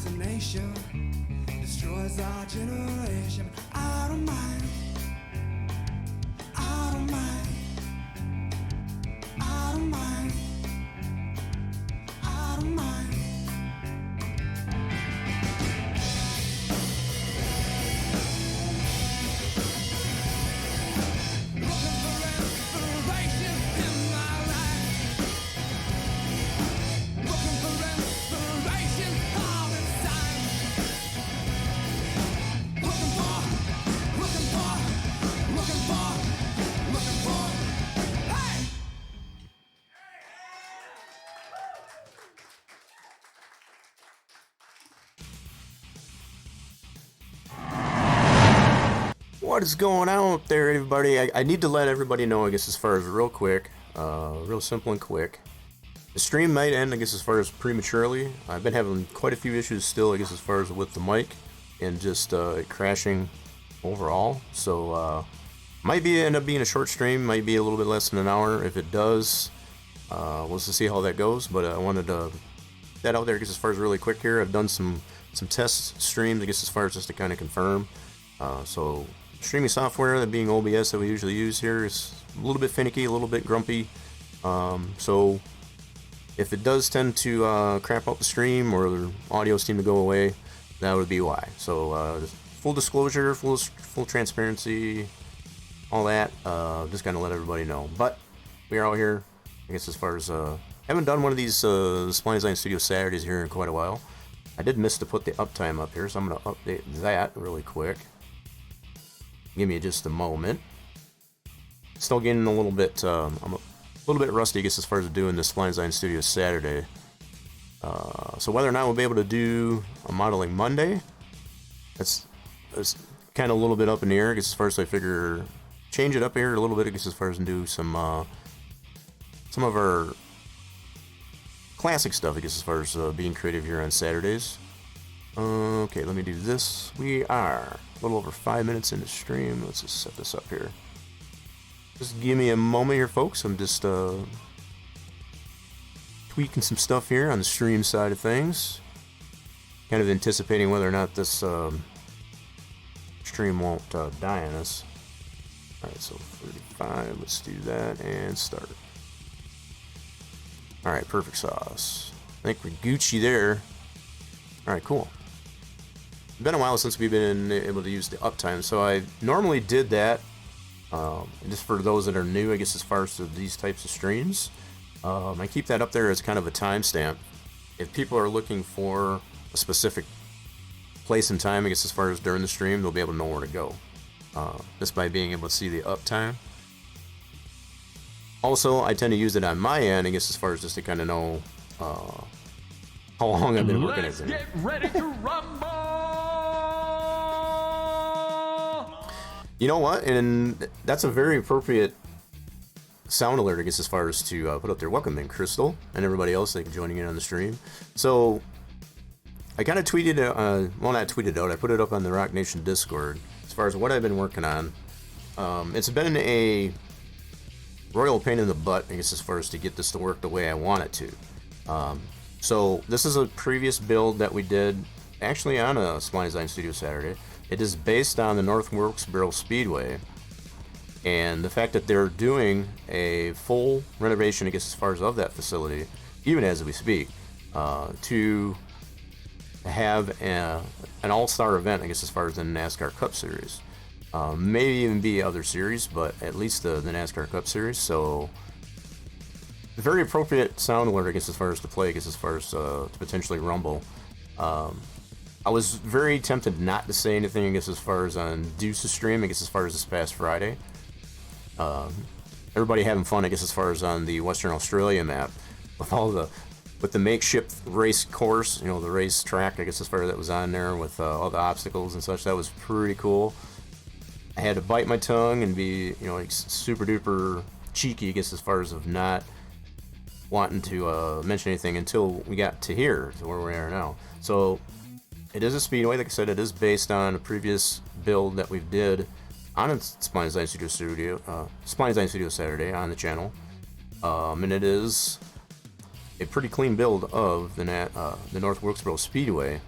fascination destroys our generation. I don't mind. I don't mind. I don't mind. I don't mind. What is going on out there, everybody? I need to let everybody know, I guess, as far as real quick, real simple and quick. The stream might end, I guess, as far as prematurely. I've been having quite a few issues still, I guess, as far as with the mic and just it crashing overall. So, might end up being a short stream, might be a little bit less than an hour. If it does, we'll see how that goes. But I wanted to that out there, I guess, as far as really quick here. I've done some test streams, I guess, as far as just to kind of confirm. So streaming software, that being OBS that we usually use here, is a little bit finicky, a little bit grumpy. So if it does tend to crap out the stream or the audio seem to go away, that would be why. So full disclosure, full transparency, all that. Just kind of let everybody know. But we are out here, I guess, as far as haven't done one of these Spline Design Studios Saturdays here in quite a while. I did miss to put the uptime up here, so I'm going to update that really quick. Give me just a moment. Still getting a little bit, I'm a little bit rusty, I guess, as far as doing this Spline Design Studios Saturday. So whether or not we'll be able to do a modeling Monday, that's kind of a little bit up in the air, I guess, as far as I figure, change it up here a little bit, I guess, as far as do some of our classic stuff, I guess, as far as being creative here on Saturdays. Okay, let me do this. We are a little over 5 minutes into stream. Let's just set this up here. Just give me a moment here, folks. I'm just tweaking some stuff here on the stream side of things. Kind of anticipating whether or not this stream won't die on us. Alright, so 35. Let's do that and start. Alright, perfect sauce. I think we're Gucci there. Alright, cool. It's been a while since we've been able to use the uptime, so I normally did that just for those that are new, I guess, as far as these types of streams. I keep that up there as kind of a timestamp. If people are looking for a specific place and time, I guess, as far as during the stream, they'll be able to know where to go. Just by being able to see the uptime. Also, I tend to use it on my end, I guess, as far as just to kind of know how long I've been working at it. Let's get ready to rumble! You know what? And that's a very appropriate sound alert, I guess, as far as to put up there. Welcome in, Crystal, and everybody else like joining in on the stream. So, I kind of tweeted, well, not tweeted out, I put it up on the Rock Nation Discord as far as what I've been working on. It's been a royal pain in the butt, I guess, as far as to get this to work the way I want it to. So this is a previous build that we did actually on a Spline Design Studios Saturday. It is based on the North Wilkesboro Speedway, and the fact that they're doing a full renovation, I guess, as far as of that facility, even as we speak, to have an all-star event, I guess, as far as the NASCAR Cup Series. Maybe even be other series, but at least the NASCAR Cup Series. So very appropriate sound alert, I guess, as far as to play, I guess, as far as to potentially rumble. I was very tempted not to say anything, I guess, as far as on Deuce's stream, I guess, as far as this past Friday. Everybody having fun, I guess, as far as on the Western Australia map with the makeshift race course, you know, the race track, I guess, as far as that was on there with all the obstacles and such. That was pretty cool. I had to bite my tongue and be, you know, like super duper cheeky, I guess, as far as of not wanting to mention anything until we got to here, to where we are now. So it is a speedway, like I said. It is based on a previous build that we did on Spline Design Studios Saturday on the channel, and it is a pretty clean build of the North Wilkesboro Speedway.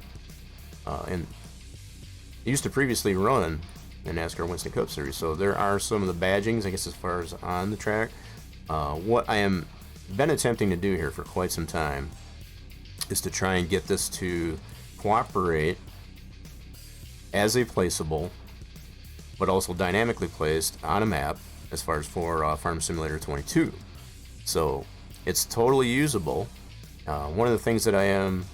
and it used to previously run the NASCAR Winston Cup Series, so there are some of the badgings, I guess, as far as on the track. What I am been attempting to do here for quite some time is to try and get this to cooperate as a placeable, but also dynamically placed on a map as far as for Farm Simulator 22. So it's totally usable. One of the things that I am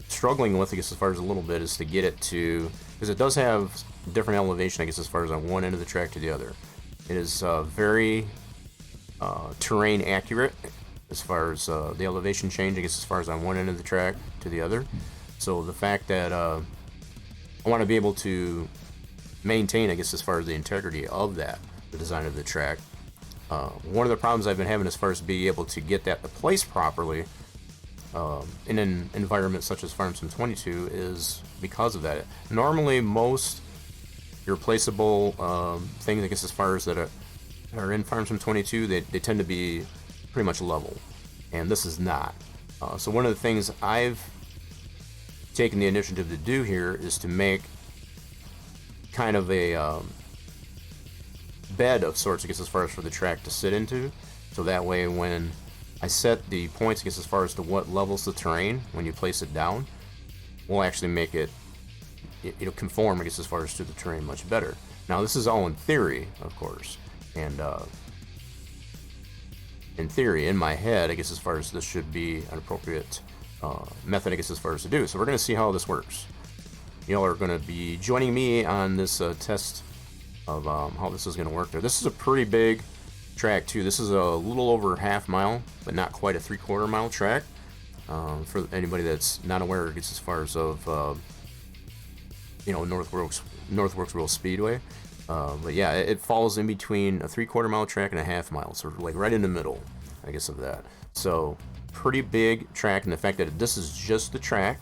struggling with, I guess, as far as a little bit, is to get it to, because it does have different elevation, I guess, as far as on one end of the track to the other. It is very terrain accurate as far as the elevation change, I guess, as far as on one end of the track to the other. So the fact that I want to be able to maintain, I guess, as far as the integrity of that, the design of the track. One of the problems I've been having as far as being able to get that to place properly in an environment such as Farm Sim 22 is because of that. Normally, most replaceable things, I guess, as far as that are in Farm Sim 22, they tend to be pretty much level, and this is not. So one of the things I've taken the initiative to do here is to make kind of a bed of sorts, I guess, as far as for the track to sit into, so that way when I set the points, I guess, as far as to what levels the terrain when you place it down, will actually make it, conform, I guess, as far as to the terrain much better. Now this is all in theory, of course, and in theory, in my head, I guess, as far as this should be an appropriate method, I guess, as far as to do. So we're going to see how this works. Y'all are going to be joining me on this test of how this is going to work there. This is a pretty big track too. This is a little over half mile, but not quite a 3/4 mile track. For anybody that's not aware, I guess, as far as of Northworks World Speedway. But yeah, it falls in between a 3/4 mile track and a half mile, so like right in the middle, I guess, of that. So pretty big track, and the fact that this is just the track,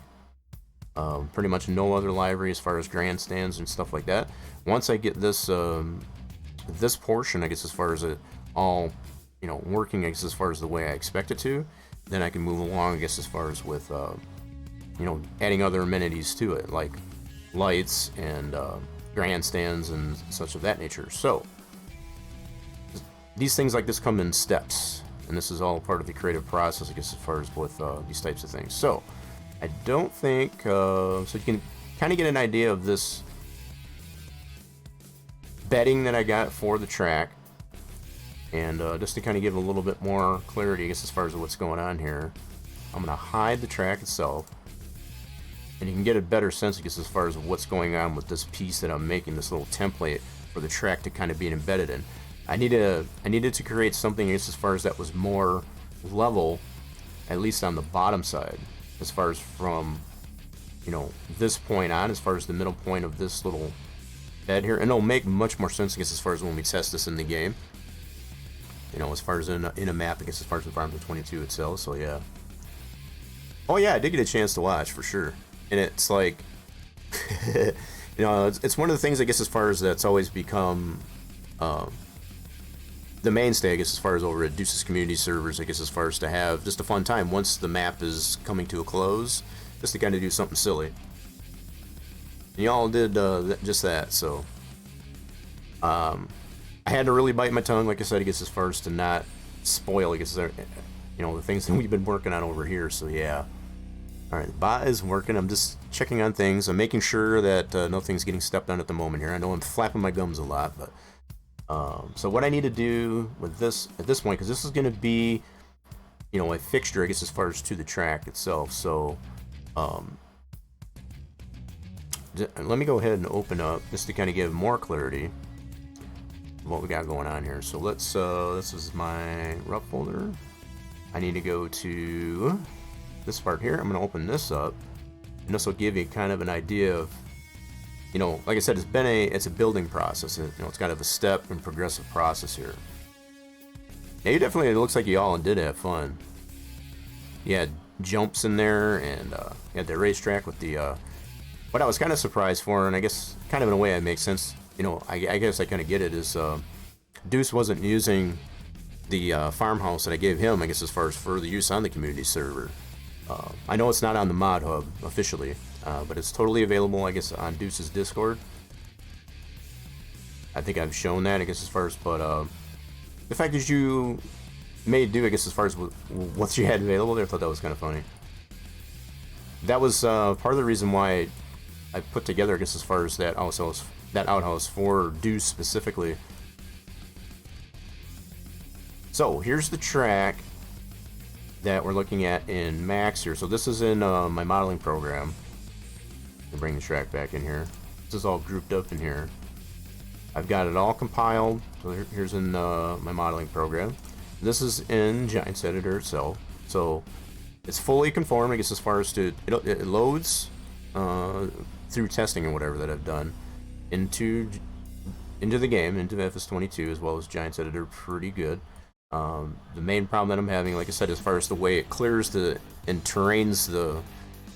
pretty much no other livery as far as grandstands and stuff like that. Once I get this this portion, I guess, as far as it all working, I guess, as far as the way I expect it to, then I can move along, I guess, as far as with adding other amenities to it, like lights and grandstands and such of that nature. So these things like this come in steps, and this is all part of the creative process, I guess, as far as with these types of things. So I don't think so you can kind of get an idea of this bedding that I got for the track, and just to kind of give a little bit more clarity, I guess, as far as what's going on here, I'm going to hide the track itself, and you can get a better sense, I guess, as far as what's going on with this piece that I'm making, this little template for the track to kind of be embedded in. I needed to create something, I guess, as far as that was more level, at least on the bottom side, as far as from this point on, as far as the middle point of this little bed here, and it'll make much more sense, I guess, as far as when we test this in the game. As far as in a map, I guess, as far as Environment 22 itself. So yeah. Oh yeah, I did get a chance to watch for sure. And it's like, it's one of the things, I guess, as far as that's always become the mainstay, I guess, as far as over at Deuce's community servers, I guess, as far as to have just a fun time once the map is coming to a close, just to kind of do something silly. And y'all did just that, so I had to really bite my tongue, like I said, I guess, as far as to not spoil, I guess, the things that we've been working on over here. So yeah. Alright, the bot is working. I'm just checking on things. I'm making sure that nothing's getting stepped on at the moment here. I know I'm flapping my gums a lot, but so what I need to do with this at this point, because this is going to be a fixture, I guess, as far as to the track itself. So let me go ahead and open up just to kind of give more clarity of what we got going on here. So let's this is my rough folder. I need to go to this part here. I'm going to open this up, and this will give you kind of an idea of, like I said, it's a building process. It's kind of a step and progressive process here. Yeah, it looks like you all did have fun. You had jumps in there, and you had the racetrack with the what I was kind of surprised for, and I guess kind of in a way it makes sense. I guess I kind of get it, is Deuce wasn't using the farmhouse that I gave him, I guess, as far as for the use on the community server. I know it's not on the mod hub officially, but it's totally available, I guess, on Deuce's Discord. I think I've shown that, I guess, as far as, but the fact that you made do, I guess, as far as what you had available there, I thought that was kind of funny. That was part of the reason why I put together, I guess, as far as that outhouse for Deuce specifically. So here's the track that we're looking at in Max here. So this is in my modeling program. I'll bring the track back in here. This is all grouped up in here. I've got it all compiled. So here's in my modeling program. This is in Giants Editor itself. So it's fully conformed, I guess, as far as to it loads through testing or whatever that I've done into the game, into FS22, as well as Giants Editor, pretty good. The main problem that I'm having, like I said, as far as the way it clears and terrains the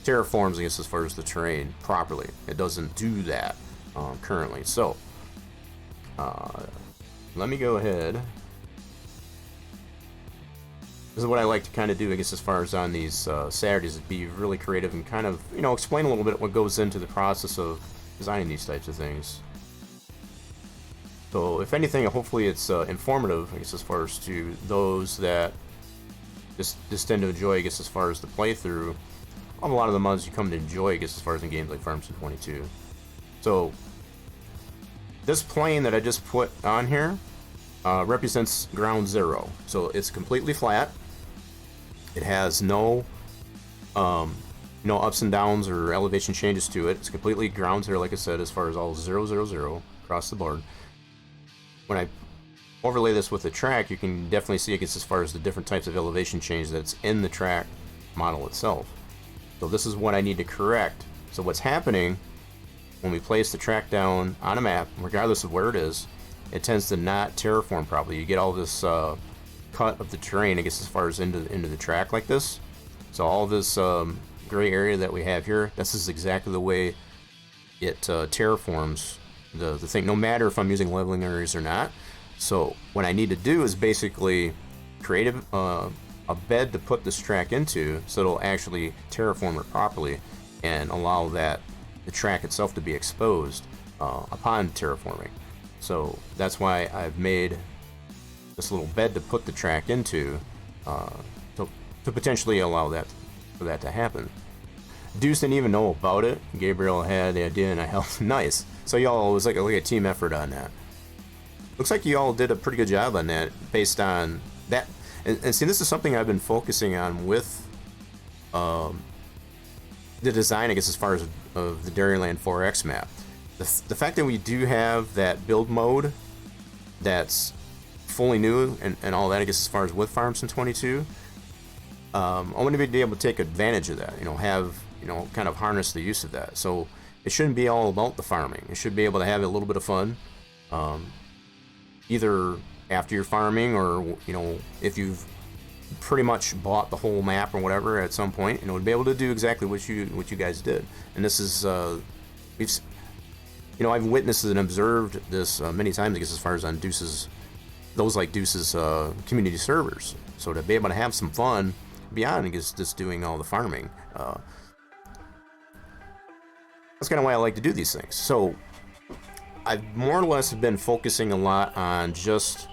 terraforms, I guess, as far as the terrain properly, it doesn't do that currently. So let me go ahead. This is what I like to kind of do, I guess, as far as on these Saturdays, is be really creative and kind of, explain a little bit what goes into the process of designing these types of things. So, if anything, hopefully it's informative, I guess, as far as to those that just tend to enjoy, I guess, as far as the playthrough of a lot of the mods you come to enjoy, I guess, as far as in games like Farm Sim 22. So, this plane that I just put on here represents ground zero. So, it's completely flat. It has no ups and downs or elevation changes to it. It's completely ground zero, like I said, as far as all 0, 0, 0 across the board. When I overlay this with the track, you can definitely see, I guess, as far as the different types of elevation change that's in the track model itself. So this is what I need to correct. So what's happening when we place the track down on a map, regardless of where it is, it tends to not terraform properly. You get all this cut of the terrain, I guess, as far as into the track like this. So all this gray area that we have here, this is exactly the way it terraforms the thing, no matter if I'm using leveling areas or not. So what I need to do is basically create a bed to put this track into, so it'll actually terraform it properly and allow the track itself to be exposed upon terraforming. So that's why I've made this little bed to put the track into to potentially allow for that to happen. Deuce didn't even know about it. Gabriel had the idea and I helped. Nice. So y'all, it was like a team effort on that. Looks like you all did a pretty good job on that based on that. And see, this is something I've been focusing on with the design, I guess, as far as of the Dairyland 4X map. The fact that we do have that build mode that's fully new and all that, I guess, as far as with Farm Sim 22, I want to be able to take advantage of that, kind of harness the use of that. So it shouldn't be all about the farming. It should be able to have a little bit of fun, either after you're farming or, if you've pretty much bought the whole map or whatever at some point, to be able to do exactly what you guys did. And this is, I've witnessed and observed this many times, I guess, as far as on Deuce's community servers. So to be able to have some fun beyond, I guess, just doing all the farming. That's kind of why I like to do these things. So I've more or less been focusing a lot on just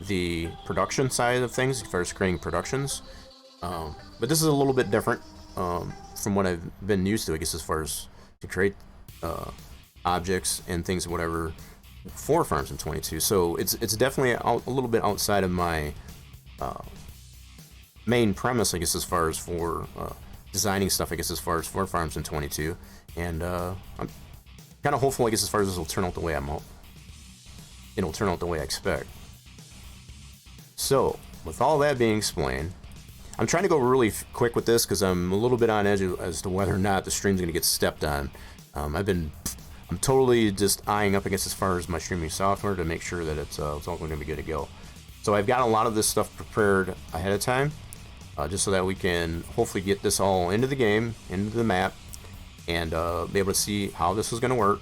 the production side of things, as far as creating productions. But this is a little bit different from what I've been used to, I guess, as far as to create objects and things, whatever, for Farm Sim 22. So it's definitely a little bit outside of my main premise, I guess, as far as for designing stuff, I guess, as far as for Farm Sim 22. And I'm kind of hopeful, I guess, as far as this will turn out the way it'll turn out the way I expect. So, with all that being explained, I'm trying to go really quick with this because I'm a little bit on edge as to whether or not the stream's going to get stepped on. I'm totally just eyeing up, I guess, as far as my streaming software to make sure that it's all going to be good to go. So I've got a lot of this stuff prepared ahead of time, just so that we can hopefully get this all into the game, into the map, and be able to see how this is going to work,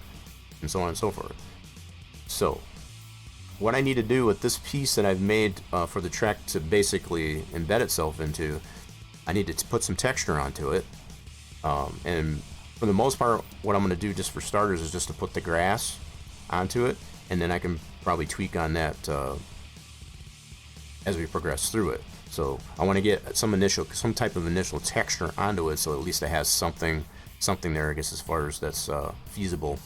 and so on and so forth. So, what I need to do with this piece that I've made for the track to basically embed itself into, I need to put some texture onto it, and for the most part, what I'm going to do just for starters is just to put the grass onto it, and then I can probably tweak on that as we progress through it. So I want to get some type of initial texture onto it, so at least it has something there, I guess, as far as that's feasible,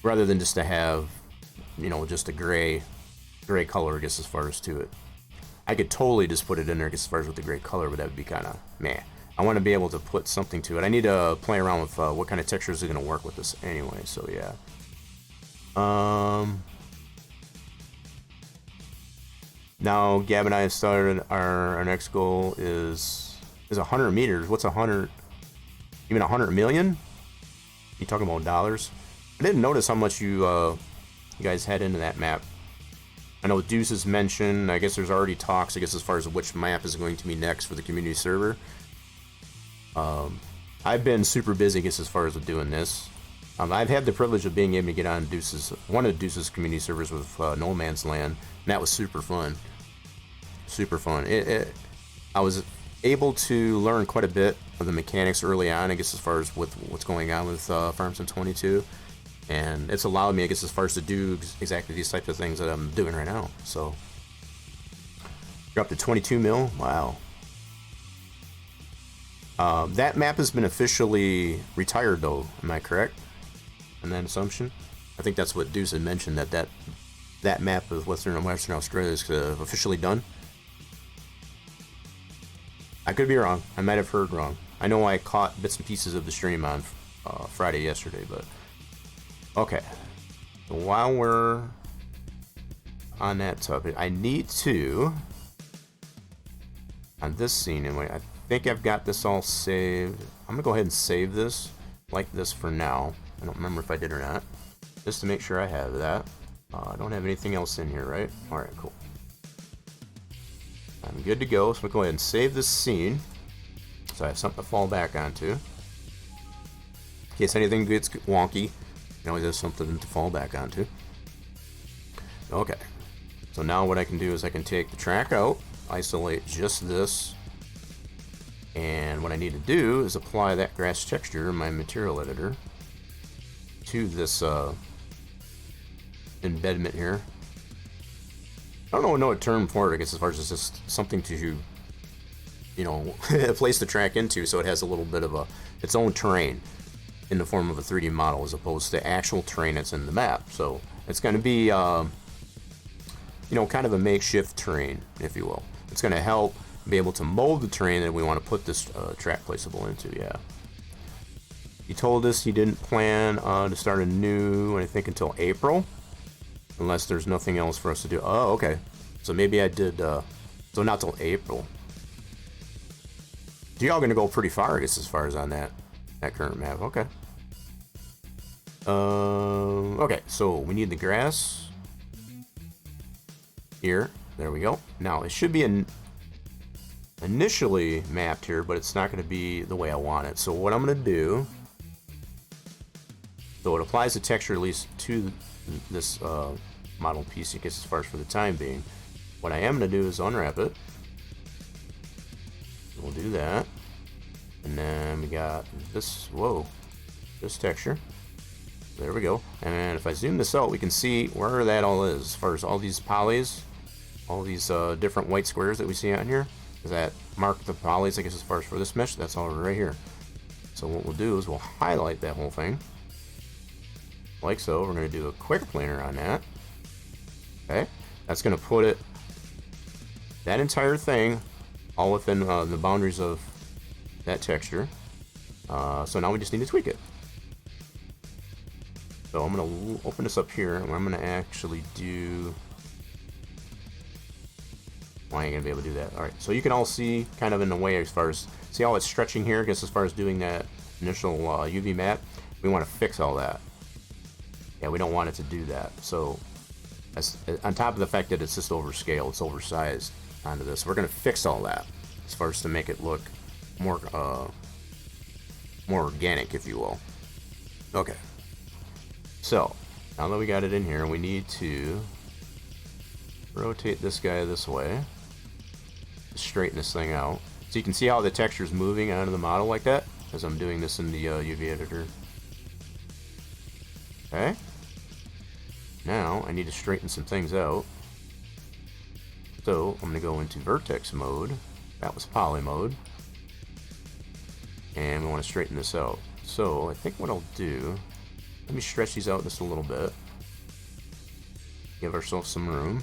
rather than just to have, you know, just a gray color, I guess, as far as to it. I could totally just put it in there, I guess, as far as with the gray color, but that would be kind of meh. I want to be able to put something to it. I need to play around with what kind of textures are going to work with this anyway, so yeah. Now Gab and I have started our next goal is 100 meters. What's 100? You mean 100 million? You talking about dollars? I didn't notice how much you guys had into that map. I know Deuce has mentioned, I guess there's already talks, I guess, as far as which map is going to be next for the community server. I've been super busy, I guess, as far as doing this. I've had the privilege of being able to get on one of Deuce's community servers with No Man's Land, and that was super fun. Super fun. I was able to learn quite a bit of the mechanics early on, I guess, as far as with what's going on with Farm Sim 22. And it's allowed me, I guess, as far as to do exactly these types of things that I'm doing right now. So, you're up to 22 mil? Wow. That map has been officially retired, though. Am I correct in that assumption? I think that's what Deuce had mentioned, that map of Western Australia is officially done. I could be wrong. I might have heard wrong. I know I caught bits and pieces of the stream on Friday yesterday, but... Okay, so while we're on that topic, I need to, on this scene anyway, I think I've got this all saved. I'm gonna go ahead and save this like this for now. I don't remember if I did or not, just to make sure I have that. I don't have anything else in here, right? Alright, cool. I'm good to go, so we'll go ahead and save this scene, so I have something to fall back onto. In case anything gets wonky, you always have something to fall back onto. Okay, so now what I can do is I can take the track out, isolate just this, and what I need to do is apply that grass texture in my material editor to this embedment here. I don't know a term for it, I guess, as far as it's just something to, you know, place the track into, so it has a little bit of its own terrain in the form of a 3D model as opposed to actual terrain that's in the map. So it's going to be, you know, kind of a makeshift terrain, if you will. It's going to help be able to mold the terrain that we want to put this track placeable into, yeah. He told us he didn't plan to start a new, I think, until April, unless there's nothing else for us to do. Oh, okay. So maybe I did, so not till April. So y'all going to go pretty far, I guess, as far as on that current map. Okay. Okay, so we need the grass here. There we go. Now it should be initially mapped here, but it's not going to be the way I want it. So what I'm going to do, so it applies the texture at least to this model piece, I guess, as far as for the time being. What I am going to do is unwrap it. We'll do that. And then we got this, whoa, this texture. There we go. And if I zoom this out, we can see where that all is, as far as all these polys, all these different white squares that we see on here. Does that mark the polys, I guess, as far as for this mesh? That's all right here. So what we'll do is we'll highlight that whole thing, like so. We're going to do a quick planer on that. Okay, that's going to put it, that entire thing, all within the boundaries of that texture. So now we just need to tweak it. So I'm going to open this up here, and I'm going to actually do... Well, I ain't going to be able to do that. Alright, so you can all see kind of in the way as far as... See how it's stretching here? I guess as far as doing that initial UV map, we want to fix all that. Yeah, we don't want it to do that. So on top of the fact that it's just overscale, it's oversized onto this, we're going to fix all that as far as to make it look more organic, if you will. Okay. So, now that we got it in here, we need to rotate this guy this way, straighten this thing out. So you can see how the texture is moving onto the model like that. as I'm doing this in the UV editor. Okay. Now I need to straighten some things out. So I'm going to go into vertex mode. That was poly mode. And we want to straighten this out. So I think what I'll do, let me stretch these out just a little bit. Give ourselves some room.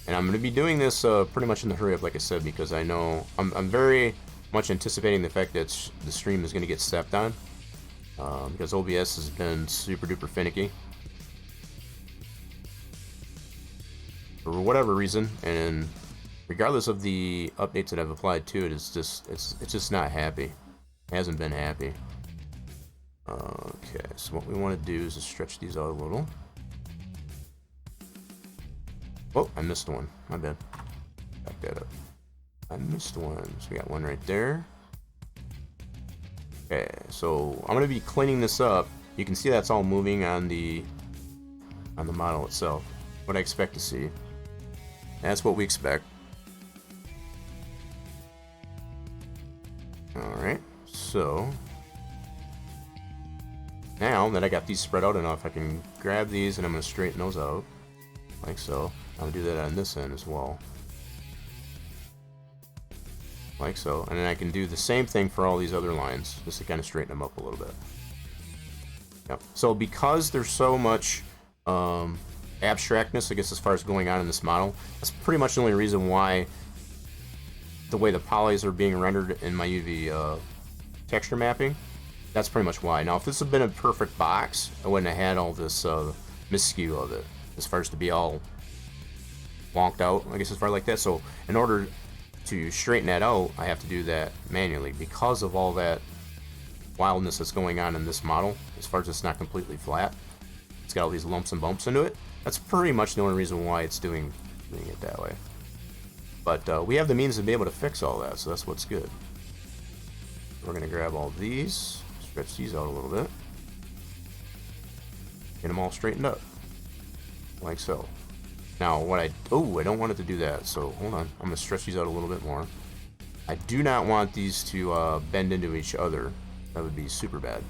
And I'm going to be doing this pretty much in the hurry up, like I said, because I know I'm very much anticipating the fact that the stream is going to get stepped on. Because OBS has been super duper finicky. For whatever reason, and regardless of the updates that I've applied to it, it's just not happy. It hasn't been happy. Okay, so what we want to do is just stretch these out a little. Oh, I missed one. My bad. Back that up. I missed one. So we got one right there. Okay, so I'm going to be cleaning this up. You can see that's all moving on the model itself. What I expect to see. That's what we expect. Alright, so now that I got these spread out enough, I can grab these and I'm going to straighten those out. Like so. I'll do that on this end as well. Like so. And then I can do the same thing for all these other lines, just to kind of straighten them up a little bit. Yep. So because there's so much abstractness, I guess, as far as going on in this model, that's pretty much the only reason why the way the polys are being rendered in my UV texture mapping. That's pretty much why. Now, if this had been a perfect box, I wouldn't have had all this miscue of it, as far as to be all wonked out, I guess, as far like that. So in order to straighten that out, I have to do that manually because of all that wildness that's going on in this model. As far as it's not completely flat, it's got all these lumps and bumps into it. That's pretty much the only reason why it's doing it that way. But we have the means to be able to fix all that, so that's what's good. We're going to grab all these, stretch these out a little bit, get them all straightened up, like so. Now, I don't want it to do that, so hold on. I'm going to stretch these out a little bit more. I do not want these to bend into each other. That would be super bad.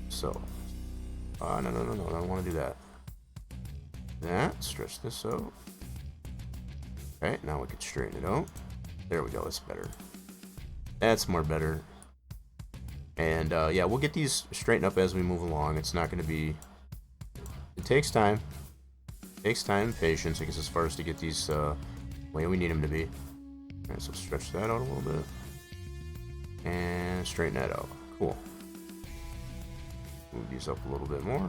So, no, I don't want to do that. Stretch this out. Okay, now we can straighten it out. There we go, that's better. That's more better. And yeah, we'll get these straightened up as we move along. It's not going to be... It takes time. It takes time and patience, I guess, as far as to get these the way we need them to be. Alright, so stretch that out a little bit. And straighten that out. Cool. Move these up a little bit more.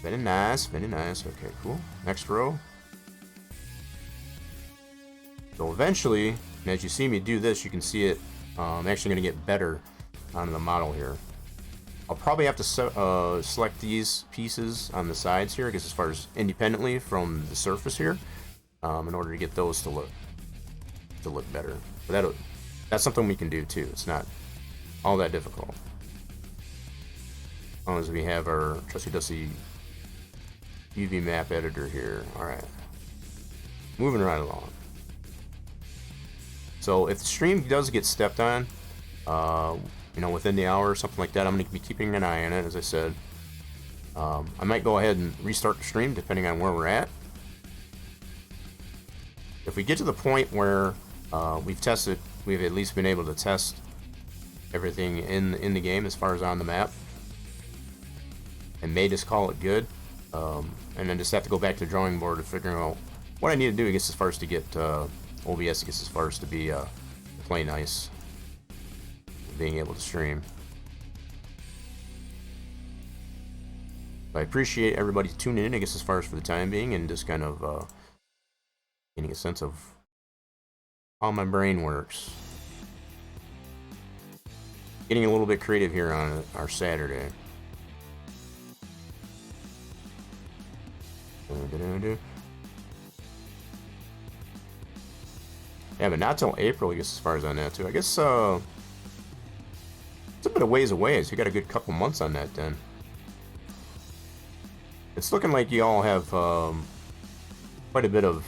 Very nice, very nice. Okay, cool. Next row. So eventually, and as you see me do this, you can see it I'm actually going to get better on the model here. I'll probably have to select these pieces on the sides here, I guess, as far as independently from the surface here, in order to get those to look better. But that's something we can do too. It's not all that difficult, as long as we have our trusty dusty UV map editor here. All right, moving right along. So if the stream does get stepped on, you know, within the hour or something like that, I'm going to be keeping an eye on it, as I said. I might go ahead and restart the stream depending on where we're at. If we get to the point where we've at least been able to test everything in the game as far as on the map, and may just call it good, and then just have to go back to the drawing board to figure out what I need to do, I guess, as far as to get OBS, I guess, as far as to be play nice, being able to stream. I appreciate everybody tuning in, I guess, as far as for the time being, and just kind of getting a sense of how my brain works. Getting a little bit creative here on our Saturday. Yeah, but not till April, I guess, as far as on that too. I guess it's a bit of ways away, so you got a good couple months on that then. It's looking like you all have quite a bit of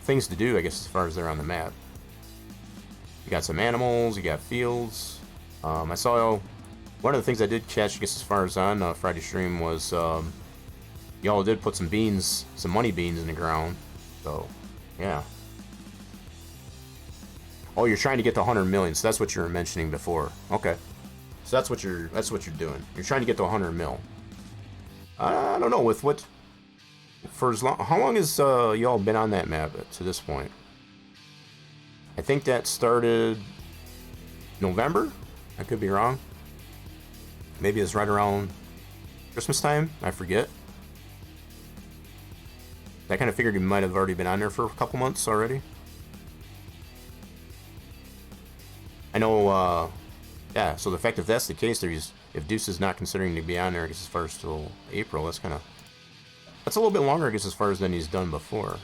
things to do, I guess, as far as they're on the map. You got some animals, you got fields. I saw one of the things I did catch, I guess, as far as on Friday stream was y'all did put some beans, some money beans in the ground. So, yeah. Oh, you're trying to get to 100 million. So that's what you were mentioning before. Okay. So that's what you're doing. You're trying to get to 100 mil. I don't know with what. For as long, how long has y'all been on that map to this point? I think that started November. I could be wrong. Maybe it's right around Christmas time. I forget. I kind of figured you might have already been on there for a couple months already. I know, yeah, so the fact if that's the case, if Deuce is not considering to be on there, I guess as far as till April, that's a little bit longer, I guess, as far as than he's done before.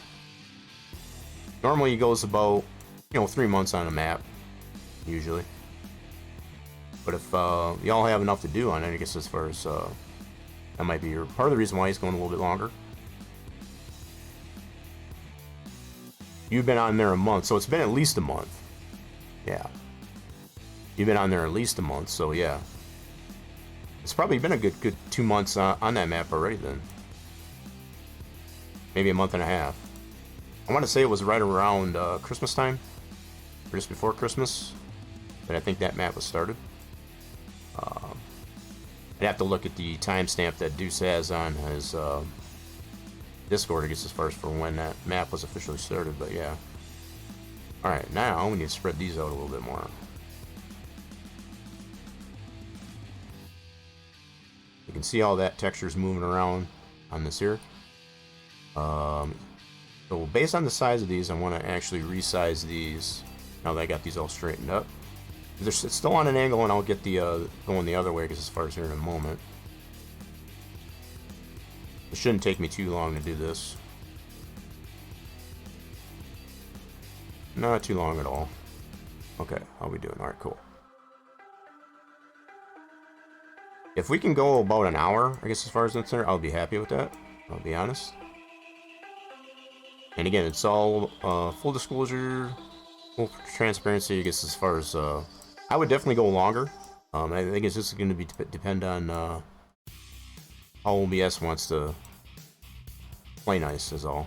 Normally he goes about, 3 months on a map, usually. But if y'all have enough to do on it, I guess as far as, that might be part of the reason why he's going a little bit longer. You've been on there a month, so it's been at least a month. Yeah. You've been on there at least a month, so yeah. It's probably been a good 2 months on that map already then. Maybe a month and a half. I want to say it was right around Christmas time, or just before Christmas, that I think that map was started. I'd have to look at the timestamp that Deuce has on his Discord, I guess, as far as for when that map was officially started, but yeah. Alright, now we need to spread these out a little bit more. You can see all that texture's moving around on this here. So based on the size of these, I want to actually resize these now that I got these all straightened up. It's still on an angle, and I'll get the going the other way, because as far as here in a moment. It shouldn't take me too long to do this. Not too long at all. Okay, how we doing? Alright, cool. If we can go about an hour, I guess, as far as that's there, I'll be happy with that. I'll be honest. And again, it's all full disclosure, full transparency, I guess, as far as I would definitely go longer. I think it's just going to be depend on how OBS wants to play nice, is all.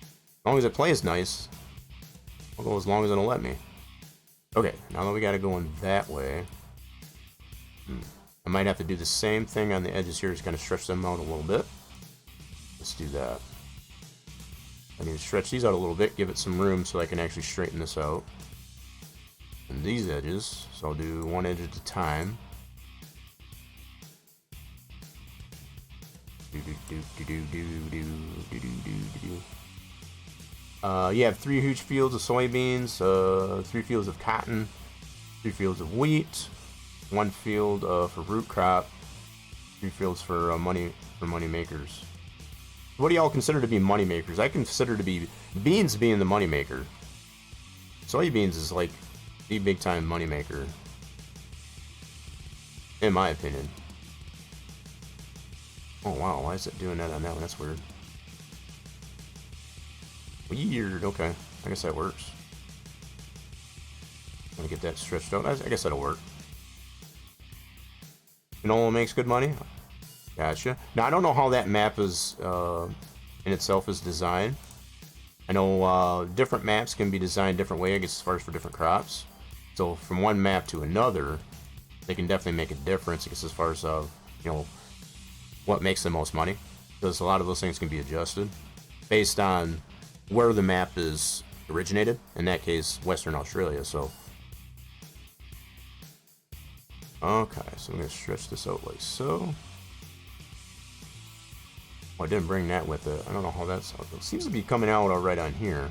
As long as it plays nice, I'll go as long as it'll let me. Okay, now that we got it going that way, I might have to do the same thing on the edges here, just kind of stretch them out a little bit. Let's do that. I need to stretch these out a little bit, give it some room so I can actually straighten this out. And these edges, so I'll do one edge at a time. You have 3 huge fields of soybeans, 3 fields of cotton, 3 fields of wheat, 1 field for root crop, 3 fields for money makers. What do y'all consider to be money makers? I consider to be beans being the money maker. Soybeans is like the big time money maker, in my opinion. Oh wow, why is it doing that on that one? That's weird. Weird. Okay, I guess that works. I'm gonna get that stretched out. I guess that'll work. Canola makes good money. Gotcha. Now, I don't know how that map is, in itself is designed. I know different maps can be designed different way, I guess, as far as for different crops. So from one map to another, they can definitely make a difference, I guess, as far as, what makes the most money. Because a lot of those things can be adjusted based on where the map is originated. In that case, Western Australia, so. Okay, so I'm going to stretch this out like so. Oh, I didn't bring that with it. I don't know how that's... It seems to be coming out all right on here.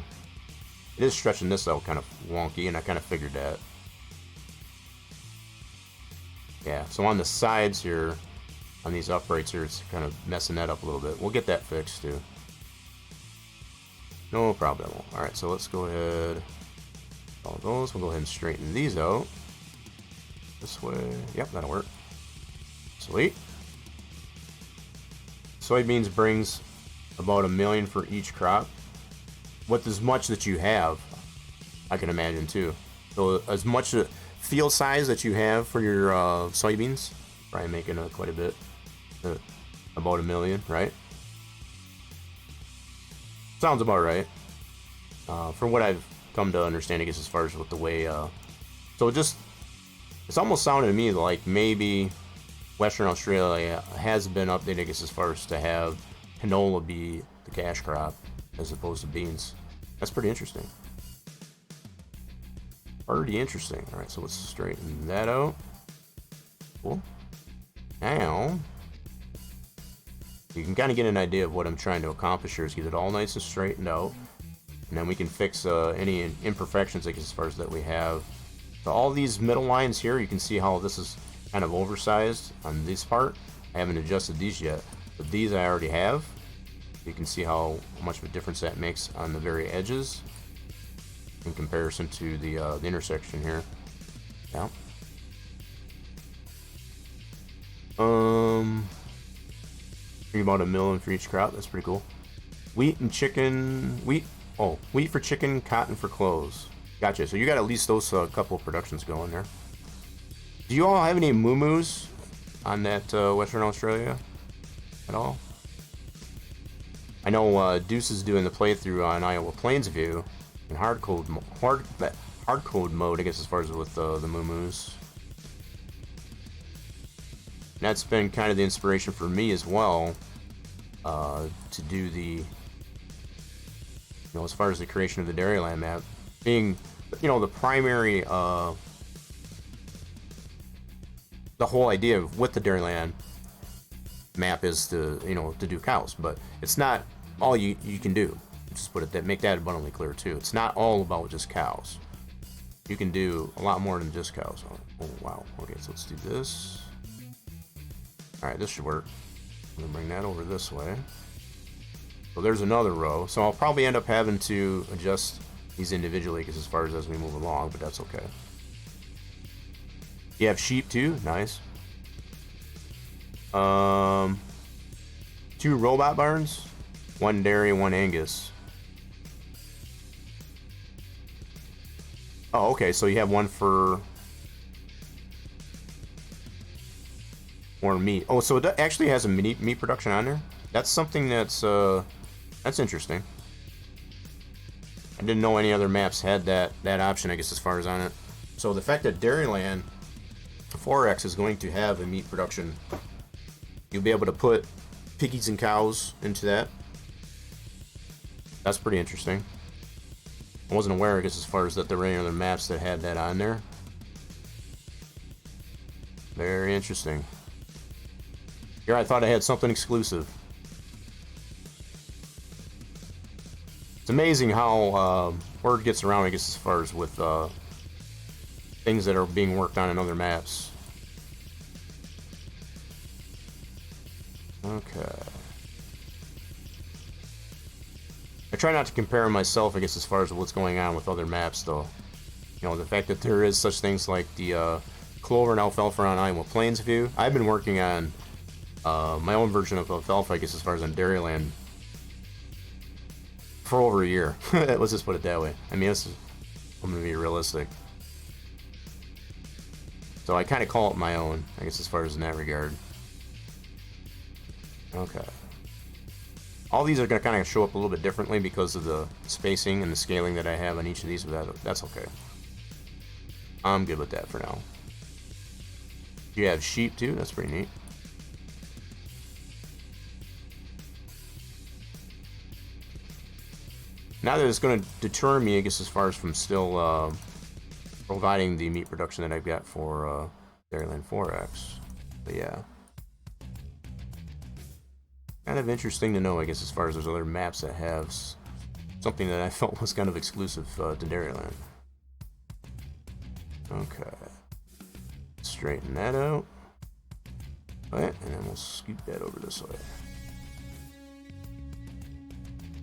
It is stretching this out kind of wonky, and I kind of figured that. Yeah, so on the sides here, on these uprights here, it's kind of messing that up a little bit. We'll get that fixed, too. No problem. Alright, so let's go ahead... All those. We'll go ahead and straighten these out. This way. Yep, that'll work. Sweet. Soybeans brings about $1 million for each crop. with as much that you have, I can imagine too. So as much field size that you have for your soybeans, probably making quite a bit, about 1 million, right? Sounds about right. From what I've come to understand, I guess, as far as with the way, so it's almost sounding to me like maybe Western Australia has been updated, I guess, as far as to have canola be the cash crop as opposed to beans. That's pretty interesting. Pretty interesting. All right, so let's straighten that out. Cool. Now, you can kind of get an idea of what I'm trying to accomplish here is get it all nice and straightened out. And then we can fix any imperfections, like as far as that we have. So all these middle lines here, you can see how this is kind of oversized on this part. I haven't adjusted these yet, but these I already have. You can see how much of a difference that makes on the very edges in comparison to the intersection here. Yeah. About 1 million for each crop. That's pretty cool. Wheat and chicken. Wheat for chicken, cotton for clothes. Gotcha. So you got at least those couple of productions going there. Do you all have any moo-moos on that Western Australia at all? I know Deuce is doing the playthrough on Iowa Plainsview in hard code mode, I guess, as far as with the moo-moos. And that's been kind of the inspiration for me as well, to do the, as far as the creation of the Dairyland map, being, the primary, the whole idea with the Dairyland map is to, to do cows, but it's not all you can do. Just make that abundantly clear too. It's not all about just cows. You can do a lot more than just cows. Oh wow. Okay, so let's do this. All right, this should work. I'm gonna bring that over this way. So there's another row. So I'll probably end up having to adjust these individually because as far as we move along, but that's okay. You have sheep too, nice. 2 robot barns, 1 dairy, 1 Angus. Oh, okay, so you have one for more meat. Oh, so it actually has a meat production on there? That's something that's interesting. I didn't know any other maps had that option, I guess, as far as on it. So the fact that Dairyland 4X is going to have a meat production, you'll be able to put piggies and cows into that. That's pretty interesting. I wasn't aware, I guess, as far as that there were any other maps that had that on there. Very interesting. Here I thought I had something exclusive. It's amazing how word gets around, I guess, as far as with things that are being worked on in other maps. Okay. I try not to compare myself, I guess, as far as what's going on with other maps, though. The fact that there is such things like the clover and alfalfa on Iowa Plainsview. I've been working on my own version of alfalfa, I guess, as far as on Dairyland, for over a year. Let's just put it that way. I mean, I'm going to be realistic. So I kind of call it my own, I guess, as far as in that regard. Okay. All these are going to kind of show up a little bit differently because of the spacing and the scaling that I have on each of these, but that's okay. I'm good with that for now. You have sheep too, that's pretty neat. Now that it's going to deter me, I guess, as far as from still providing the meat production that I've got for Dairyland 4X. But yeah. Kind of interesting to know, I guess, as far as those other maps that have something that I felt was kind of exclusive to Dairyland. Okay. Straighten that out. Alright, and then we'll scoot that over this way.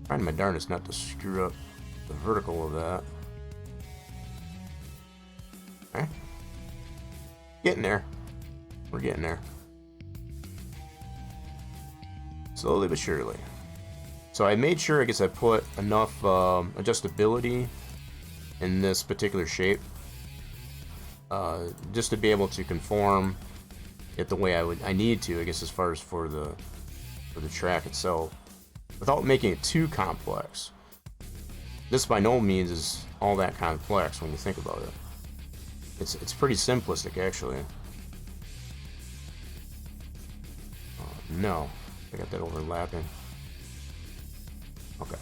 Trying my darndest not to screw up the vertical of that. Okay. Getting there. We're getting there. Slowly but surely. So I made sure, I guess I put enough adjustability in this particular shape, just to be able to conform it the way I need to, I guess, as far as for the track itself, without making it too complex. This by no means is all that complex when you think about it. It's pretty simplistic, actually. No, I got that overlapping. Okay.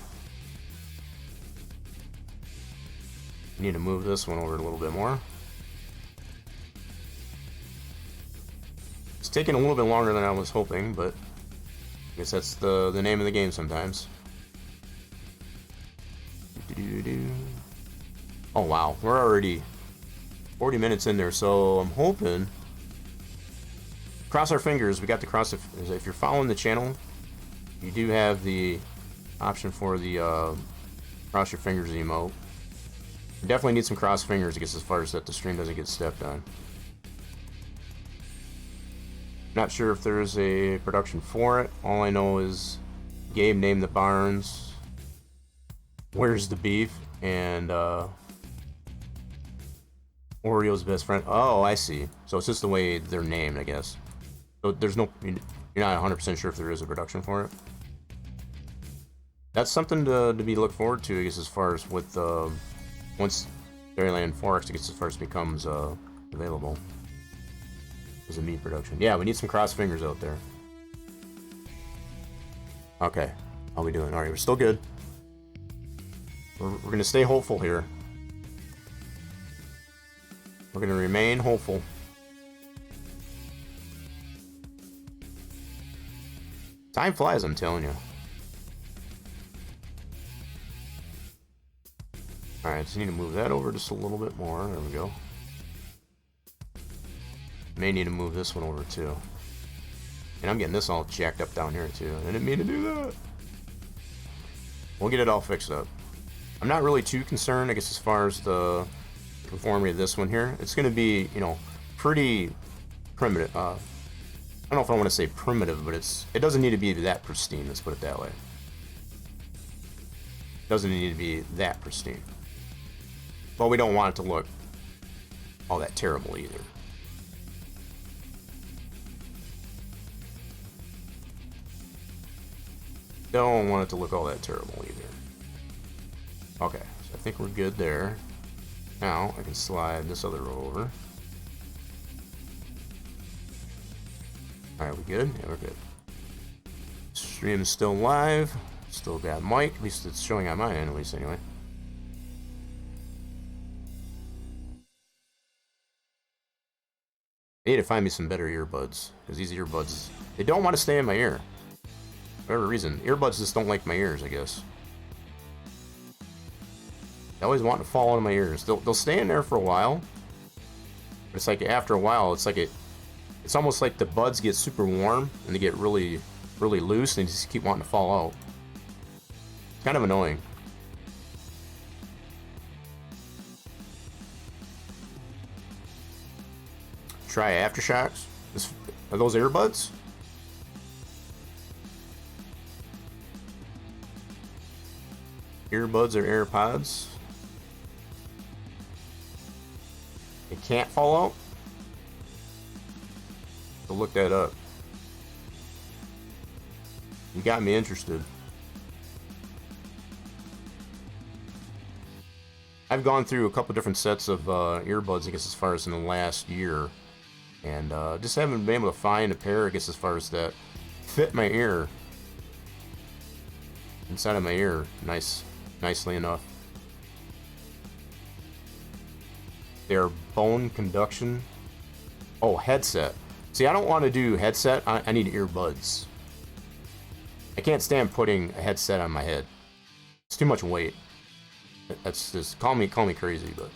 Need to move this one over a little bit more. It's taking a little bit longer than I was hoping, but I guess that's the name of the game sometimes. Oh wow, we're already 40 minutes in there, so I'm hoping. Cross our fingers. We got the cross. If you're following the channel, you do have the option for the cross your fingers emote. We definitely need some cross fingers, I guess, as far as that the stream doesn't get stepped on. Not sure if there's a production for it. All I know is Gabe named the barns. Where's the beef? And Oreo's best friend. Oh, I see. So it's just the way they're named, I guess. So there's no, you're not 100% sure if there is a production for it. That's something to be looked forward to, I guess, as far as with once Fairyland 4X, I guess, as far as becomes available as a meat production. Yeah, we need some cross fingers out there. Okay, how we doing? All right, we're still good. We're gonna stay hopeful here. We're gonna remain hopeful. Time flies, I'm telling you. Alright, just need to move that over just a little bit more. There we go. May need to move this one over too. And I'm getting this all jacked up down here too. I didn't mean to do that. We'll get it all fixed up. I'm not really too concerned, I guess, as far as the conformity of this one here. It's going to be, you know, pretty primitive. I don't know if I want to say primitive, but it doesn't need to be that pristine, let's put it that way. It doesn't need to be that pristine. But we don't want it to look all that terrible either. Don't want it to look all that terrible either. Okay, so I think we're good there. Now I can slide this other row over. Alright, we good? Yeah, we're good. Stream is still live. Still got mic. At least it's showing on my end, at least anyway. I need to find me some better earbuds, because these earbuds, they don't want to stay in my ear. For whatever reason. Earbuds just don't like my ears, I guess. They always want to fall into my ears. They'll stay in there for a while. But it's like after a while, it's like it's almost like the buds get super warm and they get really, really loose and they just keep wanting to fall out. It's kind of annoying. Try aftershocks. Are those earbuds? Earbuds or AirPods? It can't fall out? So look that up. You got me interested. I've gone through a couple different sets of earbuds, I guess, as far as in the last year. And just haven't been able to find a pair, I guess, as far as that fit my ear. Inside of my ear. Nicely enough. They're bone conduction. Oh, headset. See, I don't want to do headset. I need earbuds. I can't stand putting a headset on my head. It's too much weight. That's just call me crazy, but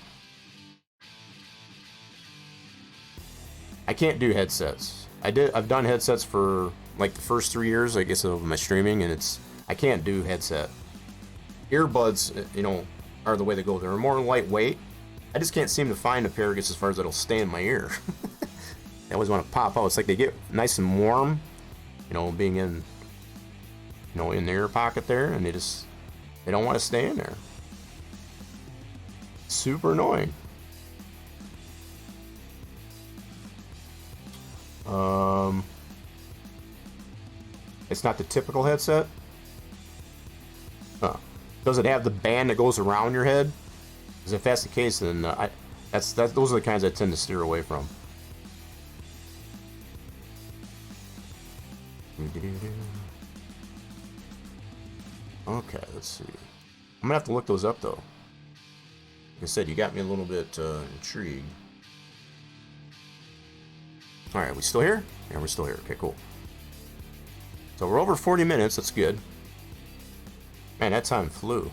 I can't do headsets. I've done headsets for like the first 3 years, I guess, of my streaming, and I can't do headset. Earbuds, you know, are the way to go. They're more lightweight. I just can't seem to find a pair, I guess, as far as that'll stay in my ear. I always want to pop out. It's like they get nice and warm, you know, being in you know, in the ear pocket there, and they don't want to stay in there. Super annoying. It's not the typical headset. Does it have the band that goes around your head? Because if that's the case, then those are the kinds I tend to steer away from. Okay, let's see. I'm gonna have to look those up though. Like I said, you got me a little bit intrigued. Alright, we still here? Yeah, we're still here. Okay, cool. So we're over 40 minutes, that's good. Man, that time flew.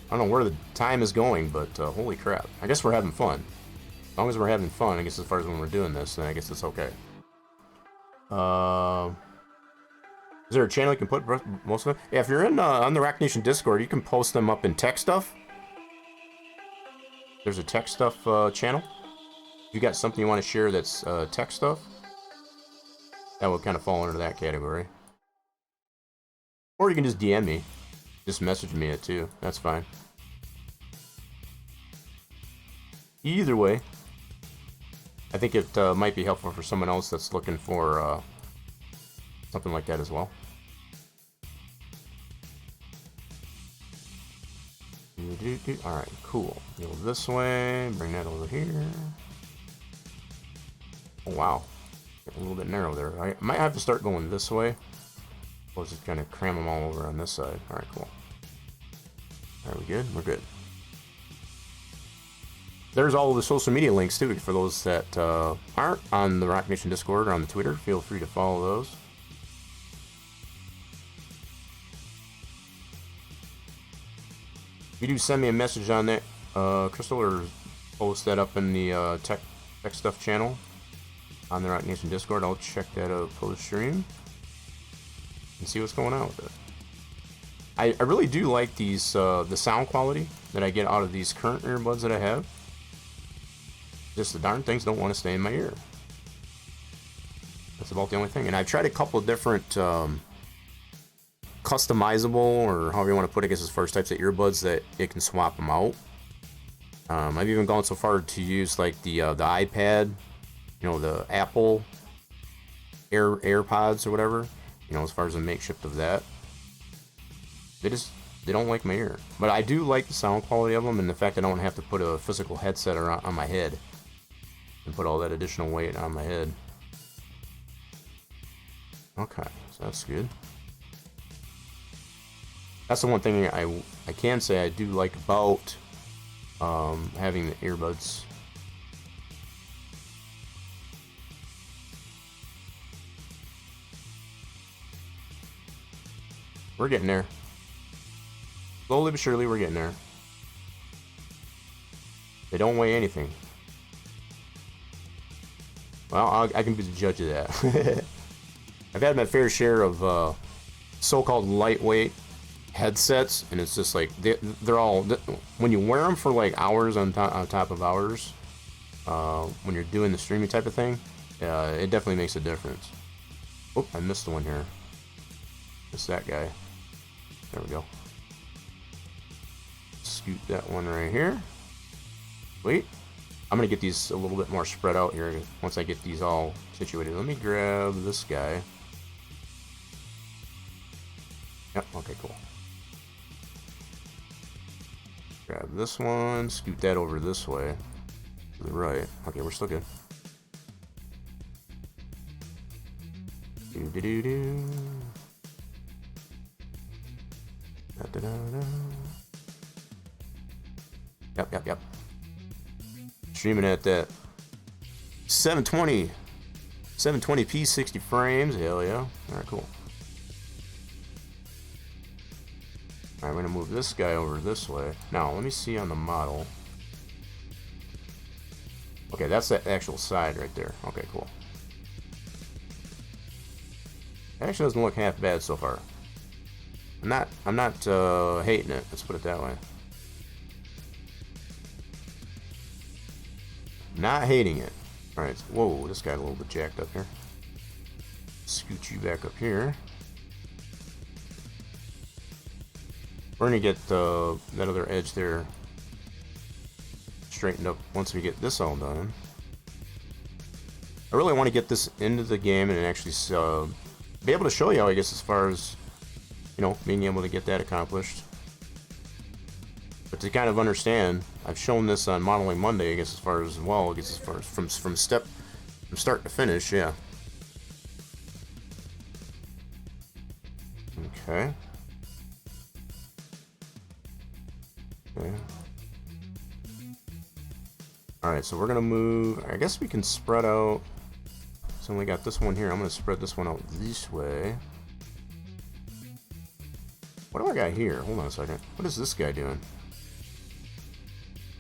I don't know where the time is going, but holy crap. I guess we're having fun. As long as we're having fun, I guess as far as when we're doing this, then I guess it's okay. Is there a channel you can put most of them? Yeah, if you're in on the Rock Nation Discord, you can post them up in tech stuff. There's a tech stuff channel. If you got something you want to share that's tech stuff, that would kind of fall under that category. Or you can just DM me. Just message me it too. That's fine. Either way, I think it might be helpful for someone else that's looking for something like that as well. Alright, cool. Go this way, bring that over here. Oh wow, a little bit narrow there. I might have to start going this way. We'll just kind of cram them all over on this side. Alright, cool. Are we good? We're good. There's all of the social media links too for those that aren't on the Rock Nation Discord or on the Twitter. Feel free to follow those. If you do send me a message on that, Crystal, or post that up in the tech stuff channel on the Rock Nation Discord, I'll check that out post stream and see what's going on with it. I really do like these the sound quality that I get out of these current earbuds that I have. Just the darn things don't want to stay in my ear. That's about the only thing. And I've tried a couple of different customizable, or however you want to put it, I guess as far as types of earbuds that it can swap them out. I've even gone so far to use like the iPad, you know, the Apple AirPods or whatever, you know, as far as a makeshift of that. They don't like my ear. But I do like the sound quality of them, and the fact I don't have to put a physical headset on my head and put all that additional weight on my head. Okay, so that's good. That's the one thing I can say I do like about having the earbuds. We're getting there. Slowly but surely, we're getting there. They don't weigh anything. Well, I can be the judge of that. I've had my fair share of so-called lightweight headsets, and it's just like they're all, when you wear them for like hours on top of hours, when you're doing the streaming type of thing, it definitely makes a difference. Oh, I missed the one here. Missed that guy. There we go. Scoot that one right here. Wait, I'm gonna get these a little bit more spread out here once I get these all situated. Let me grab this guy. Yep, okay, cool. Grab this one, scoot that over this way. To the right. Okay, we're still good. Do-do-do-do. Da-da-da-da. Yep. Streaming at that 720p 60 frames. Hell yeah. Alright, cool. Alright, we're gonna move this guy over this way. Now, let me see on the model. Okay, that's the actual side right there. Okay, cool. Actually doesn't look half bad so far. I'm not hating it, let's put it that way. Not hating it. Alright, whoa, this guy's a little bit jacked up here. Scoot you back up here. We're gonna get that other edge there straightened up once we get this all done. I really want to get this into the game and actually be able to show you, I guess, as far as, you know, being able to get that accomplished. But to kind of understand, I've shown this on Modeling Monday, I guess, as far as, well, I guess as far as from start to finish, yeah. Okay. Okay. Alright, so we're gonna move, I guess we can spread out. So we got this one here. I'm gonna spread this one out this way. What do I got here? Hold on a second. What is this guy doing?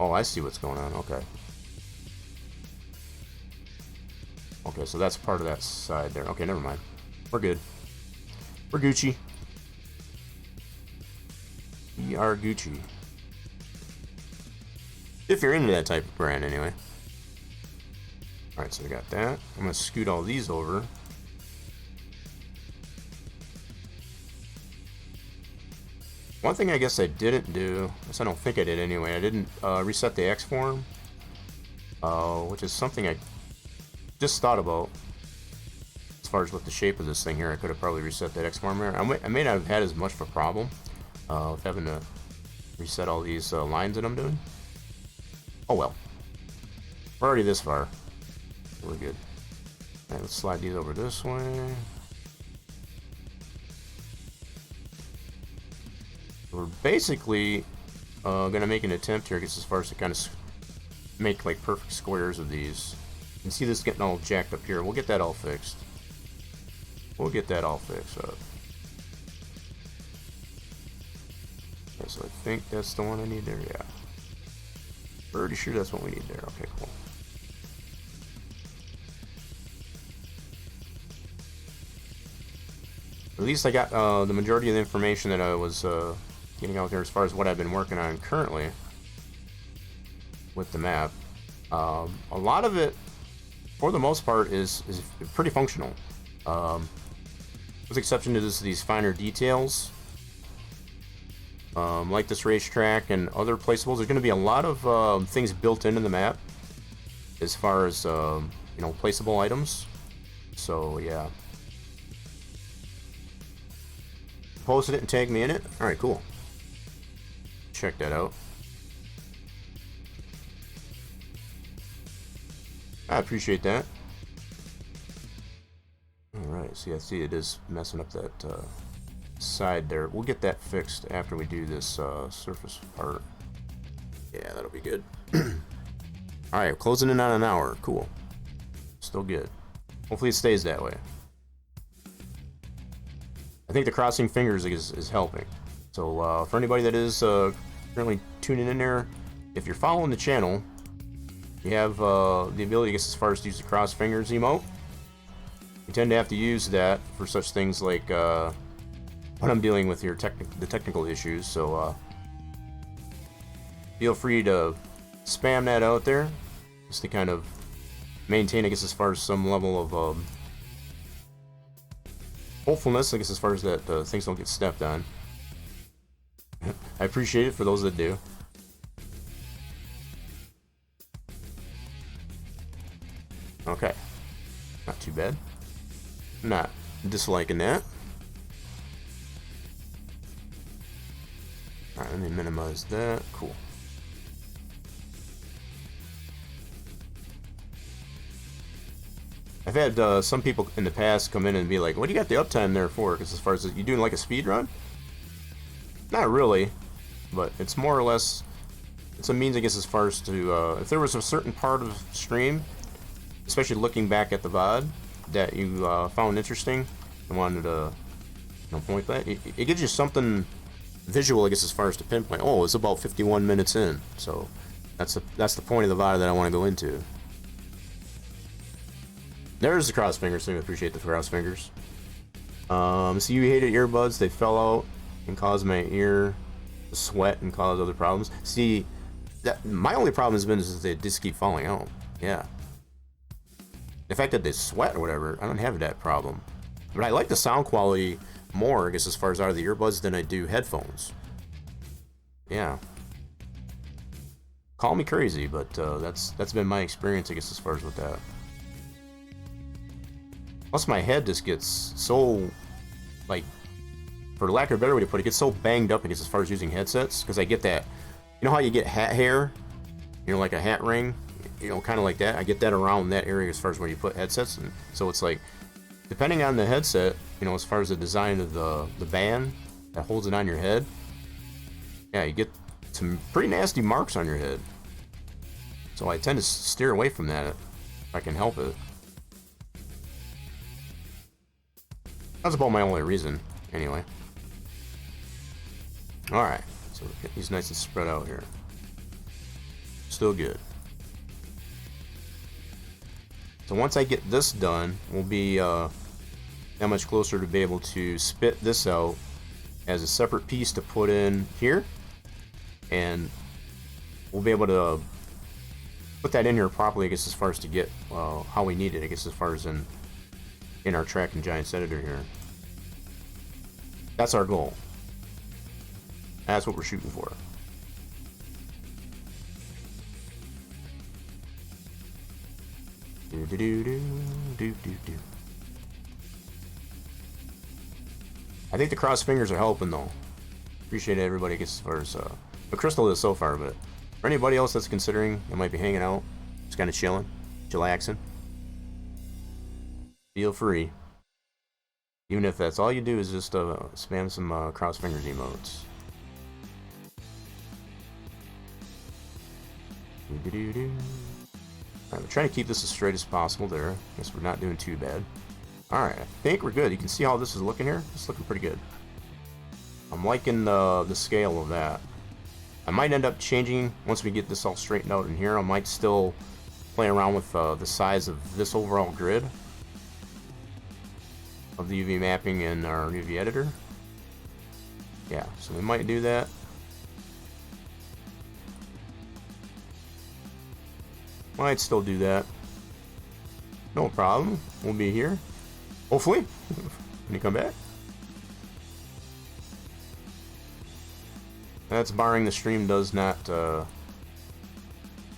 Oh, I see what's going on. Okay. Okay, so that's part of that side there. Okay, never mind. We're good. We're Gucci. We are Gucci. If you're into that type of brand, anyway. Alright, so we got that. I'm going to scoot all these over. One thing I guess I didn't do, I don't think I did anyway, I didn't reset the X form, which is something I just thought about. As far as with the shape of this thing here, I could have probably reset that X form there. I may not have had as much of a problem with having to reset all these lines that I'm doing. Oh well. We're already this far. We're good. Alright, let's slide these over this way. We're basically gonna make an attempt here, I guess, as far as to kind of make like perfect squares of these. You can see this getting all jacked up here. We'll get that all fixed. We'll get that all fixed up. Okay, so I think that's the one I need there, yeah. Pretty sure that's what we need there. Okay, cool. At least I got the majority of the information that I was getting out there as far as what I've been working on currently with the map. A lot of it, for the most part, is pretty functional. With exception to these finer details, like this racetrack and other placeables. There's going to be a lot of things built into the map as far as you know, placeable items. So yeah. Posted it and tagged me in it. Alright, cool. Check that out. I appreciate that. Alright, see, I see it is messing up that side there. We'll get that fixed after we do this surface part. Yeah, that'll be good. Alright, closing in on an hour. Cool. Still good. Hopefully it stays that way. I think the crossing fingers is helping. So for anybody that is currently tuning in there, if you're following the channel, you have the ability, I guess, as far as to use the cross fingers emote. You tend to have to use that for such things like when I'm dealing with the technical issues. So feel free to spam that out there, just to kind of maintain, I guess, as far as some level of hopefulness, I guess, as far as that things don't get stepped on. I appreciate it for those that do. Okay. Not too bad. Not disliking that. Alright, let me minimize that. Cool. I've had some people in the past come in and be like, what do you got the uptime there for? Because as far as, you doing like a speed run? Not really, but it's more or less, it's a means, I guess, as far as to, if there was a certain part of stream, especially looking back at the VOD, that you found interesting and wanted to, you know, point that, it gives you something visual, I guess, as far as to pinpoint. Oh, it's about 51 minutes in, so that's the point of the VOD that I want to go into. There's the cross fingers thing. I appreciate the cross fingers. So you hated earbuds. They fell out and caused my ear to sweat and cause other problems. See, that my only problem has been is they just keep falling out. Yeah. The fact that they sweat or whatever, I don't have that problem. But I like the sound quality more, I guess, as far as out of the earbuds than I do headphones. Yeah. Call me crazy, but that's been my experience, I guess, as far as with that. Plus, my head just gets so, like, for lack of a better way to put it, gets so banged up, I guess, as far as using headsets, because I get that, you know how you get hat hair, you know, like a hat ring, you know, kind of like that. I get that around that area as far as where you put headsets, and so it's like, depending on the headset, you know, as far as the design of the band that holds it on your head, yeah, you get some pretty nasty marks on your head. So I tend to steer away from that if I can help it. That's about my only reason, anyway. Alright, so get these nice and spread out here. Still good. So once I get this done, we'll be that much closer to be able to spit this out as a separate piece to put in here. And we'll be able to put that in here properly, I guess, as far as to get how we need it, I guess, as far as in our Track and Giants editor here. That's our goal. That's what we're shooting for. Do do do do do do do. I think the cross fingers are helping though. Appreciate everybody, I guess, as far as but Crystal is so far, but for anybody else that's considering, it might be hanging out, just kind of chilling, chillaxing, feel free. Even if that's all you do is just spam some cross fingers emotes. Alright, we're trying to keep this as straight as possible there. Guess we're not doing too bad. Alright, I think we're good. You can see how this is looking here? It's looking pretty good. I'm liking the scale of that. I might end up changing, once we get this all straightened out in here, I might still play around with the size of this overall grid of the UV mapping in our UV editor. Yeah, so we might do that. Might still do that. No problem. We'll be here. Hopefully. When you come back. That's barring the stream does not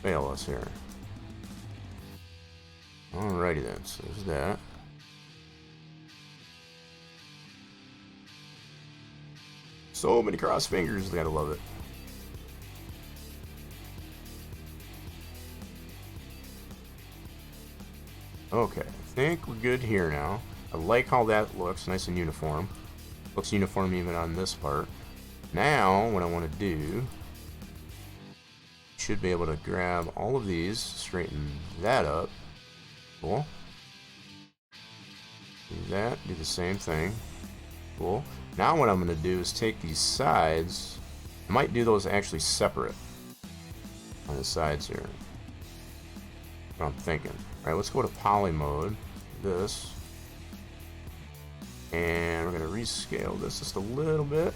fail us here. Alrighty then, so there's that. So many cross fingers, gotta love it. Okay, I think we're good here now. I like how that looks, nice and uniform. Looks uniform even on this part. Now, what I want to do, should be able to grab all of these, straighten that up. Cool. Do that, do the same thing. Cool. Now what I'm going to do is take these sides, I might do those actually separate on the sides here. What I'm thinking. Alright, let's go to poly mode, this. And we're going to rescale this just a little bit.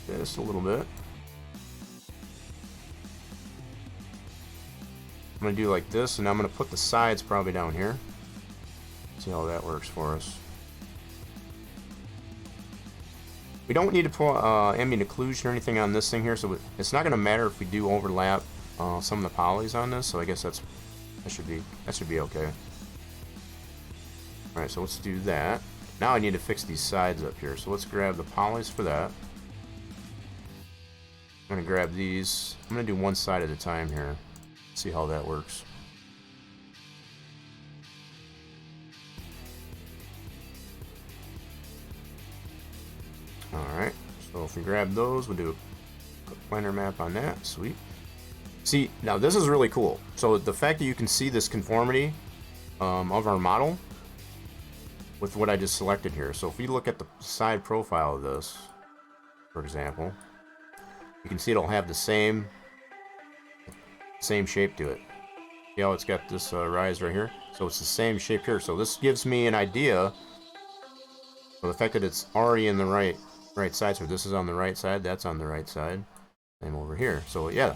Just a little bit. I'm going to do like this, and I'm going to put the sides probably down here. See how that works for us. We don't need to put ambient occlusion or anything on this thing here, so it's not going to matter if we do overlap some of the polys on this. So I guess that should be okay. All right, so let's do that. Now I need to fix these sides up here. So let's grab the polys for that. I'm going to grab these. I'm going to do one side at a time here. See how that works. Alright, so if we grab those, we'll do a planar map on that. Sweet. See, now this is really cool. So the fact that you can see this conformity of our model with what I just selected here. So if we look at the side profile of this, for example, you can see it'll have the same shape to it. See how it's got this rise right here? So it's the same shape here. So this gives me an idea of the fact that it's already in the right side. So this is on the right side, that's on the right side, and over here. So yeah,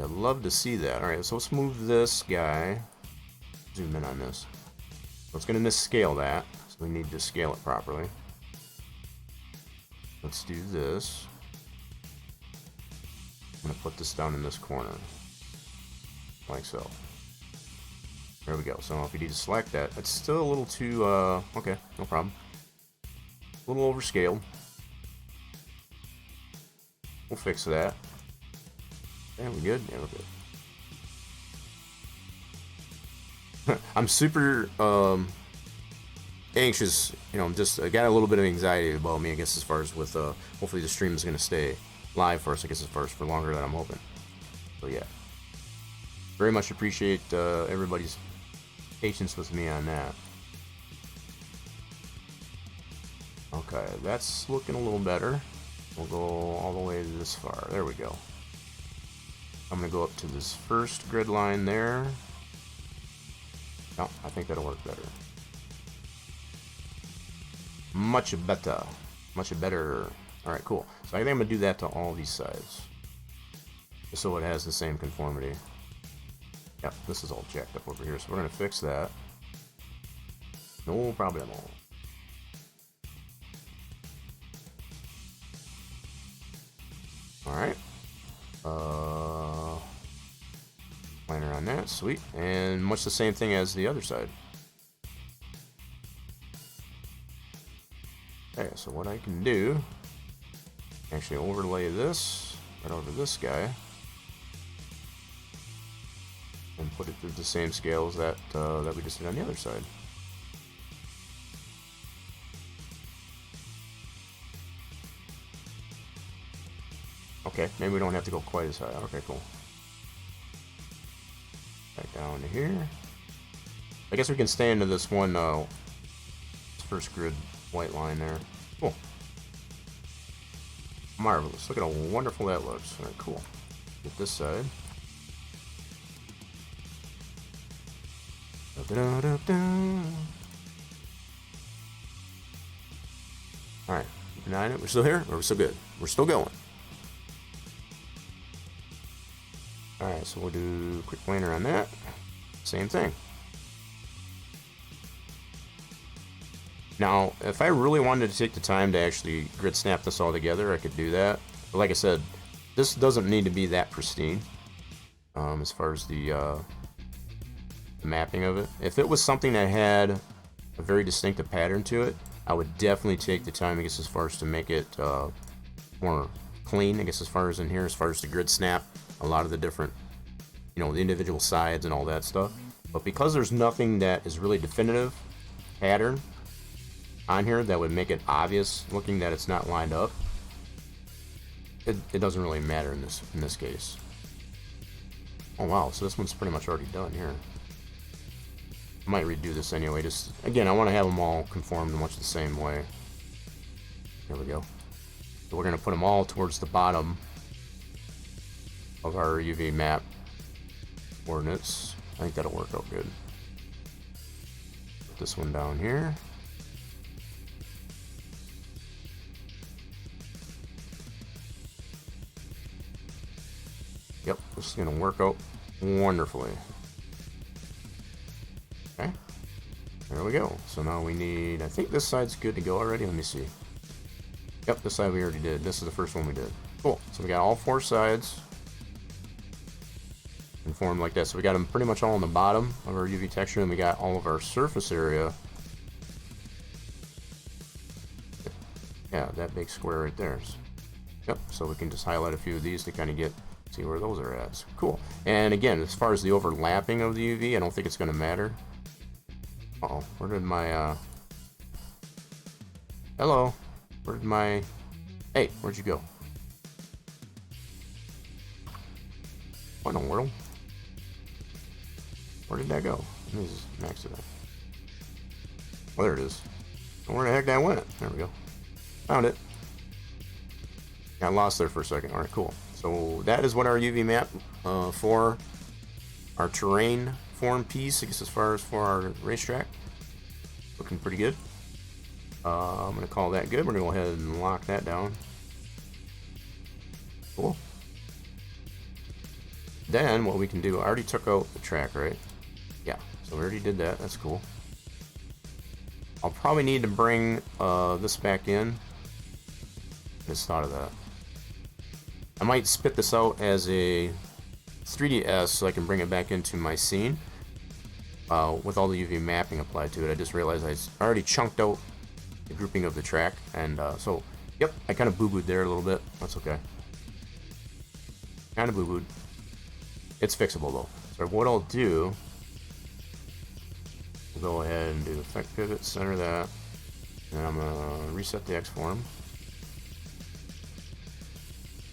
Yeah, I'd love to see that. Alright, so let's move this guy. Zoom in on this. So it's going to misscale that, so we need to scale it properly. Let's do this. I'm going to put this down in this corner. Like so. There we go. So if you need to select that, it's still a little too, okay, no problem. A little overscaled. We'll fix that. Yeah, we good? Yeah, we're good. I'm super anxious, you know, I got a little bit of anxiety about me, I guess, as far as with, hopefully the stream is going to stay live for us, I guess, as far as for longer than I'm hoping. So yeah. Very much appreciate everybody's patience with me on that. Okay, that's looking a little better. We'll go all the way this far. There we go. I'm going to go up to this first grid line there. No, I think that'll work better. Much better. Much better. Alright, cool. So I think I'm going to do that to all these sides. Just so it has the same conformity. Yep, this is all jacked up over here, so we're going to fix that. No problemo. Alright. Liner on that, sweet. And much the same thing as the other side. Okay, so what I can do, actually overlay this right over this guy. And put it through the same scales that that we just did on the other side. Okay, maybe we don't have to go quite as high. Okay, cool. Back down to here. I guess we can stay into this one first grid white line there. Cool. Marvelous. Look at how wonderful that looks. Alright, cool. Get this side. Alright, keep an eye on it. We're still here? Or we're still good? We're still going. Alright, so we'll do quick planer on that. Same thing. Now, if I really wanted to take the time to actually grid snap this all together, I could do that. But like I said, this doesn't need to be that pristine as far as the mapping of it. If it was something that had a very distinctive pattern to it, I would definitely take the time, I guess, as far as to make it more clean, I guess, as far as in here, as far as the grid snap, a lot of the different, you know, the individual sides and all that stuff. But because there's nothing that is really definitive pattern on here that would make it obvious looking that it's not lined up, it doesn't really matter in this case. Oh wow, so this one's pretty much already done here. I might redo this anyway, just again, I want to have them all conform much the same way. There we go. So we're going to put them all towards the bottom of our UV map coordinates. I think that'll work out good. Put this one down here. Yep, this is going to work out wonderfully. Okay, there we go. So now we need, I think this side's good to go already. Let me see. Yep, this side we already did. This is the first one we did. Cool. So we got all four sides conformed like that. So we got them pretty much all on the bottom of our UV texture, and we got all of our surface area. Yeah, that big square right there. Yep, so we can just highlight a few of these to kind of see where those are at. So, cool. And again, as far as the overlapping of the UV, I don't think it's going to matter. Uh-oh, where did my, hello? Where did my, hey, where'd you go? What in the world? Where did that go? This is an accident. Oh, there it is. Where the heck that went? There we go. Found it. Got lost there for a second. Alright, cool. So that is what our UV map for our terrain form piece, I guess, as far as for our racetrack. Looking pretty good. I'm going to call that good. We're going to go ahead and lock that down. Cool. then what we can do, I already took out the track, right? Yeah, so we already did that. That's cool. I'll probably need to bring this back in. Just thought of that. I might spit this out as a 3DS so I can bring it back into my scene with all the UV mapping applied to it. I just realized I already chunked out the grouping of the track, and so yep, I kind of boo-booed there a little bit. That's okay. Kind of boo-booed. It's fixable though. So what I'll do, we'll go ahead and do effect pivot, center that, and I'm gonna reset the X form.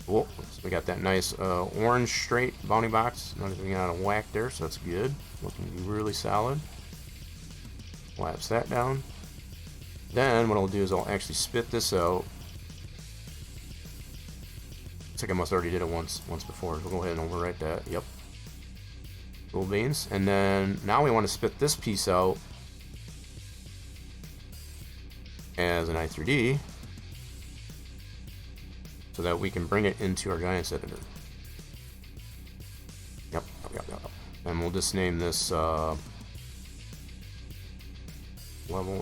Cool. So we got that nice orange straight bounding box. Nothing out of whack there, so that's good. Looking really solid. Lapse that down. Then what I'll do is I'll actually spit this out. Looks like I must already did it once before. We'll go ahead and overwrite that. Yep. Cool beans. And then now we want to spit this piece out as an i3D so that we can bring it into our Giants editor. Yep. And we'll just name this level.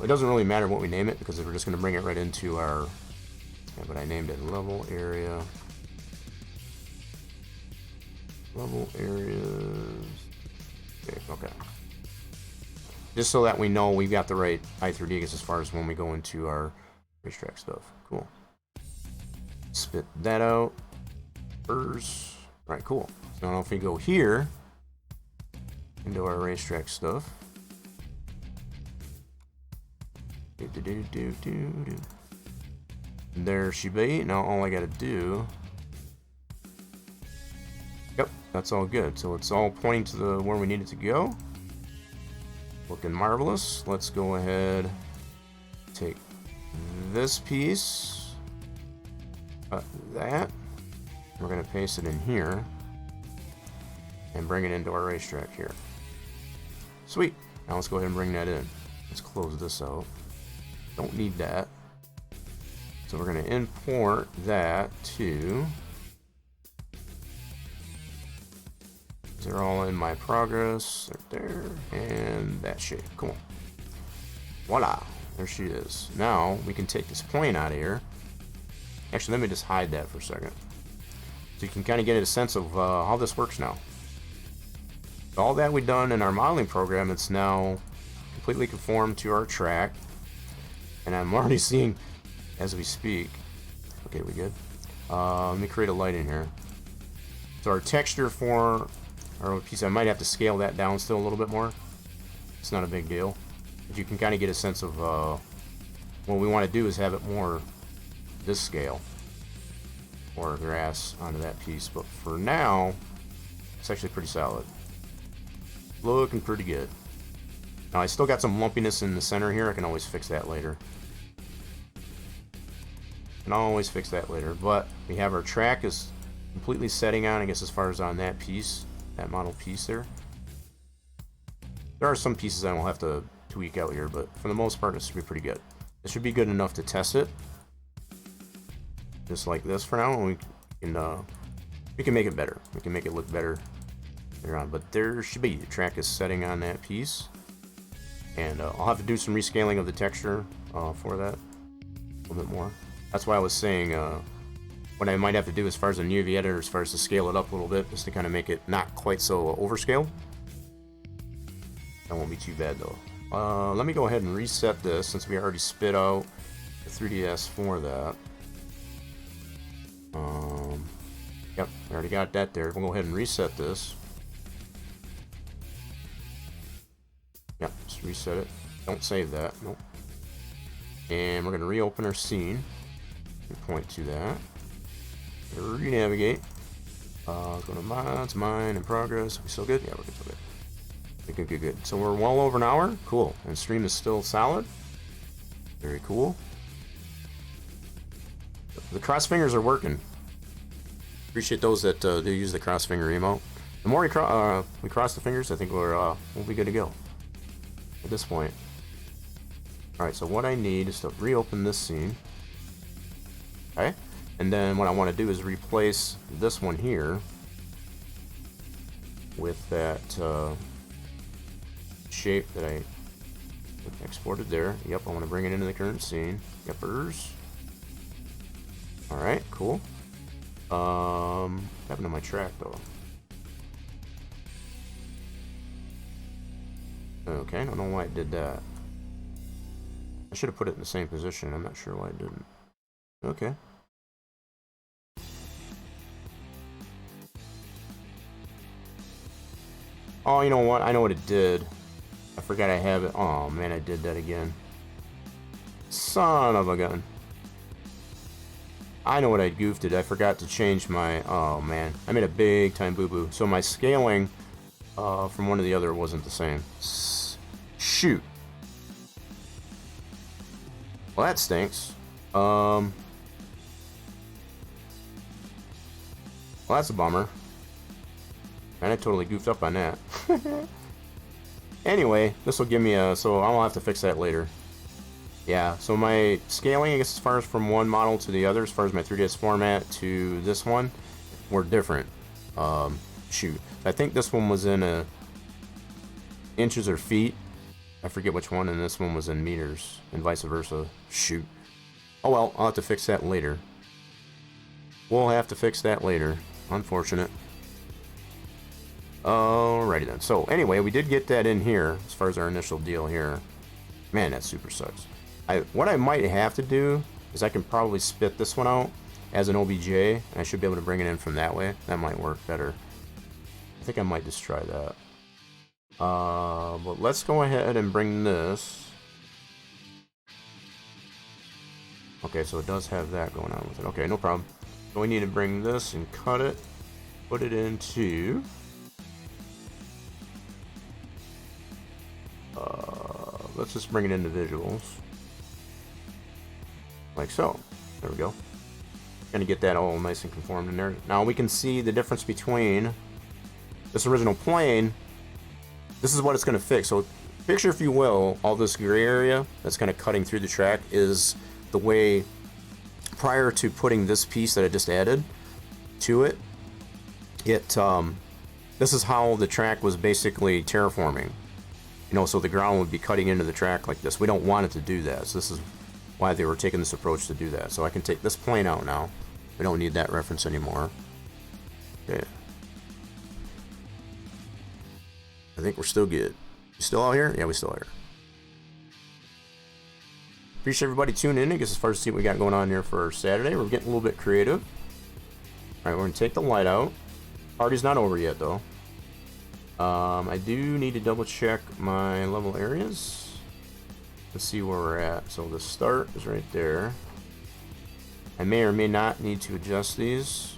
It doesn't really matter what we name it because we're just going to bring it right into our. Yeah, but I named it level area. Level areas. Okay. Just so that we know we've got the right i3D as far as when we go into our racetrack stuff. Cool. Spit that out. Burrs. Alright, cool. So now if we go here into our racetrack stuff. There she be. Now all I gotta do. Yep, that's all good. So it's all pointing to the where we need it to go. Looking marvelous. Let's go ahead, take this piece, cut that. We're gonna paste it in here and bring it into our racetrack here. Sweet. Now let's go ahead and bring that in. Let's close this out. Don't need that. So we're gonna import that to. They're all in my progress, right there, and that shape. Cool. Voila, there she is. Now we can take this plane out of here. Actually, let me just hide that for a second, so you can kind of get a sense of how this works now. All that we've done in our modeling program, it's now completely conformed to our track, and I'm already seeing as we speak. Okay, we good? Let me create a light in here. So our texture for our piece, I might have to scale that down still a little bit more. It's not a big deal, but you can kind of get a sense of what we want to do is have it more this scale or grass onto that piece. But for now, it's actually pretty solid. Looking pretty good. Now I still got some lumpiness in the center here. I can always fix that later. But we have our track is completely setting on, I guess, as far as on that piece, that model piece there. There are some pieces I will have to tweak out here, but for the most part, it should be pretty good. It should be good enough to test it. Just like this for now, and we can make it better. We can make it look better later on. But there should be, the track is setting on that piece. And I'll have to do some rescaling of the texture for that a little bit more. That's why I was saying what I might have to do as far as a new UV editor, as far as to scale it up a little bit, just to kind of make it not quite so overscale. That won't be too bad though. Let me go ahead and reset this since we already spit out the 3DS for that. Yep, I already got that there. We'll go ahead and reset this. Yep, just reset it. Don't save that. Nope. And we're going to reopen our scene. Point to that. Renavigate. Go to mods, mine, and progress. Are we still good? Yeah, we're good. Good. So we're well over an hour. Cool. And stream is still solid. Very cool. The cross fingers are working. Appreciate those that do use the cross finger emote. The more we cross the fingers, I think we'll be good to go at this point. All right. So what I need is to reopen this scene. Okay. And then what I want to do is replace this one here with that shape that I exported there. Yep, I want to bring it into the current scene. Yepers. Alright, cool. What happened to my track though? Okay, I don't know why it did that. I should have put it in the same position. I'm not sure why it didn't. Okay. Oh, you know what? I know what it did. I forgot I have it. Oh, man, I did that again. Son of a gun. I know what I goofed it. I forgot to change my... Oh, man. I made a big time boo-boo. So my scaling from one to the other wasn't the same. Shoot. Well, that stinks. Well, that's a bummer. Man, I totally goofed up on that. Anyway, this will give me a... So I'll have to fix that later. Yeah, so my scaling, I guess, as far as from one model to the other, as far as my 3ds format to this one, were different. Shoot. I think this one was in inches or feet. I forget which one, and this one was in meters, and vice versa. Shoot. Oh well, I'll have to fix that later. We'll have to fix that later. Unfortunate. Alrighty then. So anyway, we did get that in here as far as our initial deal here. Man, that super sucks. What I might have to do is I can probably spit this one out as an OBJ, and I should be able to bring it in from that way. That might work better. I think I might just try that. But let's go ahead and bring this. Okay, so it does have that going on with it. Okay, no problem. So we need to bring this and cut it, put it into... let's just bring it into visuals. Like so. There we go. Gonna get that all nice and conformed in there. Now we can see the difference between this original plane. This is what it's gonna fix. So picture, if you will, all this gray area that's kind of cutting through the track is the way prior to putting this piece that I just added to it. This is how the track was basically terraforming. You know, so the ground would be cutting into the track like this. We don't want it to do that. So this is why they were taking this approach to do that. So I can take this plane out now. We don't need that reference anymore. Okay. I think we're still good. You still out here? Yeah, we still are here. Appreciate everybody tuning in. I guess as far as see what we got going on here for Saturday, we're getting a little bit creative. All right, we're gonna take the light out. Party's not over yet though. I do need to double check my level areas. Let's see where we're at. So the start is right there. I may or may not need to adjust these.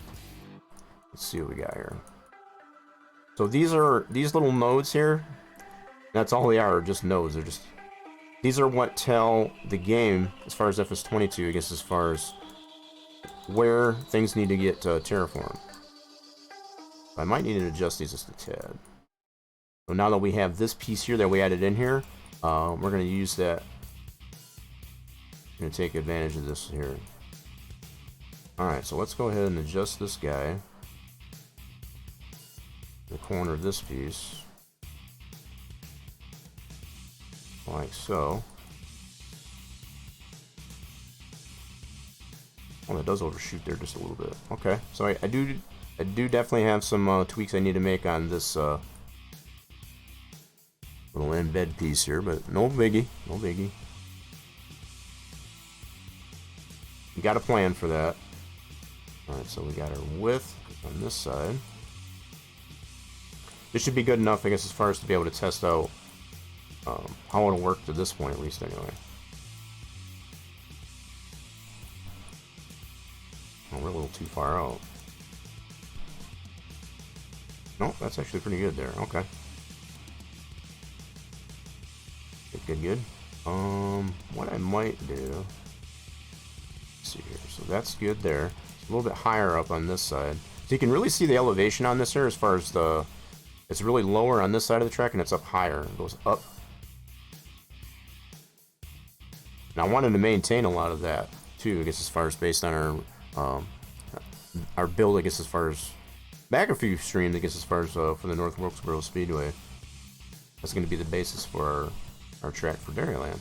Let's see what we got here. So these little nodes here. That's all they are, just nodes. They're just, these are what tell the game as far as FS22, I guess, as far as where things need to get terraformed. I might need to adjust these just a tad. So now that we have this piece here that we added in here, we're going to use that. I'm going to take advantage of this here. Alright, so let's go ahead and adjust this guy. The corner of this piece. Like so. Oh, that does overshoot there just a little bit. Okay, so I do definitely have some tweaks I need to make on this little embed piece here, but no biggie, no biggie. We got a plan for that. Alright, so we got our width on this side. This should be good enough, I guess, as far as to be able to test out how it'll work to this point, at least, anyway. Oh, we're a little too far out. No, that's actually pretty good there. Okay. Good, good. What I might do... Let's see here. So that's good there. It's a little bit higher up on this side. So you can really see the elevation on this here as far as the... It's really lower on this side of the track and it's up higher. It goes up. And I wanted to maintain a lot of that too, I guess, as far as based on our build, I guess, as far as back a few streams, I guess, as far as for the North Wilkesboro Speedway. That's going to be the basis for our track for Dairyland.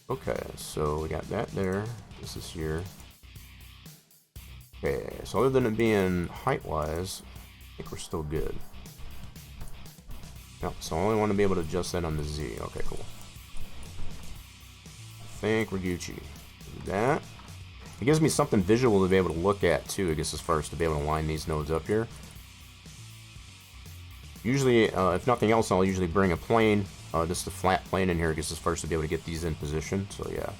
Okay, so we got that there. This is here. Okay, so other than it being height-wise, I think we're still good. Yep, so I only want to be able to adjust that on the Z. Okay, cool. I think we're Gucci. Do that. It gives me something visual to be able to look at, too, I guess, as far as to be able to line these nodes up here. Usually, if nothing else, I'll usually bring a plane, just a flat plane in here, I guess, as far as to be able to get these in position. So, yeah.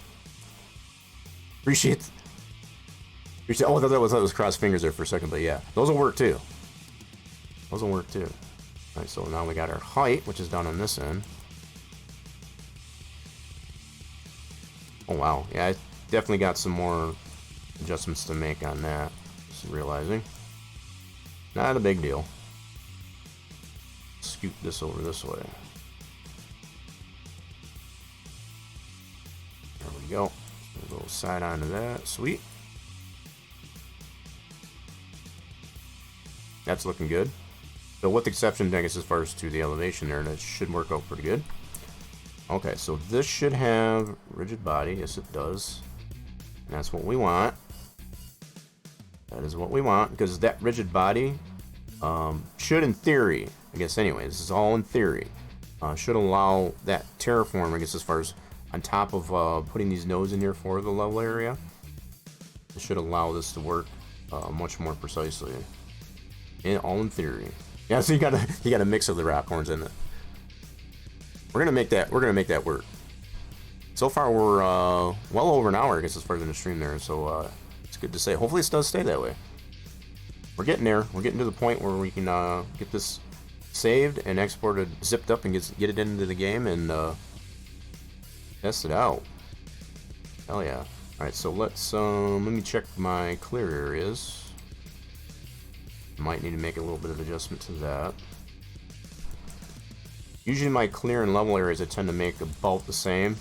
Appreciate. Oh, I thought that was crossed fingers there for a second, but yeah. Those will work, too. Those will work, too. Alright, so now we got our height, which is down on this end. Oh, wow. Yeah, I definitely got some more adjustments to make on that. Just realizing. Not a big deal. Scoot this over this way. There we go. A little side onto that. Sweet. That's looking good. So with the exception, I guess, as far as to the elevation there, that should work out pretty good. Okay, so this should have rigid body. Yes, it does. And that's what we want. That is what we want, because that rigid body should, in theory, I guess anyway, this is all in theory, should allow that terraform, I guess, as far as on top of putting these nodes in here for the level area, it should allow this to work much more precisely. All in theory. Yeah, so you got a mix of the rock horns in it. We're gonna make that work. So far we're well over an hour, I guess, as far as in the stream there, so it's good to say. Hopefully it does stay that way. We're getting there. We're getting to the point where we can get this saved and exported, zipped up, and get it into the game and test it out. Hell yeah! All right, so let me check my clear areas. Might need to make a little bit of adjustment to that. Usually my clear and level areas I tend to make about the same.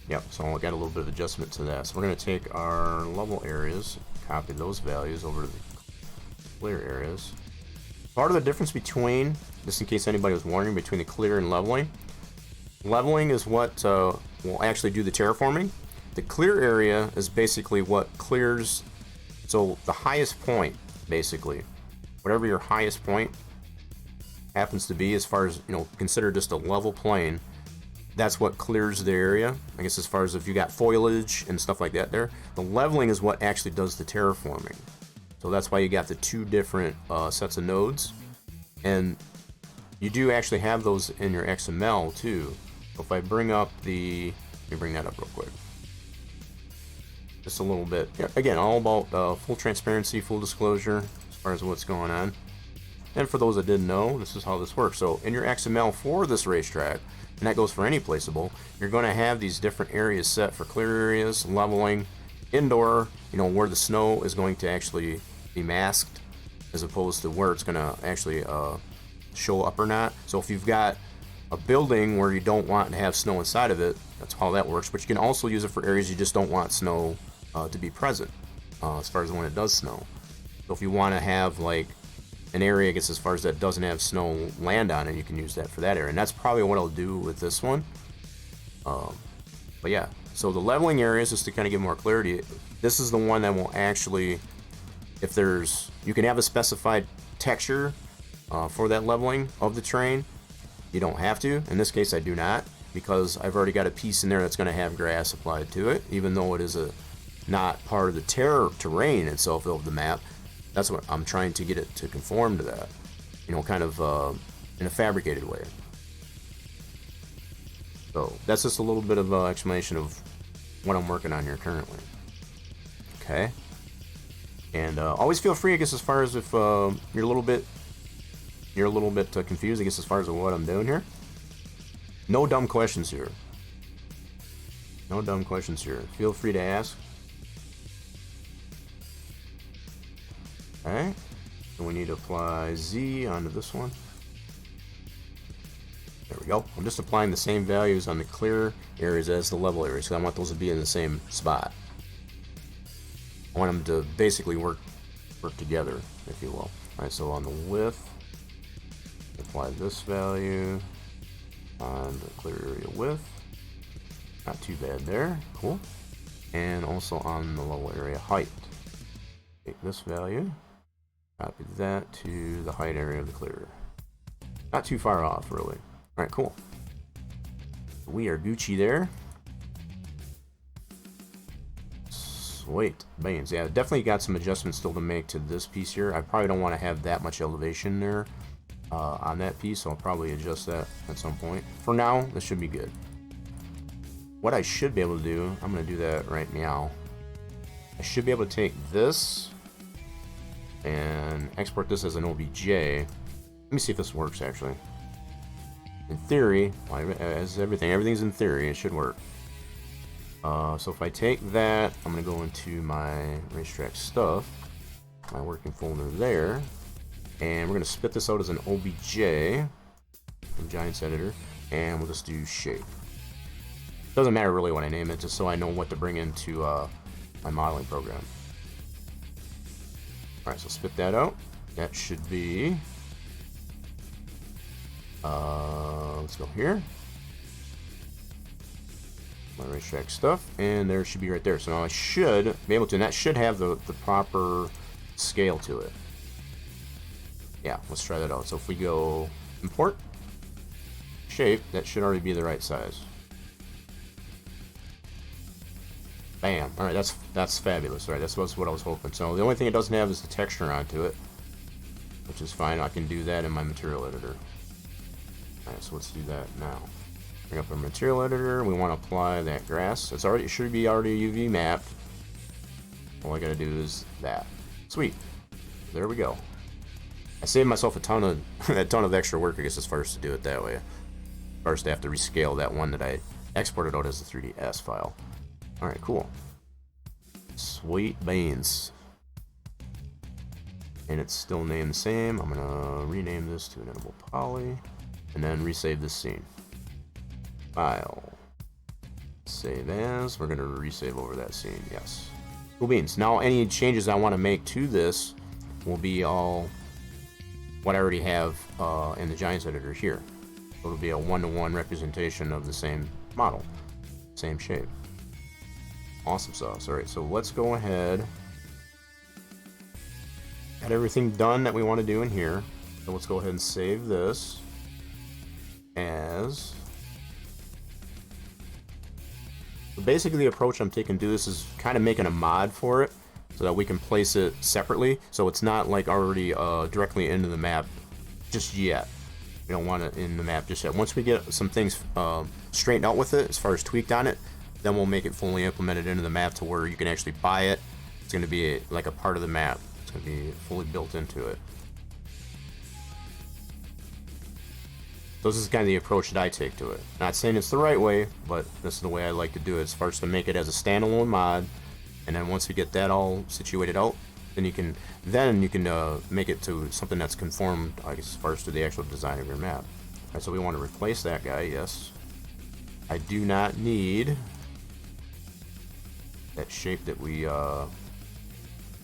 Yep, so I got a little bit of adjustment to that. So we're going to take our level areas, copy those values over to the clear areas. Part of the difference between, just in case anybody was wondering, between the clear and leveling. Leveling is what will actually do the terraforming. The clear area is basically what clears. So the highest point, basically, whatever your highest point happens to be, as far as, consider just a level plane, that's what clears the area. I guess as far as if you got foliage and stuff like that there, the leveling is what actually does the terraforming. So that's why you got the two different sets of nodes, and you do actually have those in your XML too. So if I bring up let me bring that up real quick. Just a little bit. Yeah, again, all about full transparency, full disclosure as far as what's going on. And for those that didn't know, this is how this works. So in your XML for this racetrack, and that goes for any placeable, you're going to have these different areas set for clear areas, leveling, indoor, where the snow is going to actually be masked, as opposed to where it's going to actually show up or not. So if you've got a building where you don't want to have snow inside of it, that's how that works. But you can also use it for areas you just don't want snow to be present, as far as when it does snow. So if you want to have like an area, I guess, as far as that doesn't have snow land on it, you can use that for that area. And that's probably what I'll do with this one. But yeah, so the leveling areas, just to kind of give more clarity, this is the one that will actually, you can have a specified texture for that leveling of the terrain. You don't have to. In this case, I do not, because I've already got a piece in there that's going to have grass applied to it, even though it is not part of the terrain itself of the map. That's what I'm trying to get it to conform to that, kind of in a fabricated way. So that's just a little bit of explanation of what I'm working on here currently. Okay. And always feel free, I guess, as far as if you're a little bit confused, I guess, as far as what I'm doing here. No dumb questions here. No dumb questions here. Feel free to ask. Okay. So we need to apply Z onto this one. There we go. I'm just applying the same values on the clear areas as the level areas, because I want those to be in the same spot. I want them to basically work work together, if you will. Alright, so on the width, apply this value on the clear area width. Not too bad there. Cool. And also on the level area height. Take this value, copy that to the height area of the clear. Not too far off, really. Alright, cool. We are Gucci there. Sweet. Beans. Yeah, definitely got some adjustments still to make to this piece here. I probably don't want to have that much elevation there on that piece, so I'll probably adjust that at some point. For now, this should be good. What I should be able to do, I'm going to do that right now. I should be able to take this and export this as an OBJ. Let me see if this works, actually. In theory, as everything's in theory, it should work. So if I take that, I'm going to go into my racetrack stuff, my working folder there, and we're going to spit this out as an OBJ from Giants Editor, and we'll just do shape. Doesn't matter really what I name it, just so I know what to bring into my modeling program. Alright, so spit that out. That should be... let's go here. My racetrack stuff, and there should be right there. So now I should be able to, and that should have the proper scale to it. Yeah, let's try that out. So if we go import, shape, that should already be the right size. Bam. Alright, that's fabulous. Alright, that's what I was hoping. So the only thing it doesn't have is the texture onto it, which is fine. I can do that in my material editor. Alright, so let's do that now. Bring up our material editor. We want to apply that grass. It should be already UV mapped. All I gotta do is that. Sweet. There we go. I saved myself a ton of extra work, I guess, as far as to do it that way. First, I have to rescale that one that I exported out as a 3ds file. Alright, cool. Sweet beans. And it's still named the same. I'm gonna rename this to Editable Poly, and then resave this scene. File. Save as. We're gonna resave over that scene. Yes. Cool beans. Now any changes I want to make to this will be all what I already have in the Giants editor here. It'll be a one-to-one representation of the same model, same shape. Awesome sauce. Alright, so let's go ahead. Got everything done that we want to do in here. So let's go ahead and save this as... So basically the approach I'm taking to this is kind of making a mod for it so that we can place it separately, so it's not like already directly into the map just yet. We don't want it in the map just yet. Once we get some things straightened out with it, as far as tweaked on it, then we'll make it fully implemented into the map to where you can actually buy it. It's going to be like a part of the map. It's going to be fully built into it. So this is kind of the approach that I take to it. Not saying it's the right way, but this is the way I like to do it. It's first to make it as a standalone mod, and then once we get that all situated out, then you can make it to something that's conformed, I guess, as far as to the actual design of your map. Alright, so we want to replace that guy. Yes, I do not need that shape that we got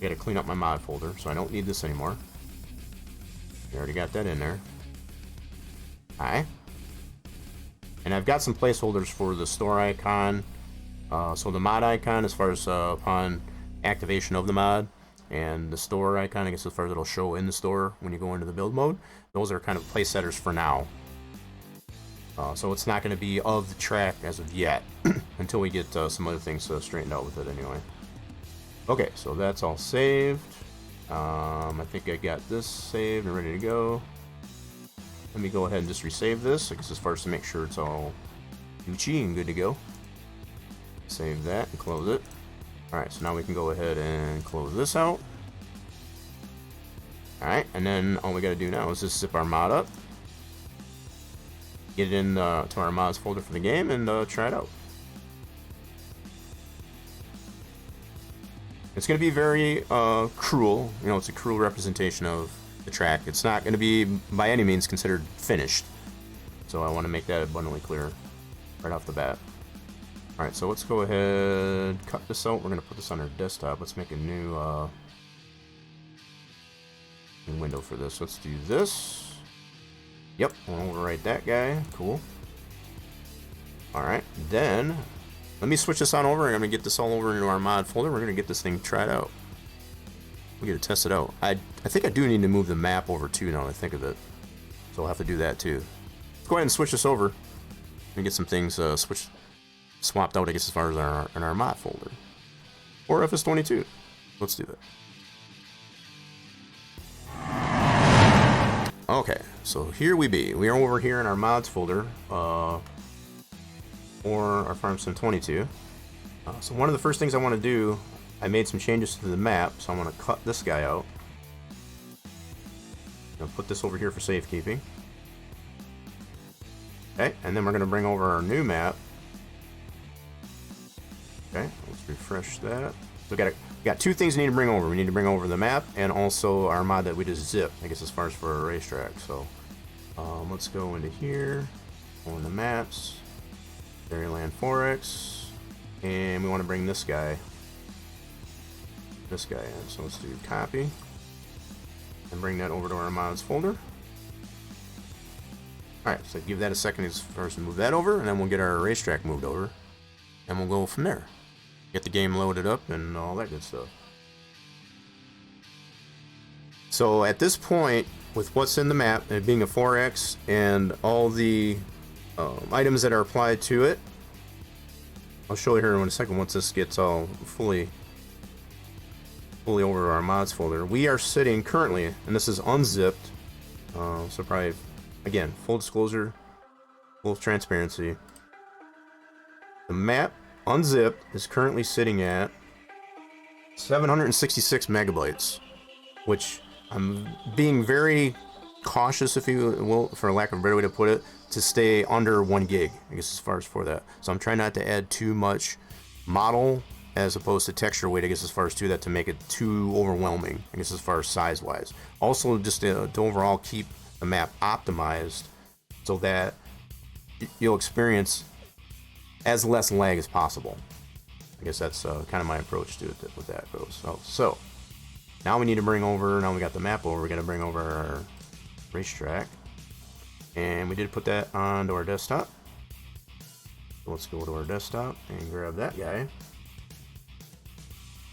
to clean up my mod folder, so I don't need this anymore. We already got that in there. Alright. And I've got some placeholders for the store icon. So the mod icon, as far as upon activation of the mod, and the store icon, I guess, as far as it'll show in the store when you go into the build mode, those are kind of place setters for now. So it's not going to be of the track as of yet, until we get some other things straightened out with it anyway. Okay, so that's all saved. I think I got this saved and ready to go. Let me go ahead and just resave this, I guess, as far as to make sure it's all Gucci and good to go. Save that and close it. Alright, so now we can go ahead and close this out. Alright, and then all we gotta do now is just zip our mod up, get it in to our mods folder for the game, and try it out. It's going to be very cruel. You know, it's a cruel representation of the track. It's not going to be by any means considered finished. So I want to make that abundantly clear right off the bat. Alright, so let's go ahead, cut this out. We're going to put this on our desktop. Let's make a new window for this. Let's do this. Yep, we'll overwrite that guy. Cool. Alright, then let me switch this on over. I'm going to get this all over into our mod folder. We're going to get this thing tried out. We're going to test it out. I think I do need to move the map over too now that I think of it. So I'll have to do that too. Let's go ahead and switch this over and get some things swapped out, I guess, as far as in our mod folder. Or FS22. Let's do that. Okay, so here we be. We are over here in our mods folder for our Farm Sim 22. So one of the first things I want to do, I made some changes to the map, so I'm going to cut this guy out. I'll put this over here for safekeeping. Okay, and then we're going to bring over our new map. Okay, let's refresh that. So we got two things we need to bring over. We need to bring over the map and also our mod that we just zipped, I guess, as far as for our racetrack. So let's go into here, go into maps, Fairyland 4X, and we want to bring this guy in. So let's do copy and bring that over to our mods folder. Alright, so give that a second as far as to move that over, and then we'll get our racetrack moved over, and we'll go from there. Get the game loaded up and all that good stuff. So at this point, with what's in the map, it being a 4X, and all the items that are applied to it, I'll show you here in a second once this gets all fully over our mods folder. We are sitting currently, and this is unzipped, so probably, again, full disclosure, full transparency. The map, unzipped, is currently sitting at 766 megabytes, which I'm being very cautious, if you will, for lack of a better way to put it, to stay under 1 gig, I guess, as far as for that. So I'm trying not to add too much model as opposed to texture weight, I guess, as far as to that, to make it too overwhelming, I guess, as far as size wise. Also, just to overall keep the map optimized so that you'll experience as less lag as possible. I guess that's kind of my approach to it with that goes. So now we need to bring over, now we got the map over, we got to bring over our racetrack, and we did put that onto our desktop. So let's go to our desktop and grab that guy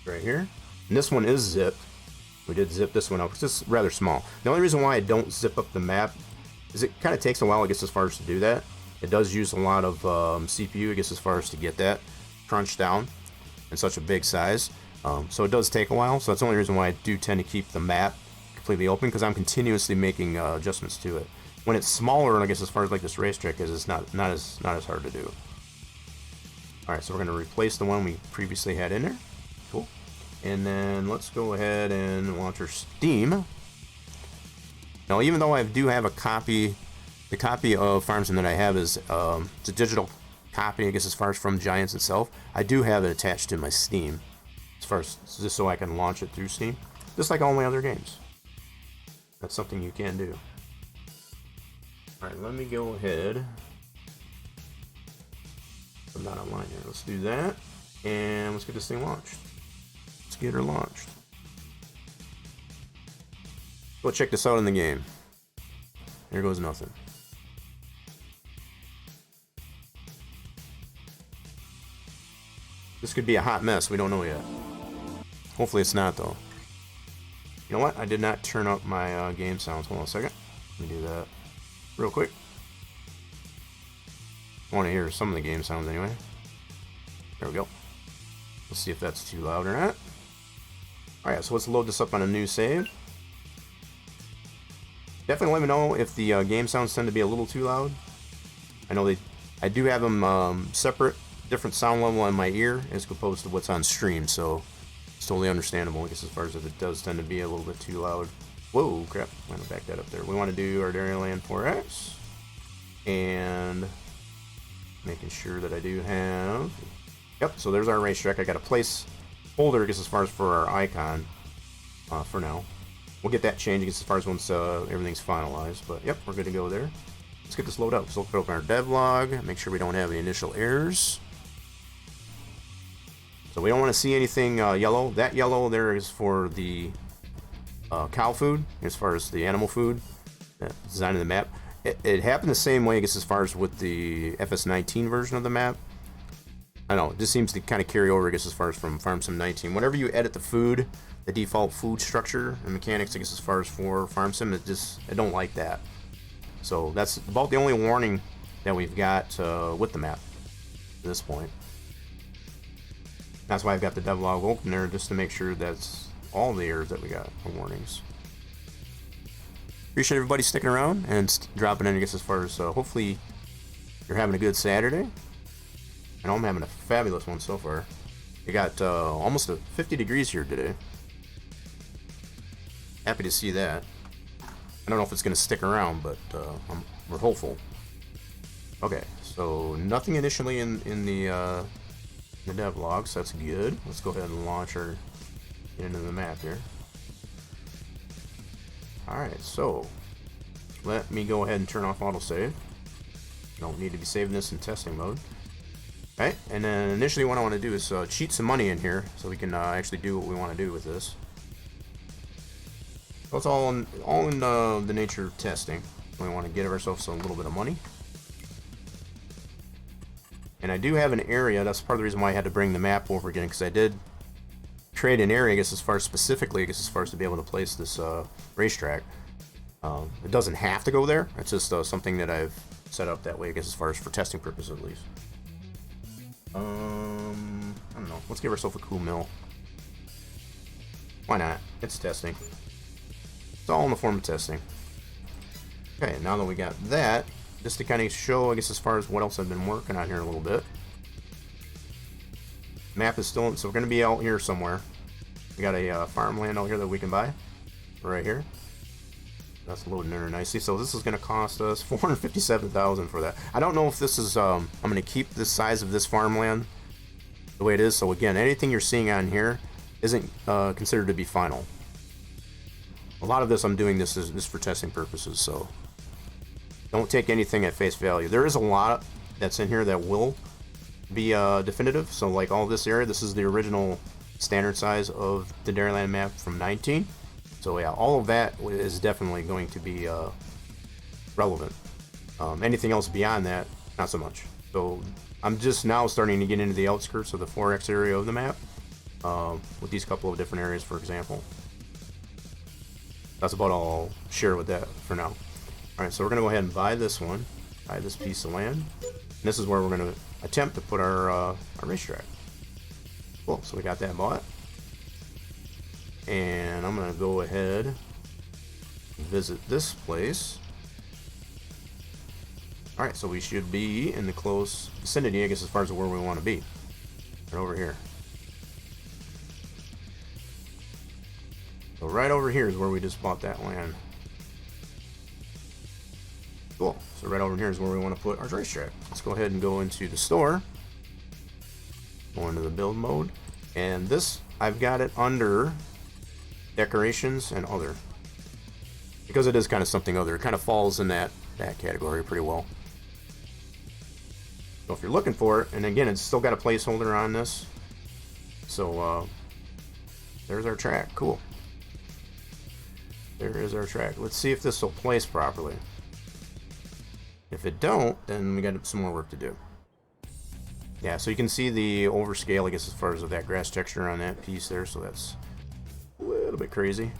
right here. And this one is zipped. We did zip this one up. It's just rather small. The only reason why I don't zip up the map is it kind of takes a while, I guess, as far as to do that. It does use a lot of CPU, I guess, as far as to get that crunched down in such a big size. So it does take a while. So that's the only reason why I do tend to keep the map completely open, because I'm continuously making adjustments to it. When it's smaller, I guess, as far as like this racetrack is, it's not as hard to do. All right, so we're going to replace the one we previously had in there. Cool. And then let's go ahead and launch our Steam. Now, even though I do have a copy, the copy of Farm Sim that I have is it's a digital copy, I guess, as far as from Giants itself. I do have it attached to my Steam, as far as just so I can launch it through Steam, just like all my other games. That's something you can do. All right, let me go ahead. I'm not online here. Let's do that, and let's get this thing launched. Let's get her launched. Go check this out in the game. Here goes nothing. This could be a hot mess. We don't know yet. Hopefully it's not, though. You know what? I did not turn up my game sounds. Hold on a second. Let me do that real quick. I want to hear some of the game sounds anyway. There we go. Let's see if that's too loud or not. Alright, so let's load this up on a new save. Definitely let me know if the game sounds tend to be a little too loud. I know I do have them separate, different sound level on my ear as opposed to what's on stream, so it's totally understandable, I guess, as far as if it does tend to be a little bit too loud. Whoa, crap. I'm going to back that up there. We want to do our Dairyland 4X. And making sure that I do have... Yep, so there's our racetrack. I got a place folder, I guess, as far as for our icon for now. We'll get that changed, I guess, as far as once everything's finalized. But, yep, we're good to go there. Let's get this loaded up. So we'll open our devlog, make sure we don't have any initial errors. So we don't want to see anything yellow. That yellow there is for the cow food, as far as the animal food, design of the map. It happened the same way, I guess, as far as with the FS19 version of the map. I don't know, it just seems to kind of carry over, I guess, as far as from Farm Sim 19. Whenever you edit the food, the default food structure and mechanics, I guess, as far as for Farm Sim, I don't like that. So that's about the only warning that we've got with the map at this point. That's why I've got the devlog open there, just to make sure that's all the errors that we got are warnings. Appreciate everybody sticking around and dropping in, I guess, as far as hopefully you're having a good Saturday. And I'm having a fabulous one so far. We got almost 50 degrees here today. Happy to see that. I don't know if it's going to stick around, but we're hopeful. Okay, so nothing initially in the devlog, so that's good. Let's go ahead and launch our get into the map here. Alright, so let me go ahead and turn off autosave. Don't need to be saving this in testing mode. Alright, and then initially what I want to do is cheat some money in here so we can actually do what we want to do with this. So it's all in the nature of testing. We want to get ourselves a little bit of money. And I do have an area, that's part of the reason why I had to bring the map over again, because I did create an area, I guess, as far as specifically, I guess, as far as to be able to place this racetrack. It doesn't have to go there, it's just something that I've set up that way, I guess, as far as for testing purposes at least. I don't know, let's give ourselves a cool mill. Why not? It's testing. It's all in the form of testing. Okay, now that we got that, just to kind of show, I guess, as far as what else I've been working on here a little bit. Map is still, so we're going to be out here somewhere. We got a farmland out here that we can buy. Right here. That's loading in there nicely. So this is going to cost us $457,000 for that. I don't know if this is, I'm going to keep the size of this farmland the way it is. So again, anything you're seeing on here isn't considered to be final. A lot of this I'm doing this is for testing purposes, so don't take anything at face value. There is a lot that's in here that will be definitive. So like all this area, this is the original standard size of the Dairyland map from 19. So yeah, all of that is definitely going to be relevant. Anything else beyond that, not so much. So I'm just now starting to get into the outskirts of the 4X area of the map with these couple of different areas, for example. That's about all I'll share with that for now. Alright, so we're going to go ahead and buy this one, buy this piece of land. And this is where we're going to attempt to put our racetrack. Cool, so we got that bought. And I'm going to go ahead and visit this place. Alright, so we should be in the close vicinity, I guess, as far as where we want to be. Right over here. So right over here is where we just bought that land. Cool. So right over here is where we want to put our racetrack. Let's go ahead and go into the store. Go into the build mode. And this, I've got it under decorations and other. Because it is kind of something other. It kind of falls in that category pretty well. So if you're looking for it, and again, it's still got a placeholder on this. So there's our track. Cool. There is our track. Let's see if this will place properly. If it don't, then we got some more work to do. Yeah, so you can see the overscale, I guess, as far as that grass texture on that piece there, so that's a little bit crazy.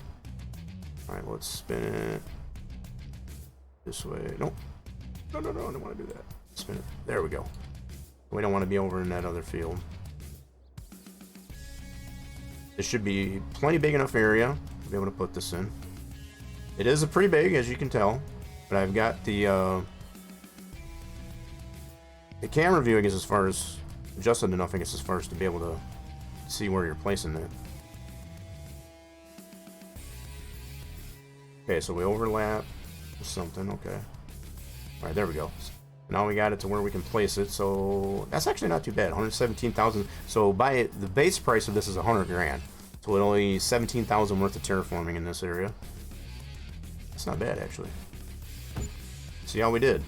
Alright, let's spin it this way. Nope. No, I don't want to do that. Spin it. There we go. We don't want to be over in that other field. This should be plenty big enough area to be able to put this in. It is a pretty big, as you can tell, but I've got the camera view, I guess, as far as adjusted enough, I guess, as far as to be able to see where you're placing it. Okay, so we overlap with something. Okay. All right, there we go. Now we got it to where we can place it. So that's actually not too bad. 117,000. So by the base price of this is 100 grand. So it only 17,000 worth of terraforming in this area. That's not bad, actually. See how we did.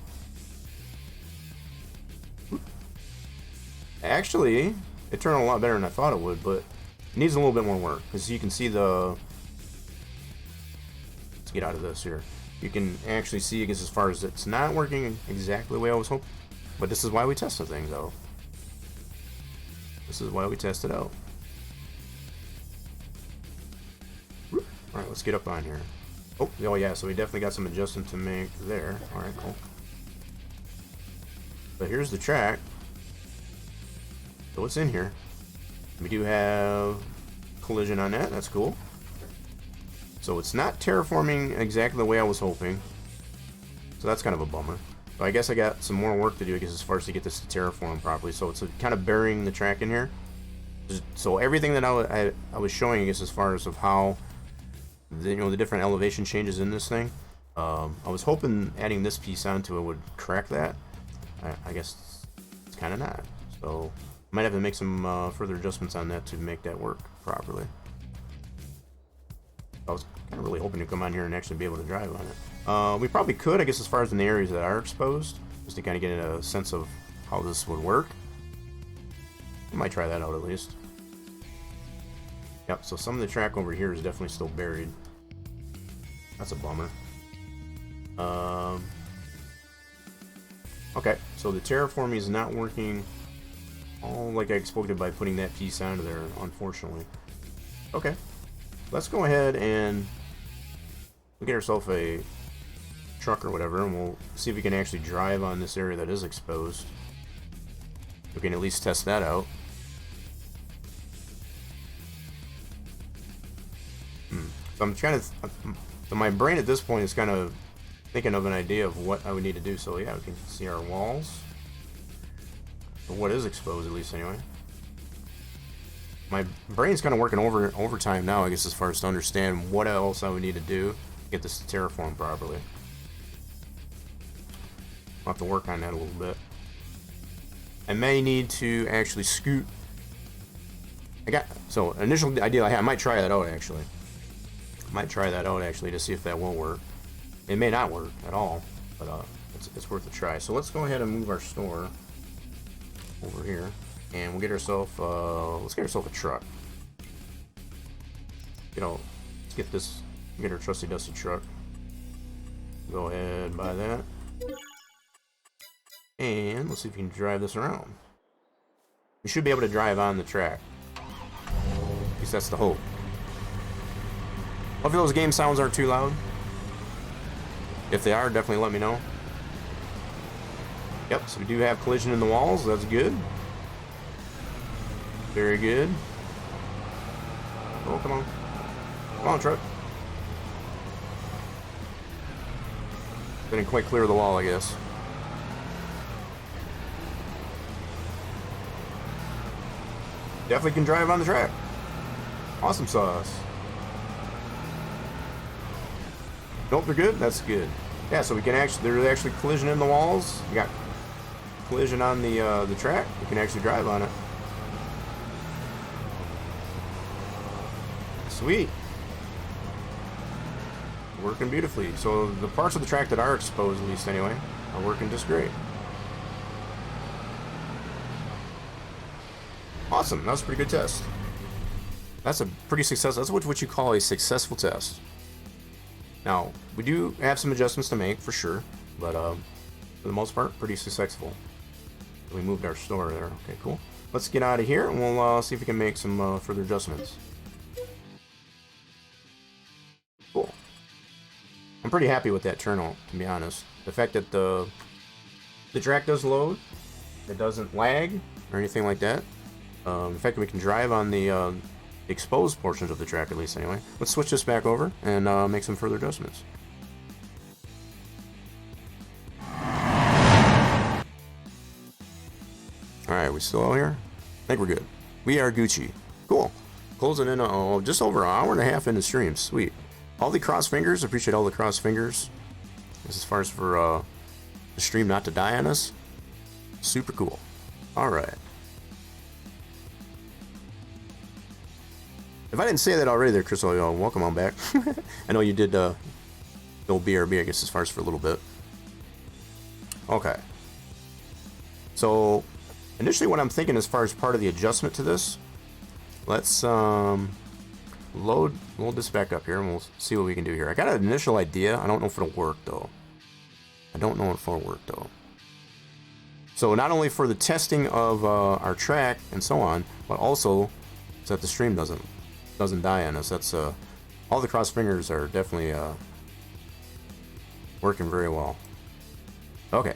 Actually, it turned out a lot better than I thought it would, but it needs a little bit more work, because you can see the let's get out of this here. You can actually see, I guess, as far as it's not working exactly the way I was hoping. But this is why we tested things, though. This is why we test it out. Alright, let's get up on here. Oh yeah, so we definitely got some adjustment to make there. Alright, cool. But here's the track. So what's in here? We do have collision on that, that's cool. So it's not terraforming exactly the way I was hoping. So that's kind of a bummer. So I guess I got some more work to do, I guess, as far as to get this to terraform properly. So it's kind of burying the track in here. So everything that I was showing, I guess, as far as of how the different elevation changes in this thing, I was hoping adding this piece onto it would correct that. I guess it's kind of not. So I might have to make some further adjustments on that to make that work properly. I was kind of really hoping to come on here and actually be able to drive on it. We probably could, I guess, as far as in the areas that are exposed, just to kind of get a sense of how this would work. I might try that out at least. Yep, so some of the track over here is definitely still buried. That's a bummer. Okay, so the terraforming is not working all like I expected by putting that piece onto there, unfortunately. Okay, let's go ahead and we'll get ourselves a truck or whatever, and we'll see if we can actually drive on this area that is exposed. We can at least test that out. So I'm trying to... So my brain at this point is kind of thinking of an idea of what I would need to do. So yeah, we can see our walls. Or what is exposed, at least anyway. My brain's kind of working overtime now, I guess, as far as to understand what else I would need to do to get this to terraform properly. I'll have to work on that a little bit. I may need to actually scoot. So initial idea I might try that out actually. Might try that out actually to see if that will work. It may not work at all, but it's worth a try. So let's go ahead and move our store over here, and we'll get ourselves let's get ourselves a truck. Let's get our trusty dusty truck. Go ahead and buy that, and let's see if we can drive this around. We should be able to drive on the track. At least that's the hope. Hopefully those game sounds aren't too loud. If they are, definitely let me know. Yep, so we do have collision in the walls. That's good. Very good. Oh, come on. Come on, truck. Didn't quite clear the wall, I guess. Definitely can drive on the track. Awesome sauce. Nope, they're good. That's good. Yeah, so we can there's actually collision in the walls. You got collision on the track. You can actually drive on it. Sweet. Working beautifully. So the parts of the track that are exposed, at least anyway, are working just great. Awesome. That was a pretty good test. That's a pretty successful. That's what you call a successful test. Now, we do have some adjustments to make, for sure, but for the most part, pretty successful. We moved our store there. Okay, cool. Let's get out of here, and we'll see if we can make some further adjustments. Cool. I'm pretty happy with that turnout, to be honest. The fact that the track does load, it doesn't lag, or anything like that. The fact that we can drive on the exposed portions of the track, at least anyway. Let's switch this back over and make some further adjustments. Alright, we still out here? I think we're good. We are Gucci. Cool. Closing in just over an hour and a half into stream. Sweet. All the cross fingers. Appreciate all the cross fingers. As far as for the stream not to die on us. Super cool. Alright. If I didn't say that already there, Chris, welcome on back. I know you did the old BRB, I guess, as far as for a little bit. Okay. So, initially what I'm thinking as far as part of the adjustment to this, let's load this back up here and we'll see what we can do here. I got an initial idea. I don't know if it'll work though. So not only for the testing of our track and so on, but also so that the stream doesn't die on us. That's all the cross fingers are definitely working very well. Okay,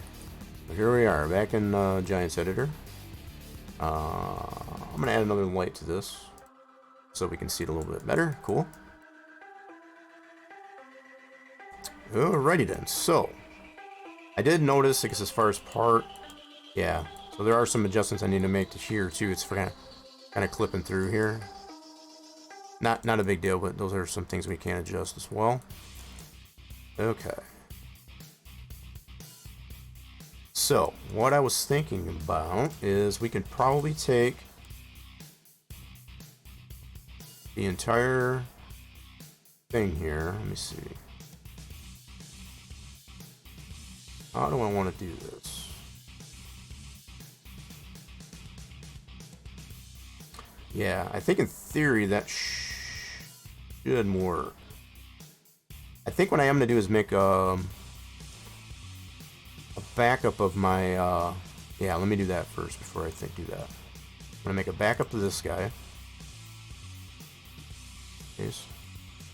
so here we are back in Giants Editor. I'm gonna add another light to this so we can see it a little bit better. Cool. Alrighty then. So I did notice, I guess, as far as part, yeah. So there are some adjustments I need to make to here too. It's for kind of clipping through here. Not a big deal, but those are some things we can adjust as well. Okay. So what I was thinking about is we can probably take the entire thing here. Let me see. How do I want to do this? Yeah, I think in theory that should work. I think what I am going to do is make a backup of my, yeah, let me do that first before I do that. I'm going to make a backup of this guy.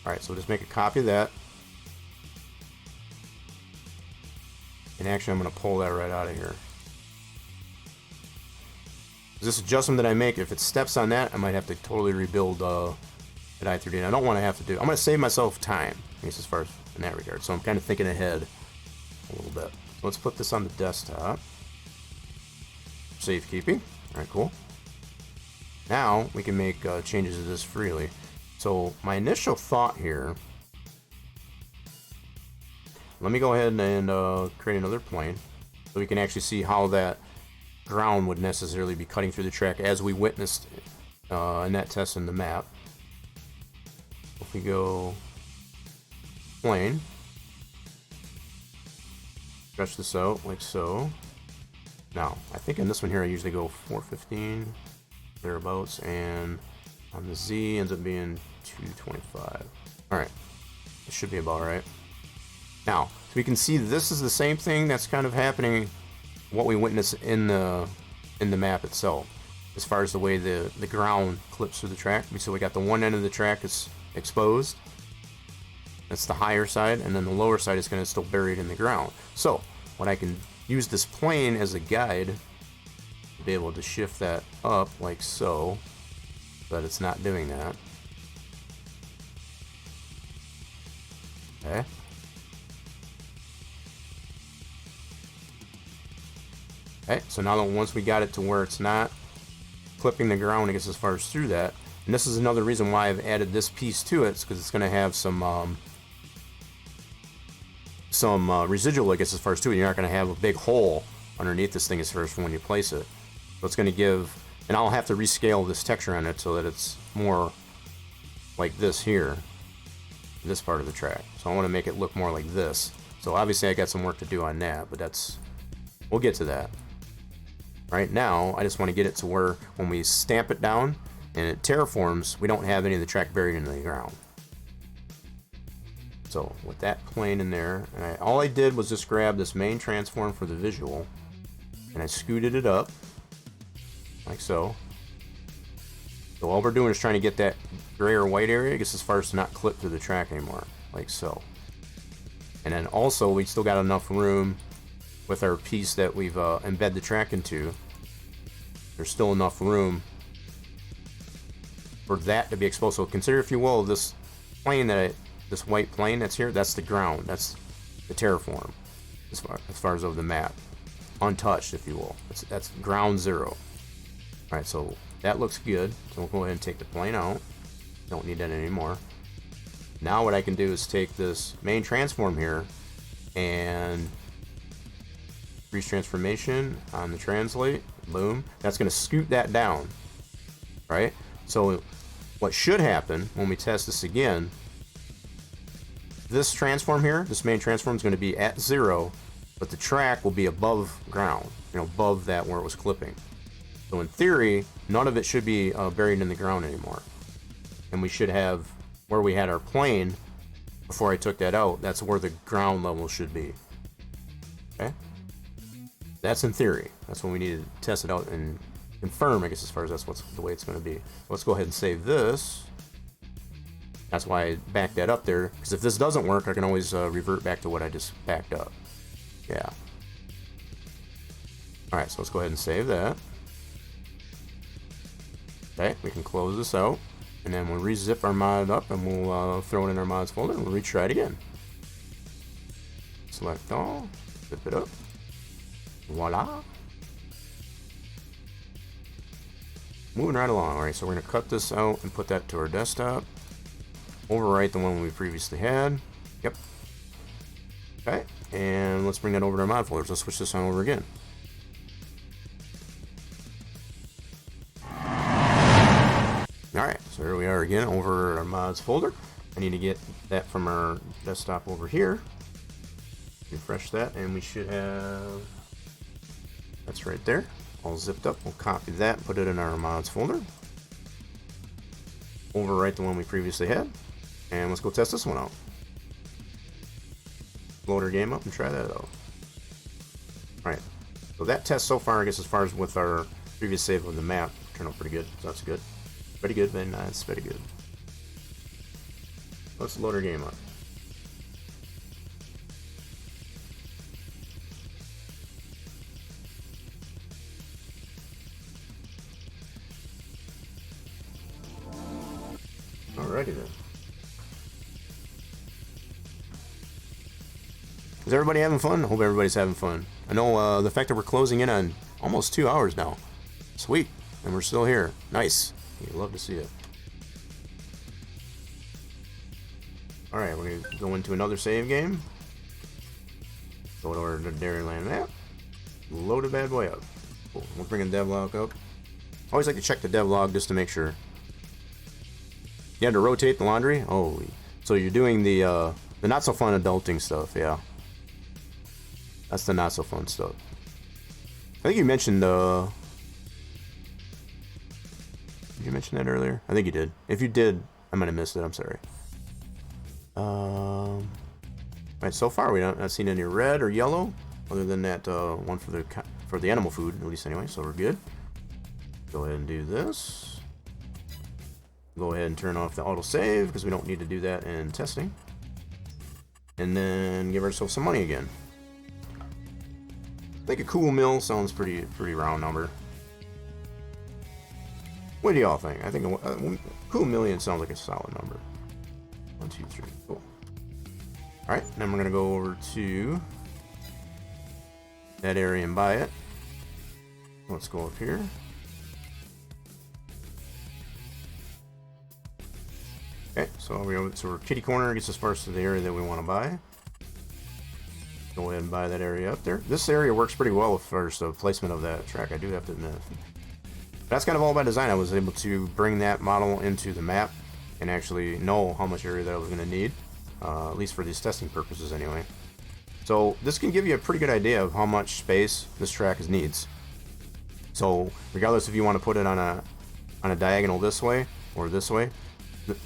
Alright, so just make a copy of that. And actually, I'm going to pull that right out of here. This adjustment that I make, if it steps on that, I might have to totally rebuild at i3D. And I don't want to have to do. I'm going to save myself time, at least as far as in that regard. So I'm kind of thinking ahead a little bit. So let's put this on the desktop. Safekeeping. Alright, cool. Now we can make changes to this freely. So my initial thought here, let me go ahead and create another plane so we can actually see how that ground would necessarily be cutting through the track as we witnessed in that test in the map. If we go plane, stretch this out like so. Now, I think in this one here I usually go 415, thereabouts, and on the Z ends up being 225. Alright, it should be about right. Now, so we can see this is the same thing that's kind of happening, what we witness in the map itself, as far as the way the ground clips through the track. So we got the one end of the track is exposed. That's the higher side, and then the lower side is going to still buried in the ground. So what I can use this plane as a guide to be able to shift that up like so, but it's not doing that. Okay. Okay, so now that once we got it to where it's not clipping the ground, I guess, as far as through that, and this is another reason why I've added this piece to it, because it's going to have some residual, I guess, as far as to it. You're not going to have a big hole underneath this thing as far as when you place it. So it's going to give, and I'll have to rescale this texture on it so that it's more like this here, this part of the track. So I want to make it look more like this. So obviously I got some work to do on that, but we'll get to that. Right now, I just want to get it to where when we stamp it down and it terraforms, we don't have any of the track buried into the ground. So with that plane in there, and all I did was just grab this main transform for the visual, and I scooted it up like so. So all we're doing is trying to get that gray or white area, I guess, as far as to not clip through the track anymore, like so. And then also we still got enough room with our piece that we've embed the track into. There's still enough room for that to be exposed. So consider, if you will, this plane this white plane that's here, that's the ground, that's the terraform as far as over the map, untouched, if you will. That's ground zero. All right, so that looks good. So we'll go ahead and take the plane out. Don't need that anymore. Now what I can do is take this main transform here and freeze transformation on the translate. Boom. That's going to scoot that down. Right? So what should happen when we test this again, this transform here, this main transform, is going to be at 0, but the track will be above ground, above that where it was clipping. So in theory, none of it should be buried in the ground anymore. and we should have where we had our plane before I took that out. That's where the ground level should be. Okay, that's in theory. That's when we need to test it out and confirm, I guess, as far as that's what's the way it's going to be. Let's go ahead and save this. That's why I backed that up there, because if this doesn't work, I can always revert back to what I just backed up. Yeah. Alright, so let's go ahead and save that. Okay, we can close this out, and then we'll rezip our mod up, and we'll throw it in our mods folder, and we'll retry it again. Select all, zip it up. Voila. Moving right along. Alright, so we're going to cut this out and put that to our desktop. Overwrite the one we previously had. Yep. Okay, and let's bring that over to our mod folders. Let's switch this on over again. Alright, so here we are again over our mods folder. I need to get that from our desktop over here. Refresh that, and we should have... That's right there. All zipped up. We'll copy that, put it in our mods folder. Overwrite the one we previously had. And let's go test this one out. Load our game up and try that out. Alright. So that test so far, I guess, as far as with our previous save of the map, turned out pretty good. So that's good. Pretty good, very nice, very good. Let's load our game up. Alrighty then. Is everybody having fun? I hope everybody's having fun. I know the fact that we're closing in on almost 2 hours now. Sweet. And we're still here. Nice. You love to see it. Alright, we're going to go into another save game. Go to our Dairyland map. Load a bad boy up. Cool. We'll bring a devlog up. Always like to check the devlog just to make sure. You had to rotate the laundry? Oh, so you're doing the not so fun adulting stuff, yeah. That's the not so fun stuff. I think you mentioned did you mention that earlier? I think you did. If you did, I might have missed it. I'm sorry. Right, so far we don't not seen any red or yellow, other than that one for the animal food, at least anyway. So we're good. Go ahead and do this. Go ahead and turn off the autosave because we don't need to do that in testing. And then give ourselves some money again. I think a cool mill sounds pretty round number. What do y'all think? I think a cool million sounds like a solid number. 1, 2, 3, cool. Alright, then we're gonna go over to that area and buy it. Let's go up here. Okay, so we're kitty corner gets us first to the area that we want to buy. Go ahead and buy that area up there. This area works pretty well as far as the placement of that track, I do have to admit. That's kind of all by design. I was able to bring that model into the map and actually know how much area that I was going to need, at least for these testing purposes anyway. So this can give you a pretty good idea of how much space this track needs. So regardless if you want to put it on a diagonal this way or this way, it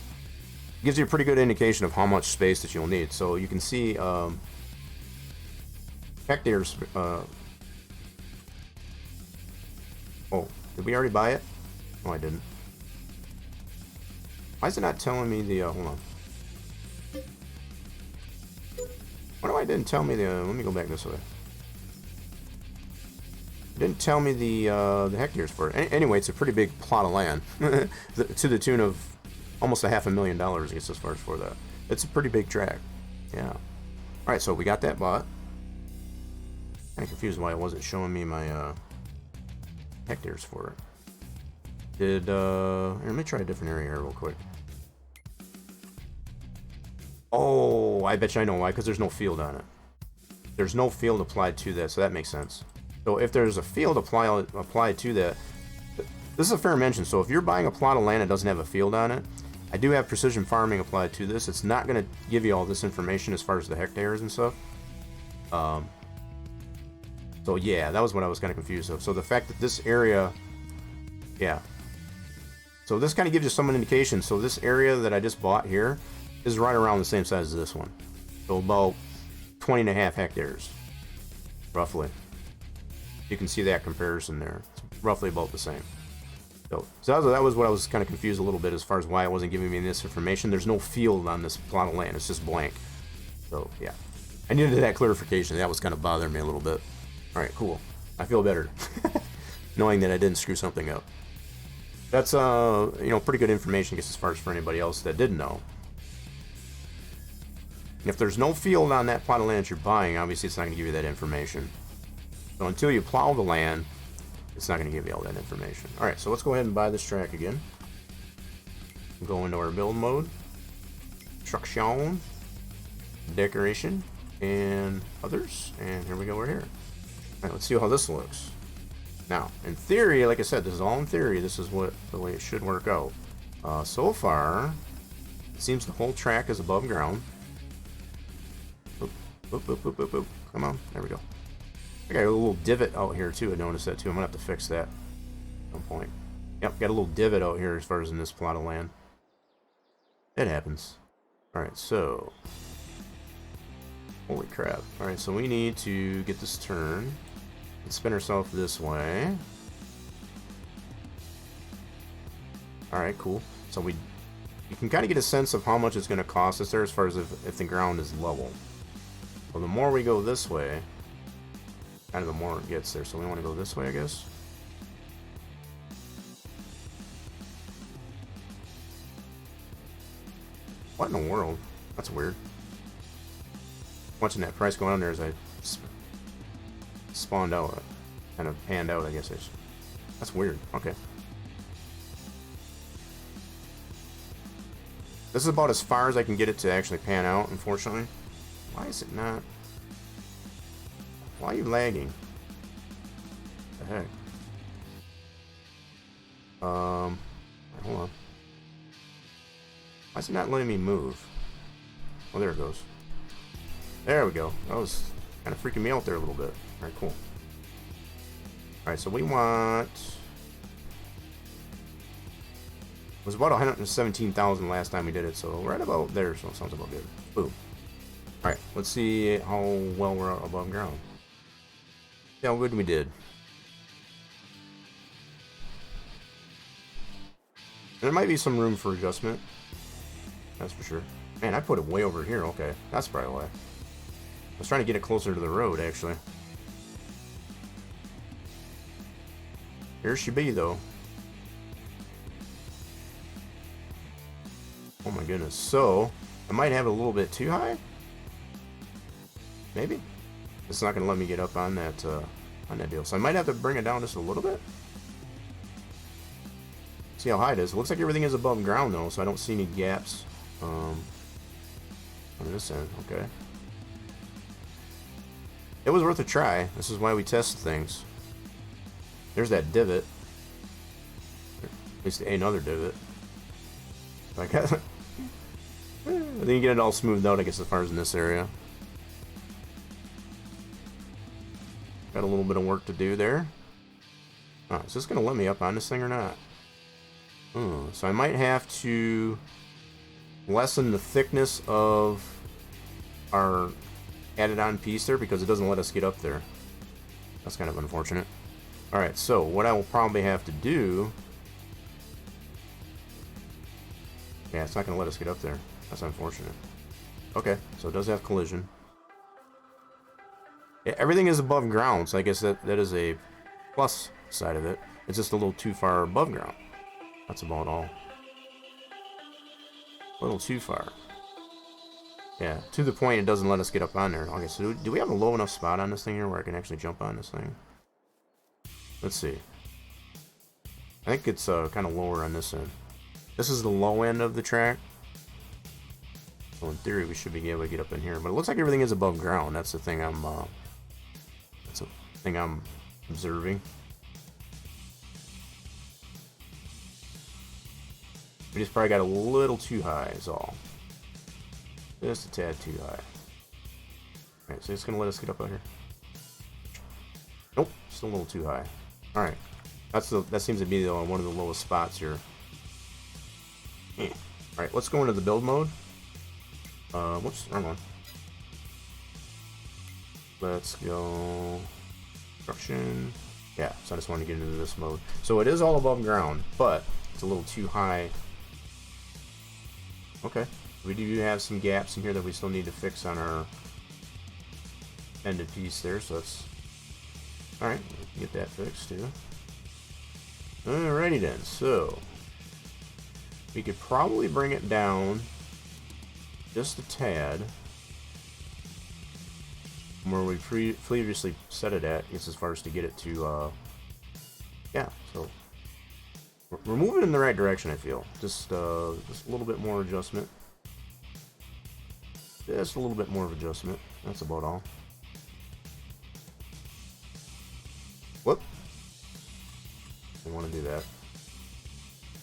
gives you a pretty good indication of how much space that you'll need. So you can see hectares. Oh, did we already buy it? No, I didn't. Why is it not telling me the, hold on. Why didn't tell me the, let me go back this way. It didn't tell me the hectares for it. Anyway, it's a pretty big plot of land. To the tune of almost $500,000, I guess, as far as for that. It's a pretty big track. Yeah. Alright, so we got that bought. Kind of confused why it wasn't showing me my hectares for it. Here, let me try a different area here real quick. Oh, I bet you I know why, because there's no field on it. There's no field applied to that, so that makes sense. So if there's a field applied to that, this is a fair mention. So if you're buying a plot of land that doesn't have a field on it, I do have precision farming applied to this. It's not going to give you all this information as far as the hectares and stuff. So yeah, that was what I was kind of confused of. So the fact that this area, yeah, So this kind of gives you some indication. So this area that I just bought here is right around the same size as this one. So about 20.5 hectares, roughly. You can see that comparison there. It's roughly about the same. So that was what I was kind of confused a little bit as far as why it wasn't giving me this information. There's no field on this plot of land. It's just blank. So, yeah. I needed that clarification. That was kind of bothering me a little bit. Alright, cool. I feel better. Knowing that I didn't screw something up. That's, pretty good information, I guess, as far as for anybody else that didn't know. If there's no field on that plot of land that you're buying, obviously it's not going to give you that information. So until you plow the land, it's not going to give you all that information. Alright, so let's go ahead and buy this track again. Go into our build mode. Construction. Decoration. And others. And here we go, we're here. Alright, let's see how this looks. Now, in theory, like I said, this is all in theory. This is the way it should work out. So far, it seems the whole track is above ground. Boop, boop, boop, boop, boop, boop. Come on, there we go. I got a little divot out here too. I noticed that too. I'm gonna have to fix that at some point. Yep, got a little divot out here as far as in this plot of land. It happens. Alright, so. Holy crap. Alright, so we need to get this turned. Let's spin ourselves this way. Alright, cool. So you can kind of get a sense of how much it's going to cost us there as far as if the ground is level. Well, the more we go this way, kind of the more it gets there. So we want to go this way, I guess. What in the world? That's weird. Watching that price go on there as I spawned out, kind of panned out, I guess. That's weird. Okay. This is about as far as I can get it to actually pan out, unfortunately. Why is it not? Why are you lagging? What the heck? Hold on. Why is it not letting me move? Oh, there it goes. There we go. That was kind of freaking me out there a little bit. Alright, cool. Alright, so we want... It was about 117,000 last time we did it, so right about there, so it sounds about good. Boom. Alright, let's see how well we're above ground. See how good we did. There might be some room for adjustment. That's for sure. Man, I put it way over here. Okay, that's probably why. I was trying to get it closer to the road, actually. Here she be, though. Oh my goodness. So, I might have it a little bit too high? Maybe? It's not going to let me get up on that deal. So I might have to bring it down just a little bit. See how high it is. It looks like everything is above ground, though, so I don't see any gaps on this end. Okay. It was worth a try. This is why we test things. There's that divot. At least another divot. I think you get it all smoothed out, I guess, as far as in this area. Got a little bit of work to do there. Is this going to let me up on this thing or not? So I might have to lessen the thickness of our added on piece there because it doesn't let us get up there. That's kind of unfortunate. Alright, so what I will probably have to do... Yeah, it's not going to let us get up there. That's unfortunate. Okay, so it does have collision. Yeah, everything is above ground, so I guess that is a plus side of it. It's just a little too far above ground. That's about all. A little too far. Yeah, to the point it doesn't let us get up on there. Okay, so do we have a low enough spot on this thing here where I can actually jump on this thing? Let's see. I think it's kind of lower on this end. This is the low end of the track. So in theory, we should be able to get up in here. But it looks like everything is above ground. That's the thing I'm observing. We just probably got a little too high is all. Just a tad too high. Alright, so it's gonna let us get up out here. Nope, still a little too high. Alright. That seems to be one of the lowest spots here. Alright, let's go into the build mode. Whoops, wrong one. Let's go... Construction. Yeah, so I just wanted to get into this mode. So it is all above ground, but it's a little too high. Okay. We do have some gaps in here that we still need to fix on our ended piece there, so that's... Alright, get that fixed too. Alrighty then, so... We could probably bring it down just a tad from where we previously set it at, I guess, as far as to get it to, yeah, so we're moving in the right direction, I feel. Just a little bit more adjustment. Just a little bit more of adjustment. That's about all. Whoop. I want to do that.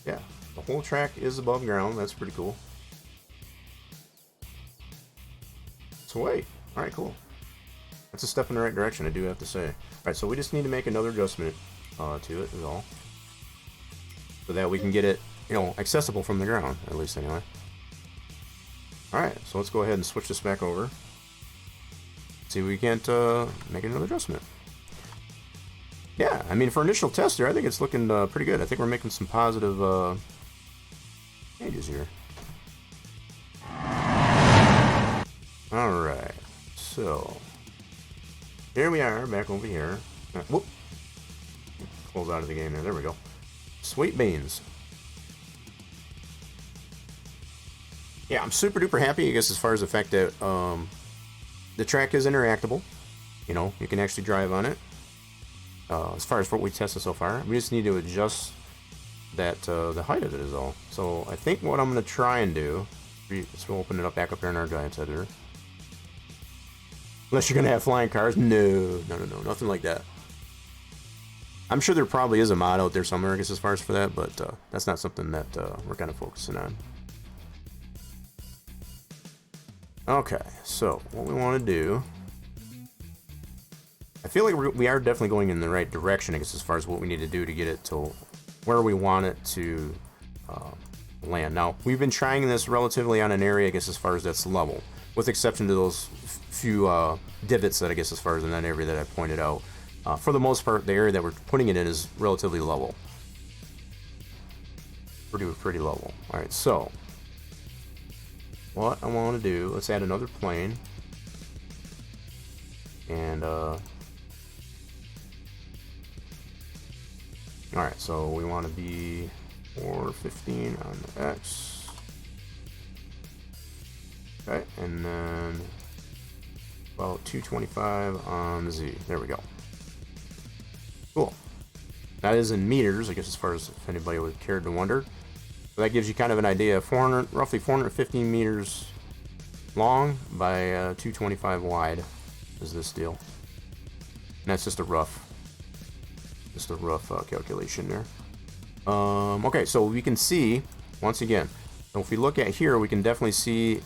Yeah, the whole track is above ground. That's pretty cool. Sweet. Alright, cool. That's a step in the right direction, I do have to say. Alright, so we just need to make another adjustment to it, is all. So that we can get it, you know, accessible from the ground, at least anyway. Alright, so let's go ahead and switch this back over. See if we can't make another adjustment. Yeah, I mean, for initial tester, I think it's looking pretty good. I think we're making some positive changes here. Alright, so here we are, back over here. Whoop! Close out of the game there. There we go. Sweet beans. Yeah, I'm super duper happy, I guess, as far as the fact that the track is interactable. You know, you can actually drive on it. As far as what we tested so far, we just need to adjust that the height of it is all. So I think what I'm going to try and do, let's open it up back up here in our Giants editor. Unless you're going to have flying cars. No, nothing like that. I'm sure there probably is a mod out there somewhere, I guess, as far as for that, but that's not something that we're kind of focusing on. Okay, so what we want to do, I feel like we are definitely going in the right direction, I guess, as far as what we need to do to get it to where we want it to land. Now, we've been trying this relatively on an area, I guess, as far as that's level, with exception to those few divots that, I guess, as far as in that area that I pointed out. For the most part, the area that we're putting it in is relatively level. Pretty level. Alright, so what I want to do, let's add another plane. And, alright, so we want to be 415 on the X. Okay, and then about 225 on the Z. There we go. Cool. That is in meters, I guess, as far as if anybody would care to wonder. So that gives you kind of an idea. Roughly 415 meters long by 225 wide is this deal. And that's just a rough calculation there. Okay, so we can see, once again, so if we look at here, we can definitely see,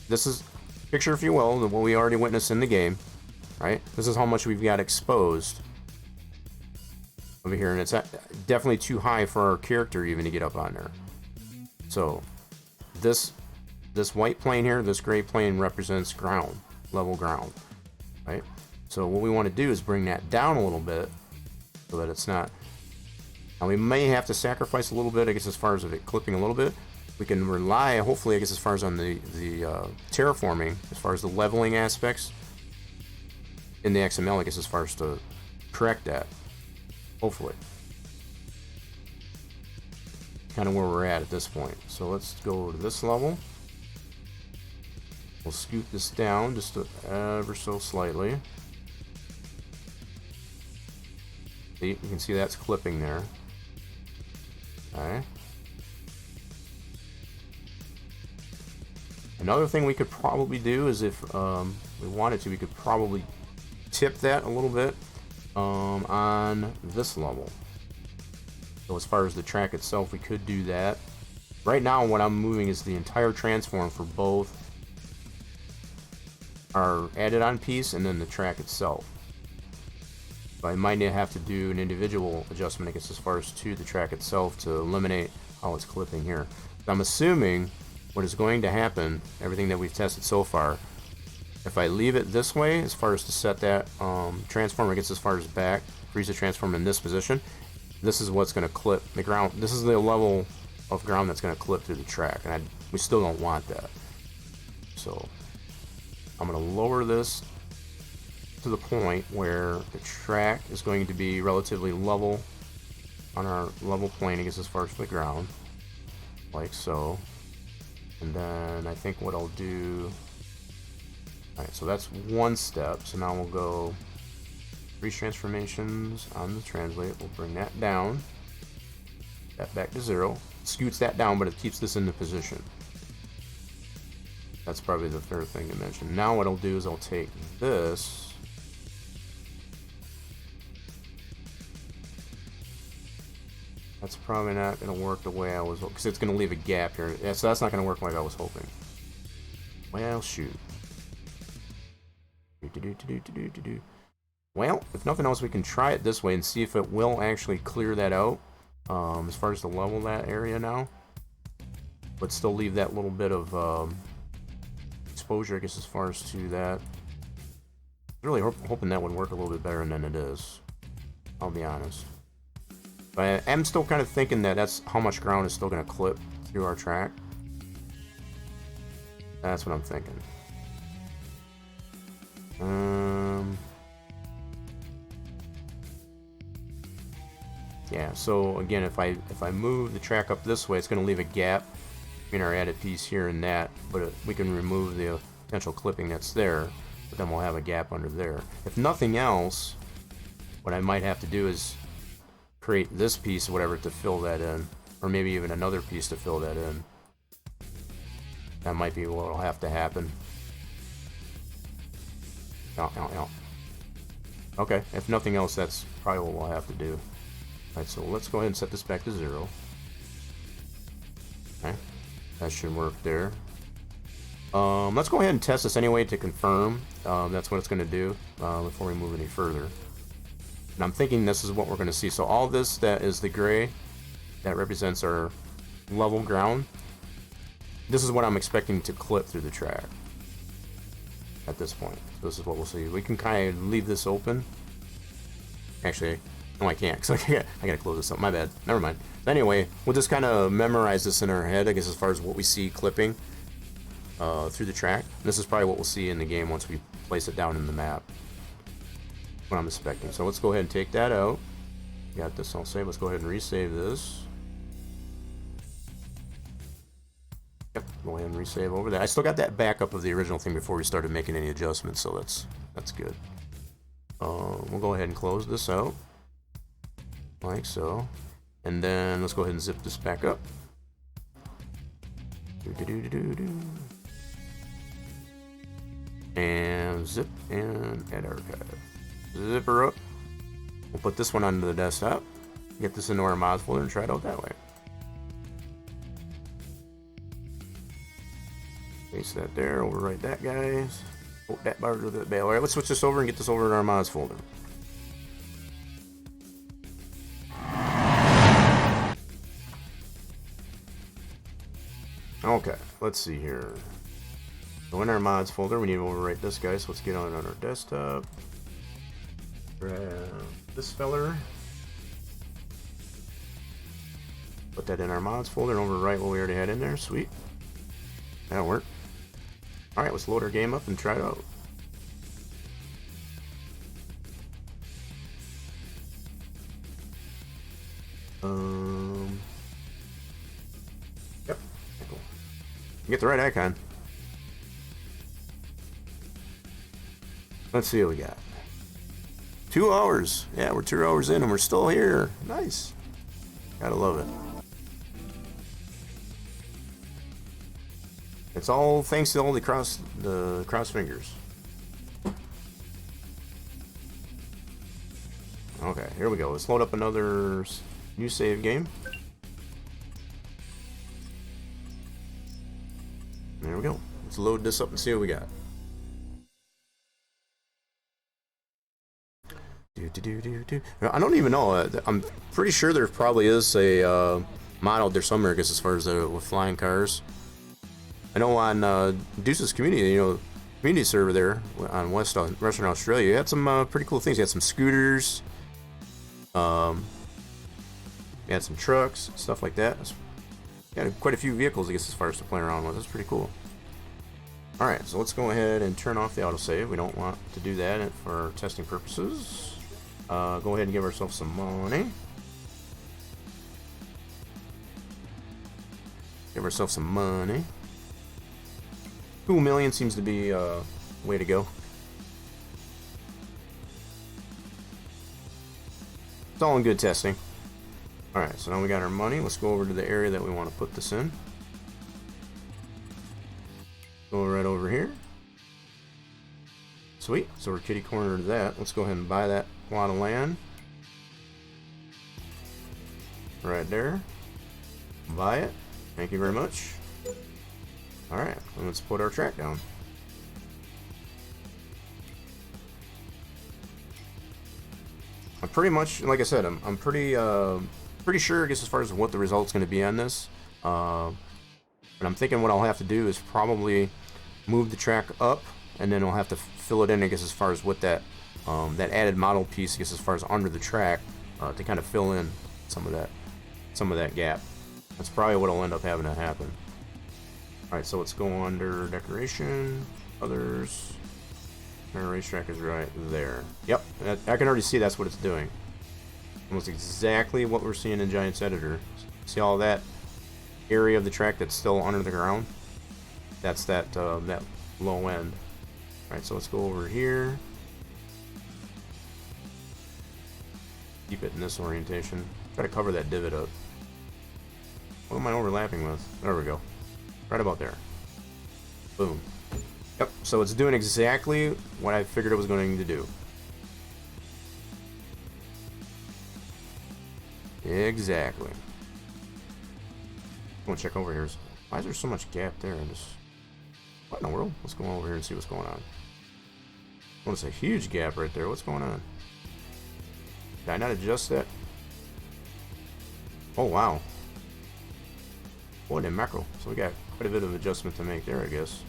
this is, picture if you will, what we already witnessed in the game, right? This is how much we've got exposed over here, and it's definitely too high for our character even to get up on there. So this white plane here, this gray plane represents ground, level ground, right? So what we want to do is bring that down a little bit so that it's not, now we may have to sacrifice a little bit, I guess, as far as it clipping a little bit. We can rely, hopefully, I guess, as far as on the terraforming, as far as the leveling aspects in the XML, I guess, as far as to correct that. Hopefully. Kind of where we're at this point. So let's go to this level. We'll scoot this down just ever so slightly. See, you can see that's clipping there. Okay. Another thing we could probably do is if we wanted to, we could probably tip that a little bit on this level. So as far as the track itself, we could do that. Right now, what I'm moving is the entire transform for both our added on piece and then the track itself. But I might have to do an individual adjustment, I guess, as far as to the track itself to eliminate how it's clipping here. I'm assuming what is going to happen, everything that we've tested so far, if I leave it this way, as far as to set that transformer gets as far as back, freeze the transformer in this position, this is what's going to clip the ground. This is the level of ground that's going to clip through the track, and we still don't want that. So I'm going to lower this to the point where the track is going to be relatively level on our level plane, I guess, as far as the ground, like so. And then I think what I'll do, alright, so that's one step. So now we'll go freeze transformations on the translate. We'll bring that down, that back to 0. Scoots that down, but it keeps this in the position. That's probably the third thing to mention. Now what I'll do is I'll take this, that's probably not going to work the way I was, because it's going to leave a gap here. Yeah, so that's not going to work like I was hoping. Well, shoot. Well, if nothing else, we can try it this way and see if it will actually clear that out, as far as the level of that area now, but still leave that little bit of exposure, I guess, as far as to that. Really hoping that would work a little bit better than it is, I'll be honest. But I am still kind of thinking that that's how much ground is still going to clip through our track. That's what I'm thinking. Yeah, so again, if I move the track up this way, it's going to leave a gap between our added piece here and that, but we can remove the potential clipping that's there, but then we'll have a gap under there. If nothing else, what I might have to do is create this piece or whatever to fill that in, or maybe even another piece to fill that in. That might be what will have to happen. Okay, if nothing else, that's probably what we'll have to do. Alright, so let's go ahead and set this back to 0. Okay, that should work there. Let's go ahead and test this anyway to confirm that's what it's going to do before we move any further. And I'm thinking this is what we're going to see. So all this that is the gray, that represents our level ground. This is what I'm expecting to clip through the track at this point. So this is what we'll see. We can kind of leave this open. Actually, no, I can't, because I gotta close this up. My bad. Never mind. But anyway, we'll just kind of memorize this in our head, I guess, as far as what we see clipping through the track. This is probably what we'll see in the game once we place it down in the map. What I'm expecting. So let's go ahead and take that out. Got this all saved. Let's go ahead and resave this. Yep, go ahead and resave over that. I still got that backup of the original thing before we started making any adjustments, so that's good. We'll go ahead and close this out, like so, and then let's go ahead and zip this back up. And zip and add archive. Zip her up. We'll put this one onto the desktop, get this into our mods folder, and try it out that way. Paste that there, overwrite that, guys. Oh, that bar to the bail. Alright, let's switch this over and get this over in our mods folder. Okay, let's see here. So in our mods folder, we need to overwrite this guy, so let's get on our desktop. Grab this feller. Put that in our mods folder and overwrite what we already had in there. Sweet. That'll work. Alright, let's load our game up and try it out. Yep. Cool. Get the right icon. Let's see what we got. 2 hours. Yeah, we're 2 hours in and we're still here. Nice. Gotta love it. It's all thanks to all the cross fingers. Okay, here we go. Let's load up another new save game. There we go. Let's load this up and see what we got. I don't even know. I'm pretty sure there probably is a modeled there somewhere, I guess, as far as with flying cars. I know on Deuce's community, you know, community server there on Western Australia, you had some pretty cool things. You had some scooters, you had some trucks, stuff like that. You had quite a few vehicles, I guess, as far as to play around with. That's pretty cool. Alright, so let's go ahead and turn off the autosave. We don't want to do that for testing purposes. Go ahead and give ourselves some money. Give ourselves some money. 2 million seems to be the way to go. It's all in good testing. Alright, so now we got our money. Let's go over to the area that we want to put this in. Go right over here. Sweet. So we're kitty corner to that. Let's go ahead and buy that plot of land. Right there. Buy it. Thank you very much. Alright, let's put our track down. I'm pretty much, like I said, I'm pretty sure, I guess, as far as what the result's going to be on this. But I'm thinking what I'll have to do is probably move the track up, and then I'll have to fill it in, I guess, as far as what that that added model piece, I guess, as far as under the track, to kind of fill in some of that gap. That's probably what'll end up having to happen. Alright, so let's go under decoration, others. Our racetrack is right there. Yep, I can already see that's what it's doing. Almost exactly what we're seeing in Giants Editor. See all that area of the track that's still under the ground? That's that low end. Alright, so let's go over here. Keep it in this orientation. Try to cover that divot up. What am I overlapping with? There we go. Right about there. Boom. Yep, so it's doing exactly what I figured it was going to do. Exactly. I'm gonna check over here. Why is there so much gap there? What in the world? Let's go over here and see what's going on. Oh, it's a huge gap right there. What's going on? Did I not adjust that? Oh, wow. What in macro? So we got quite a bit of adjustment to make there, I guess.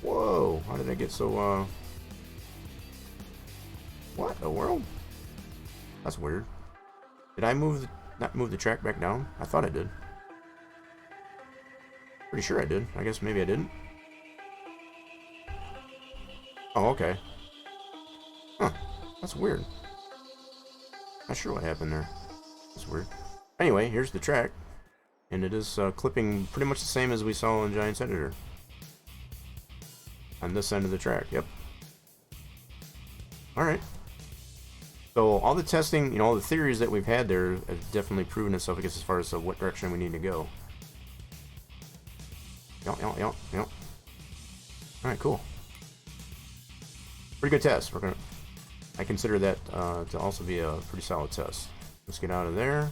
Whoa, how did I get so, what in the world? That's weird. Did I not move the track back down? I thought I did. Pretty sure I did. I guess maybe I didn't. Oh, okay. Huh, that's weird. Not sure what happened there. That's weird. Anyway, here's the track. And it is clipping pretty much the same as we saw in Giants Editor. On this end of the track, yep. Alright. So all the testing, you know, all the theories that we've had there have definitely proven itself, I guess, as far as what direction we need to go. Yep. Alright, cool. Pretty good test. I consider that to also be a pretty solid test. Let's get out of there.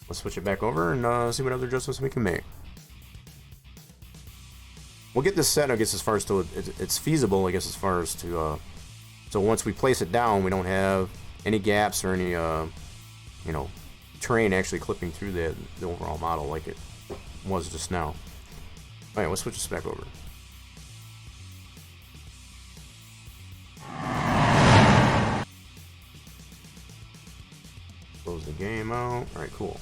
Let's switch it back over and see what other adjustments we can make. We'll get this set, I guess, as far as to it's feasible, I guess, as far as to so once we place it down, we don't have any gaps or any you know, terrain actually clipping through the overall model like it was just now. All right, let's switch this back over. Close the game out. All right, cool.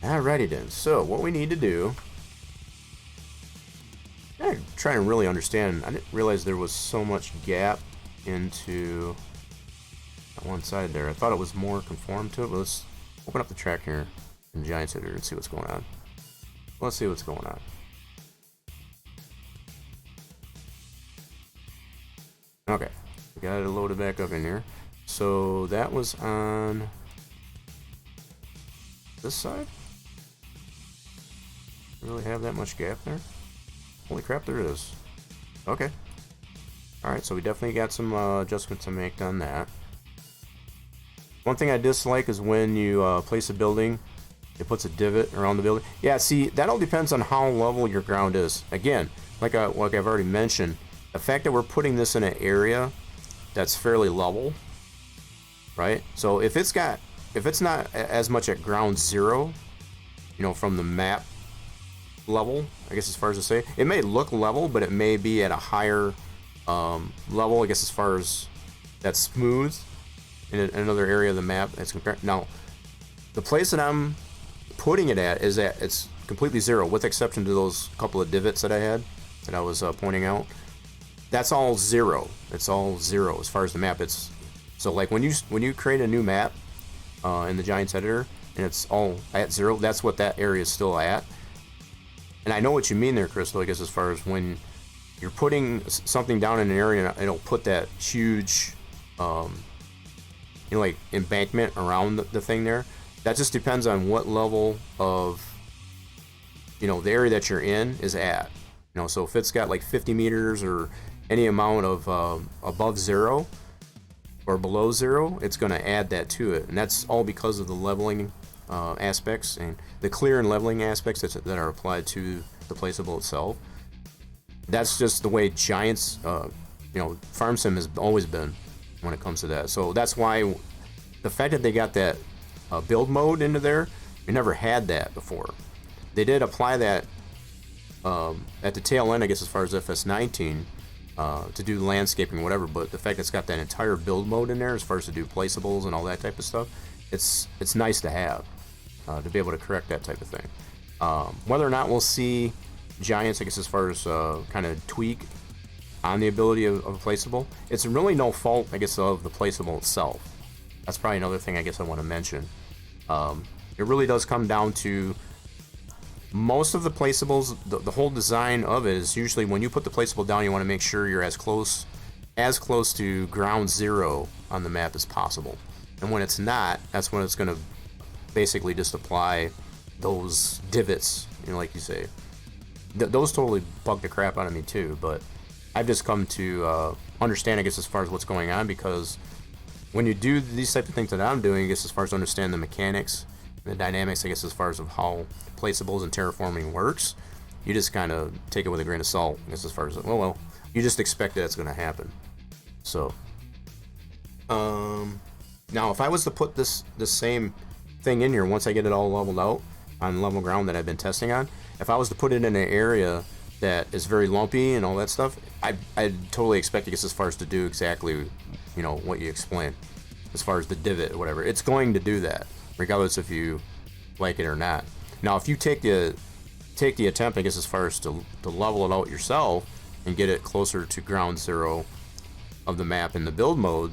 Alrighty then. So what we need to do. I'm trying to really understand. I didn't realize there was so much gap into that one side there. I thought it was more conformed to it, but let's open up the track here in Giants Editor and see what's going on. Let's see what's going on. Okay, we got it loaded back up in here. So that was on this side. Really have that much gap there? Holy crap, there is. Okay. Alright, so we definitely got some adjustment to make on that. One thing I dislike is when you place a building, it puts a divot around the building. Yeah, see, that all depends on how level your ground is. Again, like I've already mentioned, the fact that we're putting this in an area that's fairly level, right? So if it's got if it's not as much at ground zero, you know, from the map level, I guess as far as to say, it may look level, but it may be at a higher level, I guess, as far as that's smooth in another area of the map as compared. Now, the place that I'm putting it at is that it's completely zero, with exception to those couple of divots that I had that I was pointing out. That's all zero. It's all zero as far as the map. It's so like when you create a new map in the Giants editor and it's all at zero, that's what that area is still at. And I know what you mean there, Crystal, I guess, as far as when you're putting something down in an area and it'll put that huge, like embankment around the thing there. That just depends on what level of, the area that you're in is at. So if it's got like 50 meters or any amount of above zero or below zero, it's going to add that to it. And that's all because of the leveling aspects and the clear and leveling aspects that are applied to the placeable itself. That's just the way Giants, Farm Sim has always been when it comes to that. So that's why the fact that they got that build mode into there, we never had that before. They did apply that at the tail end, I guess, as far as FS19 to do landscaping or whatever, but the fact that it's got that entire build mode in there as far as to do placeables and all that type of stuff, it's nice to have to be able to correct that type of thing. Whether or not we'll see Giants, I guess, as far as kind of tweak on the ability of a placeable, it's really no fault, I guess, of the placeable itself. That's probably another thing I guess I want to mention. It really does come down to most of the placeables, the whole design of it is usually when you put the placeable down, you want to make sure you're as close to ground zero on the map as possible. And when it's not, that's when it's going to basically just apply those divots, like you say. Those totally bug the crap out of me too, but I've just come to understand, I guess, as far as what's going on, because when you do these type of things that I'm doing, I guess, as far as understand the mechanics, the dynamics, I guess, as far as of how placeables and terraforming works, you just kind of take it with a grain of salt, I guess, as far as, well, you just expect that it's going to happen. So, now if I was to put this same thing in here, once I get it all leveled out on level ground that I've been testing on, if I was to put it in an area that is very lumpy and all that stuff, I'd totally expect, I guess, as far as to do exactly, what you explained, as far as the divot or whatever. It's going to do that, regardless if you like it or not. Now, if you take the attempt, I guess, as far as to level it out yourself and get it closer to ground zero of the map in the build mode,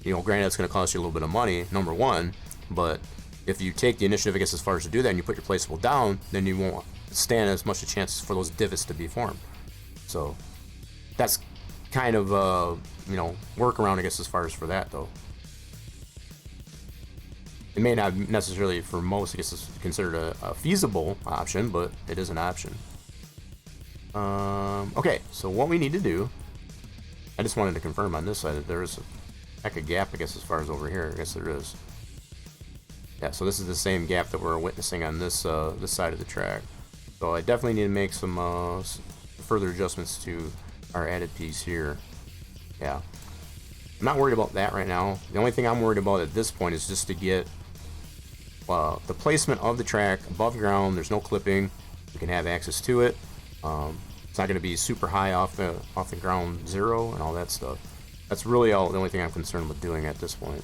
granted, it's going to cost you a little bit of money, number one, but if you take the initiative, I guess, as far as to do that and you put your placeable down, then you won't stand as much a chance for those divots to be formed. So that's kind of workaround, I guess, as far as for that, though. It may not necessarily for most, I guess, is considered a feasible option, but it is an option. Okay, so what we need to do, I just wanted to confirm on this side that there is a heck of gap, I guess, as far as over here. I guess there is. Yeah, so this is the same gap that we're witnessing on this side of the track. So I definitely need to make some further adjustments to our added piece here. Yeah. I'm not worried about that right now. The only thing I'm worried about at this point is just to get the placement of the track above ground. There's no clipping. You can have access to it. It's not going to be super high off the ground zero and all that stuff. That's really the only thing I'm concerned with doing at this point.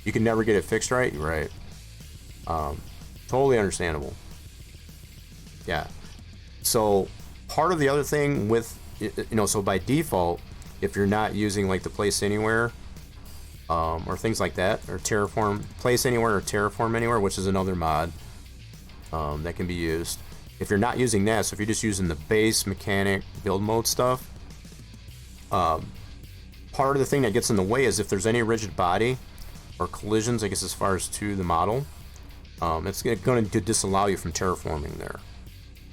You can never get it fixed right, right? Totally understandable. Yeah. So part of the other thing with, so by default, if you're not using like the place anywhere, or things like that, or terraform, place anywhere or terraform anywhere, which is another mod that can be used. If you're not using that, so if you're just using the base mechanic build mode stuff, part of the thing that gets in the way is if there's any rigid body or collisions, I guess, as far as to the model, it's going to disallow you from terraforming there,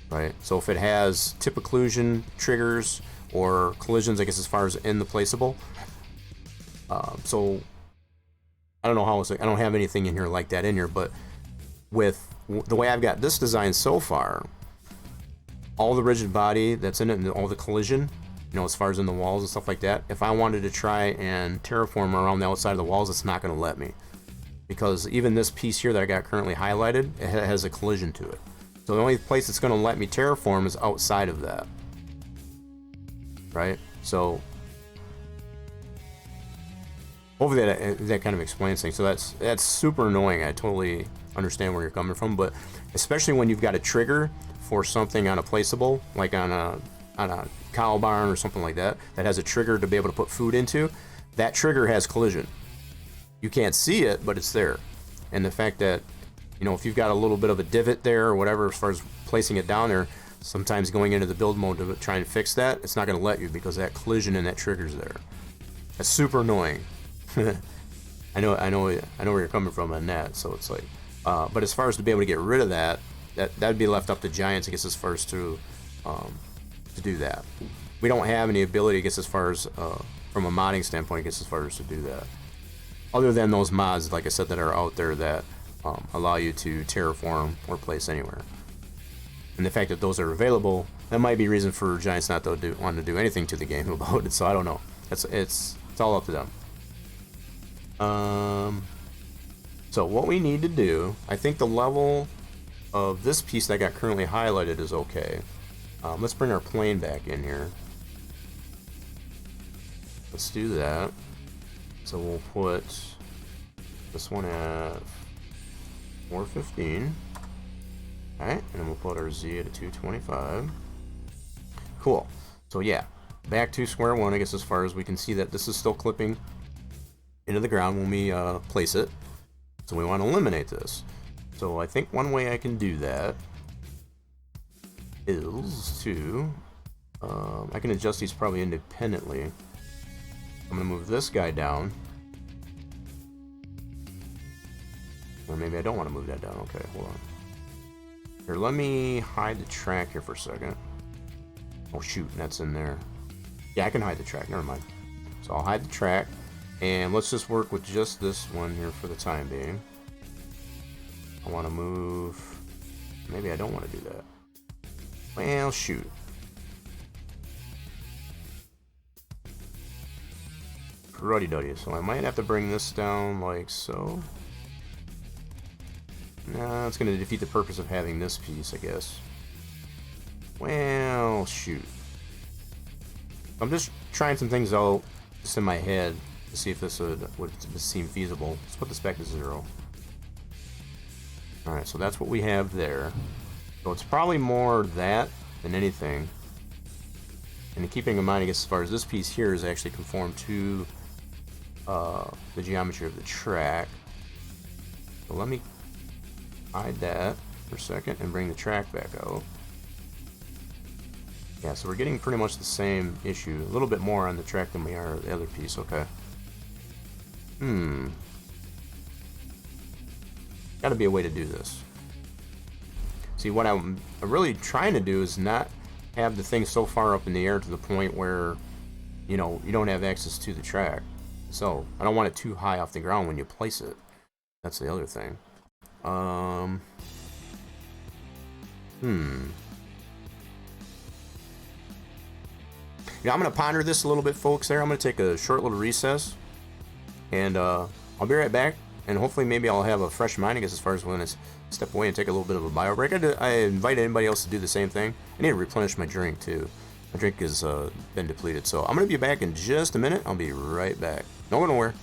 right? So if it has tip occlusion triggers or collisions, I guess, as far as in the placeable, so I don't know how I don't have anything in here like that in here, but with the way I've got this design so far, all the rigid body that's in it and all the collision, as far as in the walls and stuff like that, if I wanted to try and terraform around the outside of the walls, it's not going to let me. because even this piece here that I got currently highlighted, it has a collision to it. So the only place it's going to let me terraform is outside of that, right? So hopefully that kind of explains things. So that's super annoying. I totally understand where you're coming from, but especially when you've got a trigger for something on a placeable, like on a cow barn or something like that, that has a trigger to be able to put food into, that trigger has collision. You can't see it, but it's there. And the fact that, you know, if you've got a little bit of a divot there or whatever, as far as placing it down there, sometimes going into the build mode to try and fix that, it's not going to let you because that collision and that trigger's there. That's super annoying. I know where you're coming from on that. So it's like, but as far as to be able to get rid of that that'd be left up to Giants, I guess, as far as to do that. We don't have any ability, I guess, as far as from a modding standpoint, I guess, as far as to do that. Other than those mods, like I said, that are out there that allow you to terraform or place anywhere. And the fact that those are available, that might be reason for Giants not to want to do anything to the game about it. So I don't know. It's all up to them. So what we need to do, I think the level of this piece that I got currently highlighted is okay. Let's bring our plane back in here. Let's do that. So we'll put this one at 415. Alright, and then we'll put our Z at a 225. Cool. So yeah, back to square one, I guess, as far as we can see that this is still clipping into the ground when we place it. So we want to eliminate this. So I think one way I can do that is to, I can adjust these probably independently. I'm going to move this guy down. Or maybe I don't want to move that down. Okay, hold on. Here, let me hide the track here for a second. Oh shoot, that's in there. Yeah, I can hide the track, never mind. So I'll hide the track, and let's just work with just this one here for the time being. I want to move, maybe I don't want to do that. Well, shoot. Ruddy-duddy, so I might have to bring this down like so. Nah, it's going to defeat the purpose of having this piece, I guess. Well, shoot. I'm just trying some things out just in my head to see if this would seem feasible. Let's put this back to 0. Alright, so that's what we have there. So it's probably more that than anything. And keeping in mind, I guess, as far as this piece here is actually conformed to the geometry of the track. So let me hide that for a second and bring the track back out. Yeah, so we're getting pretty much the same issue. A little bit more on the track than we are the other piece. Okay. Gotta be a way to do this. See, what I'm really trying to do is not have the thing so far up in the air to the point where, you know, you don't have access to the track. So I don't want it too high off the ground when you place it. That's the other thing. Now I'm going to ponder this a little bit, folks. There, I'm going to take a short little recess, and I'll be right back. And hopefully, maybe I'll have a fresh mind, I guess, as far as when I step away and take a little bit of a bio break. I invite anybody else to do the same thing. I need to replenish my drink too. My drink has been depleted, so I'm going to be back in just a minute. I'll be right back. Don't go nowhere.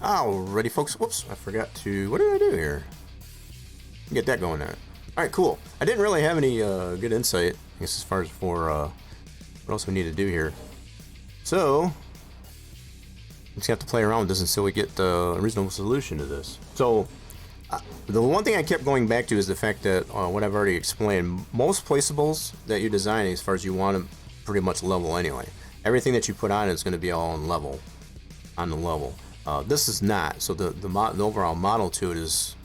Alrighty, folks. Whoops, I forgot to. What did I do here? Get that going there. Alright, cool. I didn't really have any good insight, I guess, as far as for what else we need to do here. So, just have to play around with this until we get a reasonable solution to this. So, the one thing I kept going back to is the fact that what I've already explained. Most placeables that you design, as far as you want them, pretty much level anyway. Everything that you put on is going to be all on level, on the level. This is not. So the overall model to it is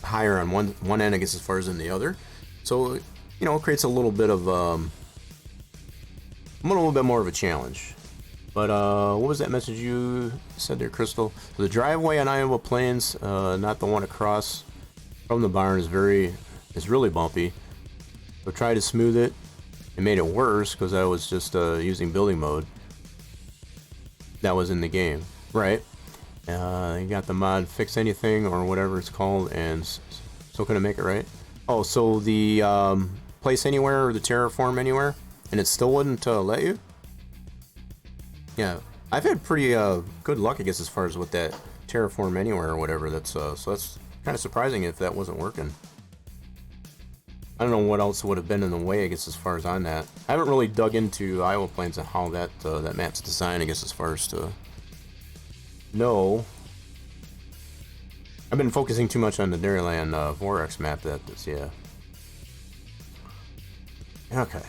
higher on one end, I guess, as far as in the other. So it creates a little bit of a little bit more of a challenge. But what was that message you said there, Crystal? So the driveway on Iowa Plains, not the one across from the barn, is really bumpy. So try to smooth it. It made it worse because I was just using building mode. That was in the game, right? You got the mod fix anything or whatever it's called, and still couldn't make it right. Oh, so the place anywhere or the terraform anywhere, and it still wouldn't let you? Yeah, I've had pretty good luck, I guess, as far as with that terraform anywhere or whatever. That's so that's kind of surprising if that wasn't working. I don't know what else would have been in the way, I guess, as far as on that. I haven't really dug into Iowa Plains and how that map's designed, I guess, as far as to know. I've been focusing too much on the Dairyland Vorex map. Yeah. Okay,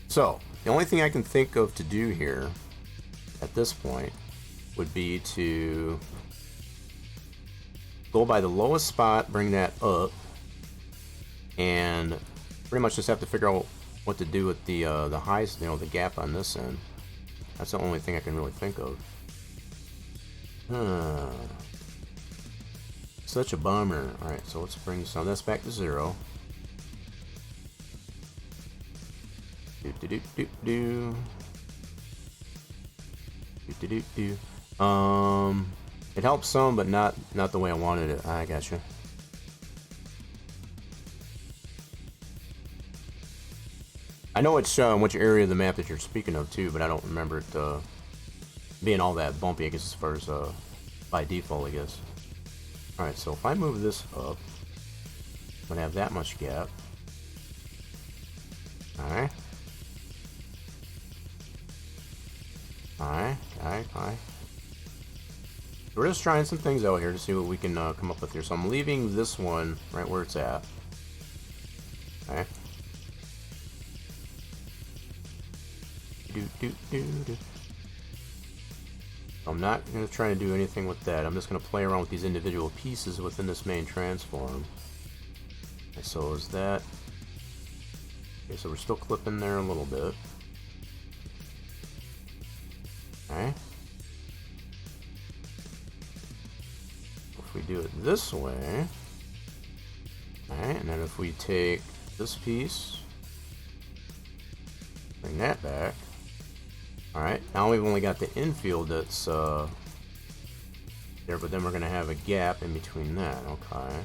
so the only thing I can think of to do here at this point would be to go by the lowest spot, bring that up, and pretty much just have to figure out what to do with the highs, the gap on this end. That's the only thing I can really think of. Such a bummer. Alright, so let's bring some of this back to 0. It helps some, but not the way I wanted it. I gotcha. I know it's which area of the map that you're speaking of too, but I don't remember it being all that bumpy, I guess, as far as by default, I guess. Alright, so if I move this up, I'm gonna have that much gap. Alright. Alright. We're just trying some things out here to see what we can come up with here. So I'm leaving this one right where it's at. Okay. I'm not going to try to do anything with that. I'm just going to play around with these individual pieces within this main transform. Okay, so is that... Okay, so we're still clipping there a little bit. Okay. If we do it this way... Alright, and then if we take this piece... Bring that back... Alright, now we've only got the infield that's there, but then we're going to have a gap in between that, okay.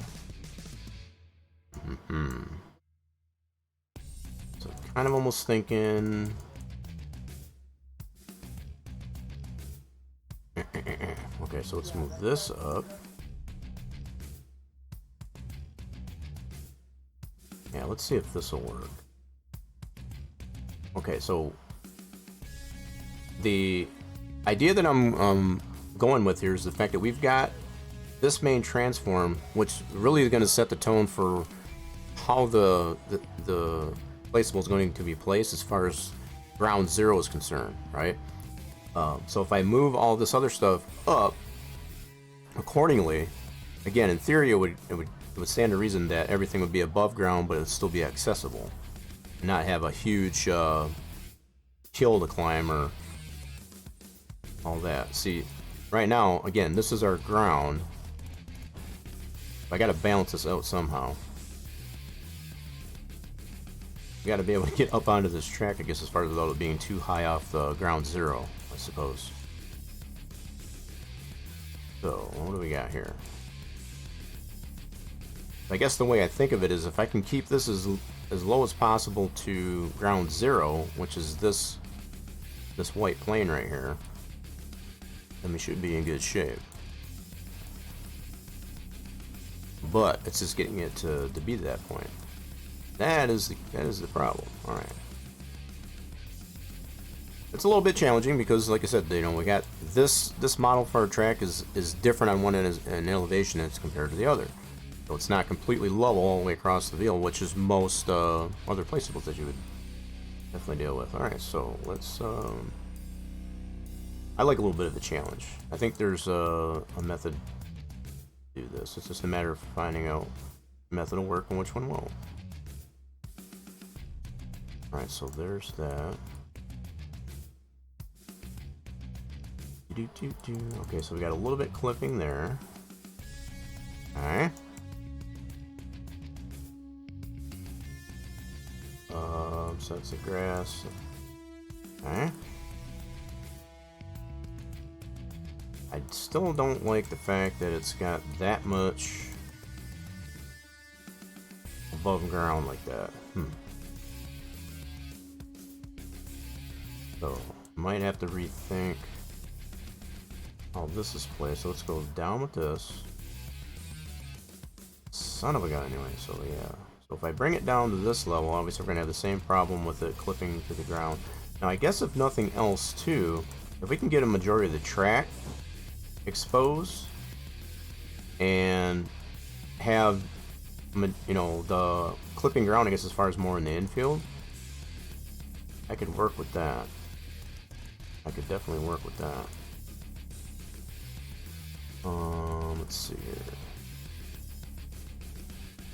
So kind of almost thinking... Okay, so let's move this up. Yeah, let's see if this will work. Okay, so... The idea that I'm going with here is the fact that we've got this main transform, which really is going to set the tone for how the placeable is going to be placed as far as ground 0 is concerned, right? So if I move all this other stuff up accordingly, again, in theory, it would stand to reason that everything would be above ground, but it would still be accessible, and not have a huge hill to climb or all that. See, right now, again, this is our ground. I gotta balance this out somehow. We gotta be able to get up onto this track, I guess, as far as without it being too high off the ground 0, I suppose. So, what do we got here? I guess the way I think of it is if I can keep this as low as possible to ground 0, which is this white plane right here, then we should be in good shape. but it's just getting it to be to that point. That is the problem. All right. It's a little bit challenging because, like I said, you know, we got this model for our track is different on one end in elevation as compared to the other. So it's not completely level all the way across the field, which is most other placeables that you would definitely deal with. All right, so let's. I like a little bit of a challenge. I think there's a method to do this. It's just a matter of finding out the method will work and which one won't. All right, so there's that. Okay, so we got a little bit clipping there. Alright. Sets of grass. Alright. I still don't like the fact that it's got that much above ground like that. So, might have to rethink how this is placed. So let's go down with this. Son of a gun, anyway. So yeah. So if I bring it down to this level, obviously we're gonna have the same problem with it clipping to the ground. Now I guess if nothing else too, if we can get a majority of the track exposed and have, you know, the clipping ground, I guess as far as more in the infield, I could work with that. I could definitely work with that. Let's see here.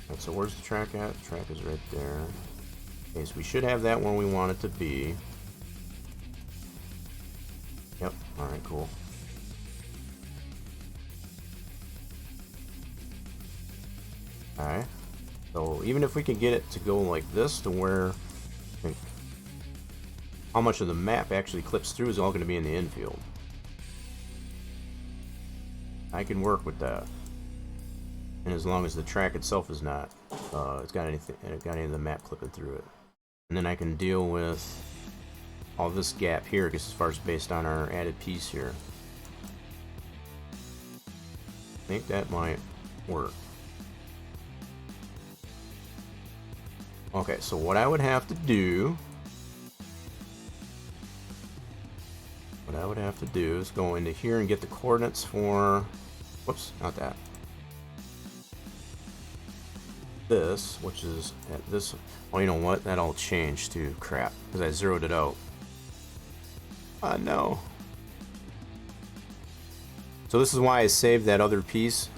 Alright, so where's the track at? The track is right there. Okay, so we should have that where we want it to be. Yep, alright, cool. Alright. So even if we can get it to go like this to where how much of the map actually clips through is all going to be in the infield. I can work with that, and as long as the track itself is not, it's got any of the map clipping through it, and then I can deal with all this gap here, because as far as based on our added piece here, I think that might work. Okay, so what I would have to do. What I would have to do is go into here and get the coordinates for, whoops, not that. This, which is at this, oh, you know what? That all changed too. Crap, because I zeroed it out. No. So this is why I saved that other piece.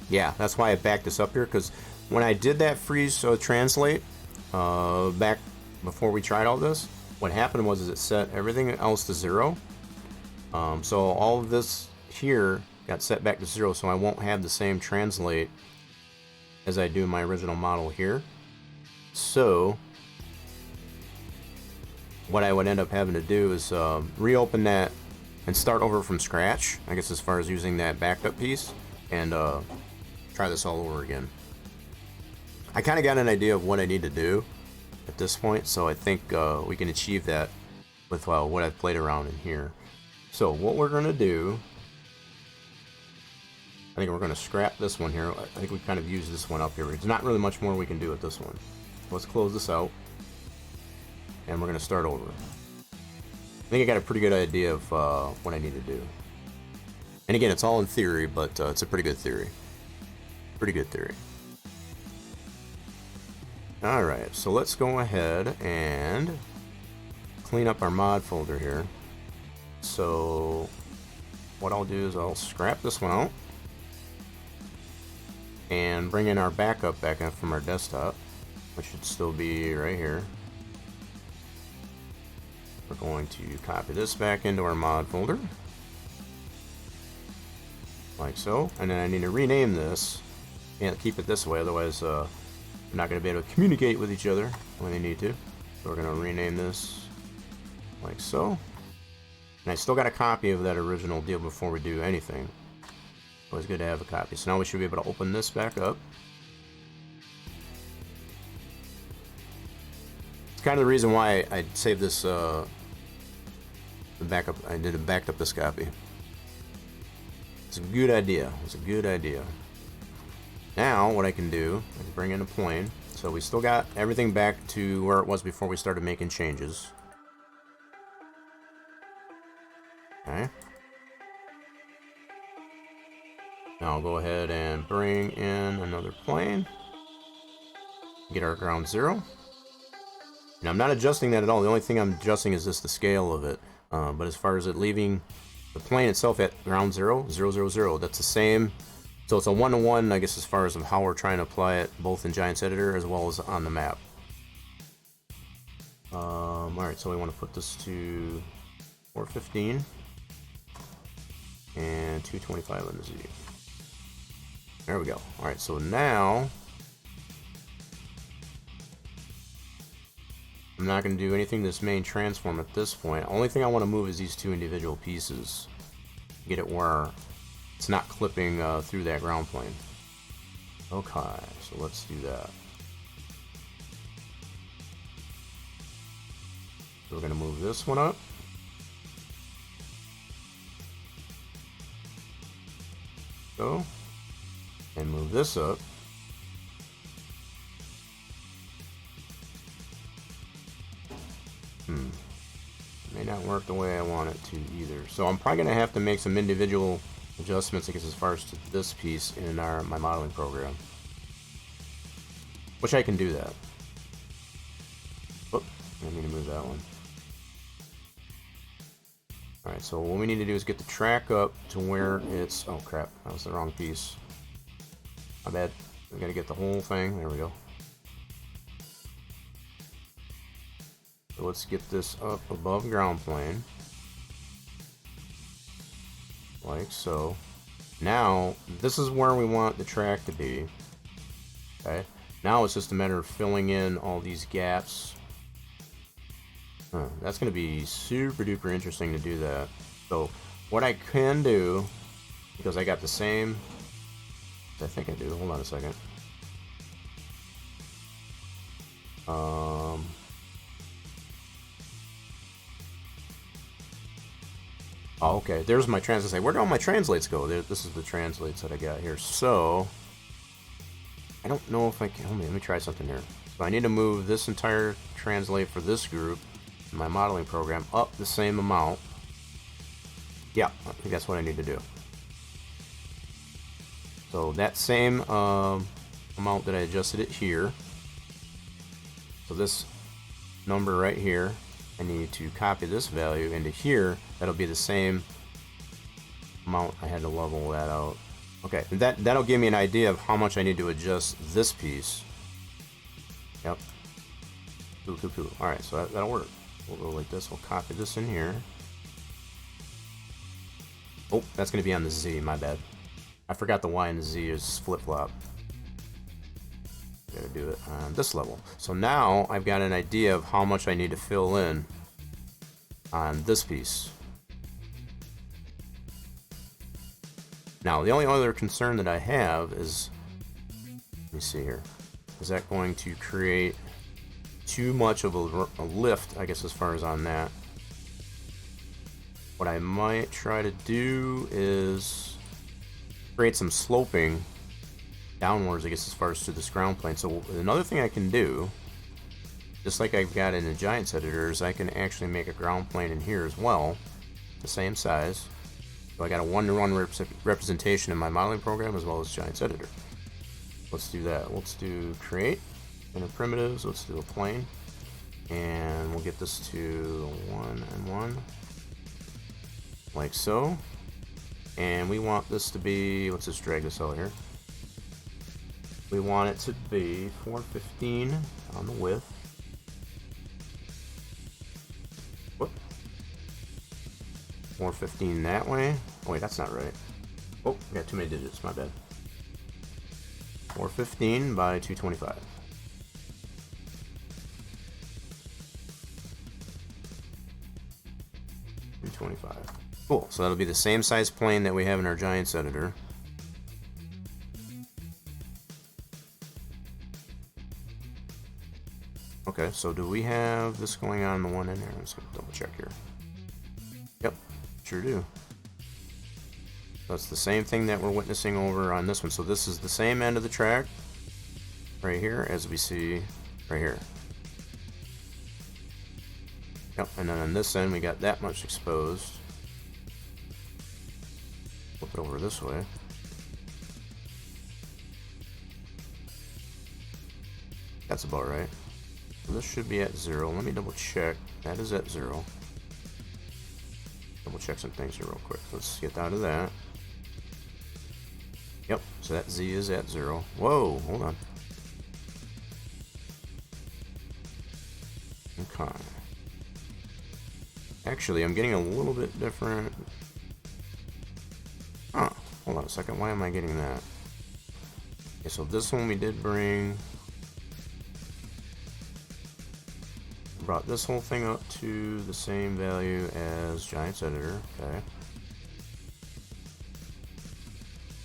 Yeah, that's why I backed this up here, because when I did that freeze translate back before we tried all this, what happened was it set everything else to 0. So all of this here got set back to 0, so I won't have the same translate as I do in my original model here. So what I would end up having to do is reopen that and start over from scratch, I guess, as far as using that backup piece, and try this all over again. I kind of got an idea of what I need to do at this point, so I think we can achieve that with what I've played around in here. So what we're going to do, I think we're going to scrap this one here. I think we kind of used this one up here. There's not really much more we can do with this one. Let's close this out, and we're going to start over. I think I got a pretty good idea of what I need to do. And again, it's all in theory, but it's a pretty good theory. Pretty good theory. Alright, so let's go ahead and clean up our mod folder here. So what I'll do is I'll scrap this one out and bring in our backup back up from our desktop, which should still be right here. We're going to copy this back into our mod folder, like so, and then I need to rename this. Can't keep it this way, otherwise we're not going to be able to communicate with each other when they need to. So we're going to rename this like so. And I still got a copy of that original deal before we do anything. Always good to have a copy. So now we should be able to open this back up. It's kind of the reason why I saved this the backup. I backed up this copy. It's a good idea. It's a good idea. Now, what I can do, I can bring in a plane. So we still got everything back to where it was before we started making changes. Okay. Now I'll go ahead and bring in another plane. Get our ground zero. And I'm not adjusting that at all. The only thing I'm adjusting is just the scale of it. But as far as it leaving the plane itself at ground 0, 0, 0, 0, that's the same. So it's a 1-to-1, I guess, as far as of how we're trying to apply it, both in Giants Editor as well as on the map. Alright, so we want to put this to 415 and 225 on the Z. There we go. Alright, so now I'm not going to do anything to this main transform at this point. Only thing I want to move is these two individual pieces. Get it where it's not clipping through that ground plane. Okay, so let's do that. So we're going to move this one up. Go. And move this up. May not work the way I want it to either. So I'm probably going to have to make some individual adjustments, I guess, as far as to this piece in my modeling program. Which I can do that. Oop, I didn't mean to move that one. Alright, so what we need to do is get the track up to where it's... Oh crap, that was the wrong piece. My bad. We gotta get the whole thing. There we go. So let's get this up above ground plane. Like so. Now, this is where we want the track to be. Okay. Now it's just a matter of filling in all these gaps. That's going to be super duper interesting to do that. So, what I can do, because I got the same... I think I do. Hold on a second. Oh, okay. There's my translates. Where do all my translates go? This is the translates that I got here. So, I don't know if I can... Let me try something here. So I need to move this entire translate for this group in my modeling program up the same amount. Yeah, I think that's what I need to do. So that same amount that I adjusted it here. So this number right here, I need to copy this value into here. That'll be the same amount. I had to level that out. Okay, and that'll give me an idea of how much I need to adjust this piece. Yep. Cool. Alright, so that'll work. We'll go like this. We'll copy this in here. Oh, that's going to be on the Z. My bad. I forgot the Y and the Z is flip-flop. Gotta do it on this level. So now I've got an idea of how much I need to fill in on this piece. Now, the only other concern that I have is, let me see here, is that going to create too much of a lift, I guess, as far as on that. What I might try to do is create some sloping downwards, I guess, as far as to this ground plane. So another thing I can do, just like I've got in the Giants Editor, is I can actually make a ground plane in here as well, the same size. So I got a one-to-one representation in my modeling program as well as Giants Editor. Let's do that. Let's do create inner primitives. Let's do a plane, and we'll get this to 1 and 1, like so. And we want this to be, let's just drag this out here. We want it to be 415 on the width. Whoop. 415 that way. Oh wait, that's not right. Oh, I got too many digits, my bad. 415 by 225. Cool, so that'll be the same size plane that we have in our Giants Editor. Okay, so do we have this going on the one in there? Let's double check here. Yep, sure do. That's the same thing that we're witnessing over on this one. So this is the same end of the track right here as we see right here. Yep, and then on this end we got that much exposed. Flip it over this way. That's about right. So this should be at 0. Let me double check. That is at 0. Double check some things here real quick. Let's get out of that. Yep, so that Z is at 0. Whoa, hold on. Okay. Actually, I'm getting a little bit different. Oh, hold on a second. Why am I getting that? Okay, so this one we did bring. Brought this whole thing up to the same value as Giants Editor. Okay.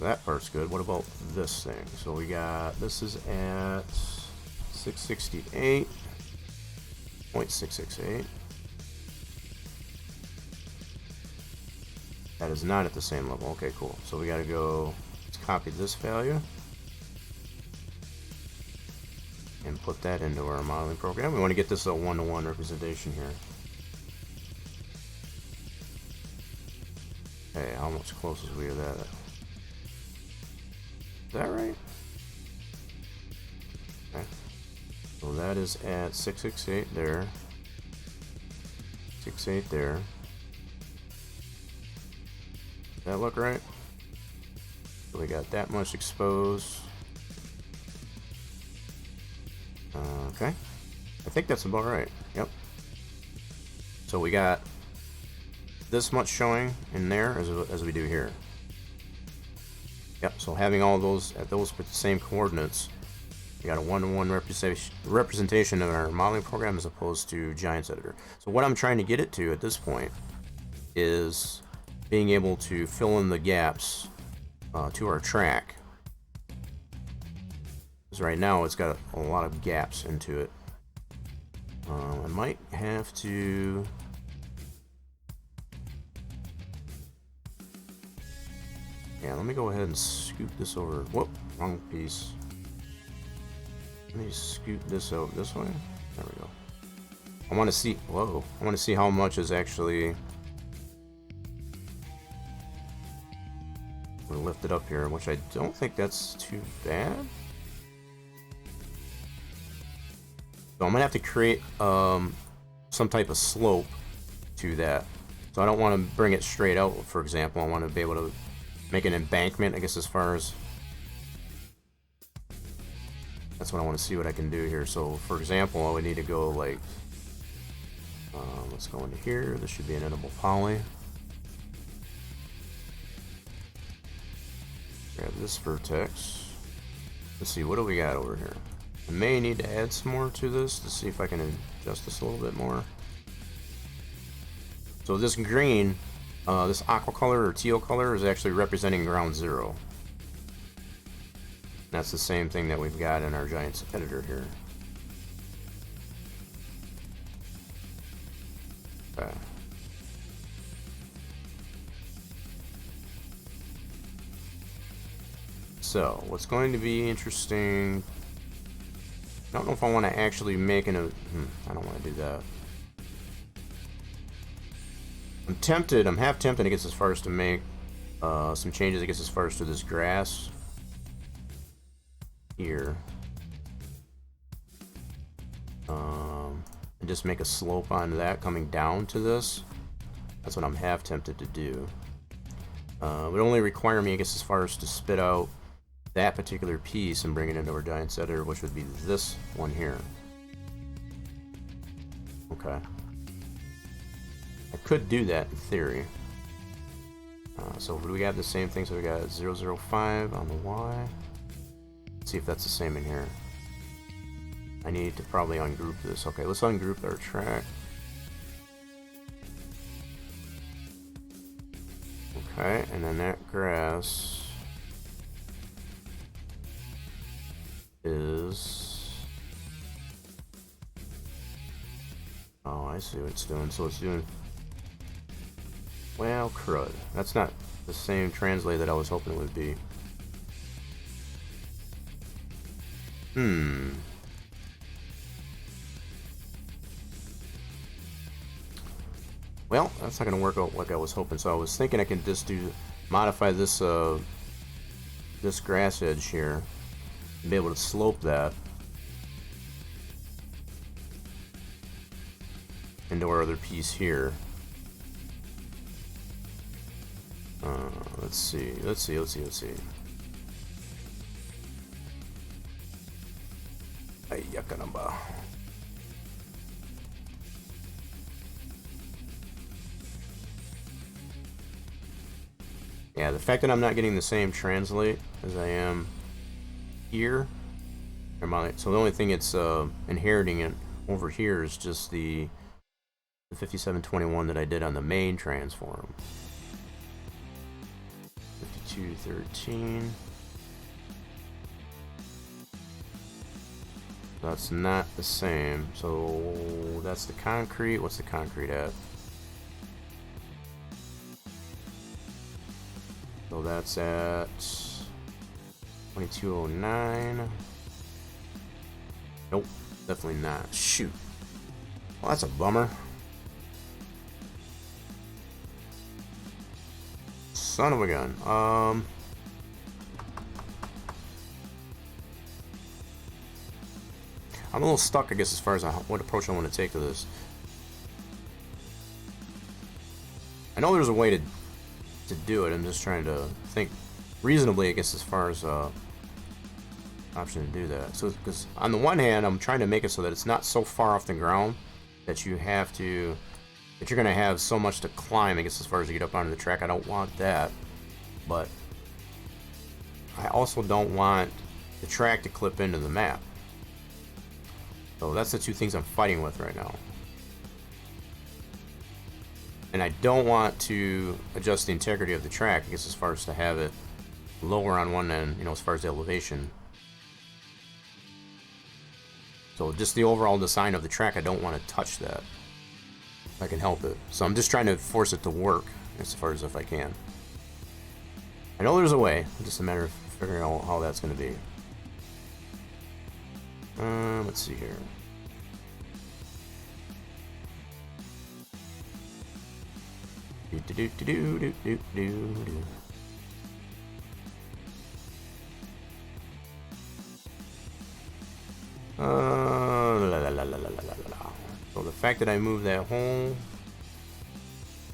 That part's good. What about this thing? So we got, this is at 668.668. That is not at the same level. Okay, cool. So we got to go, let's copy this value and put that into our modeling program. We want to get this a 1-to-1 representation here. Hey, how much close is we to that? Is that right? Okay. So that is at 668 there. 668 there. Does that look right? So we got that much exposed. Okay. I think that's about right. Yep. So we got this much showing in there as we do here. Yep, so having all those at those same coordinates, we got a 1-to-1 representation of our modeling program as opposed to Giants Editor. So what I'm trying to get it to at this point is being able to fill in the gaps to our track. Because right now it's got a lot of gaps into it. I might have to. Yeah, let me go ahead and scoot this over. Whoop, wrong piece. Let me scoot this out this way. There we go. I want to see. Whoa, I want to see how much is actually. We'll lift it up here, which I don't think that's too bad. So I'm gonna have to create some type of slope to that. So I don't want to bring it straight out, for example. I want to be able to make an embankment, I guess, as far as that's what I want to see what I can do here. So for example, I would need to go like let's go into here. This should be an editable poly. Grab this vertex. Let's see, what do we got over here? I may need to add some more to this to see if I can adjust this a little bit more. So this green, this aqua color or teal color is actually representing ground zero. That's the same thing that we've got in our Giants Editor here. Okay. So what's going to be interesting, I don't know if I want to actually make I don't want to do that. I'm half tempted, I guess, as far as to make some changes, I guess, as far as to this grass here. And just make a slope on that coming down to this. That's what I'm half tempted to do. It would only require me, I guess, as far as to spit out that particular piece and bring it into our Giants Editor, which would be this one here. Okay. I could do that in theory. So do we have the same thing? So we got 005 on the Y. Let's see if that's the same in here. I need to probably ungroup this. Okay, let's ungroup our track. Okay, and then that grass is... Oh, I see what it's doing. So it's doing... Well, crud. That's not the same translate that I was hoping it would be. Well, that's not going to work out like I was hoping. So I was thinking I can just modify this this grass edge here and be able to slope that into our other piece here. Let's see. Ay, caramba. Yeah, the fact that I'm not getting the same translate as I am here. So the only thing it's inheriting it over here is just the 5721 that I did on the main transform. 5213. That's not the same. So that's the concrete. What's the concrete at? So that's at 2209. Nope, definitely not. Shoot. Well, that's a bummer. Son of a gun. I'm a little stuck, I guess, as far as what approach I want to take to this. I know there's a way to do it. I'm just trying to think reasonably, I guess, as far as option to do that. So, because on the one hand, I'm trying to make it so that it's not so far off the ground that you're going to have so much to climb, I guess, as far as you get up onto the track. I don't want that, but I also don't want the track to clip into the map. So that's the two things I'm fighting with right now. And I don't want to adjust the integrity of the track, I guess, as far as to have it lower on one end, as far as the elevation. So just the overall design of the track, I don't want to touch that if I can help it. So I'm just trying to force it to work as far as if I can. I know there's a way, it's just a matter of figuring out how that's going to be. Let's see here. So the fact that I moved that whole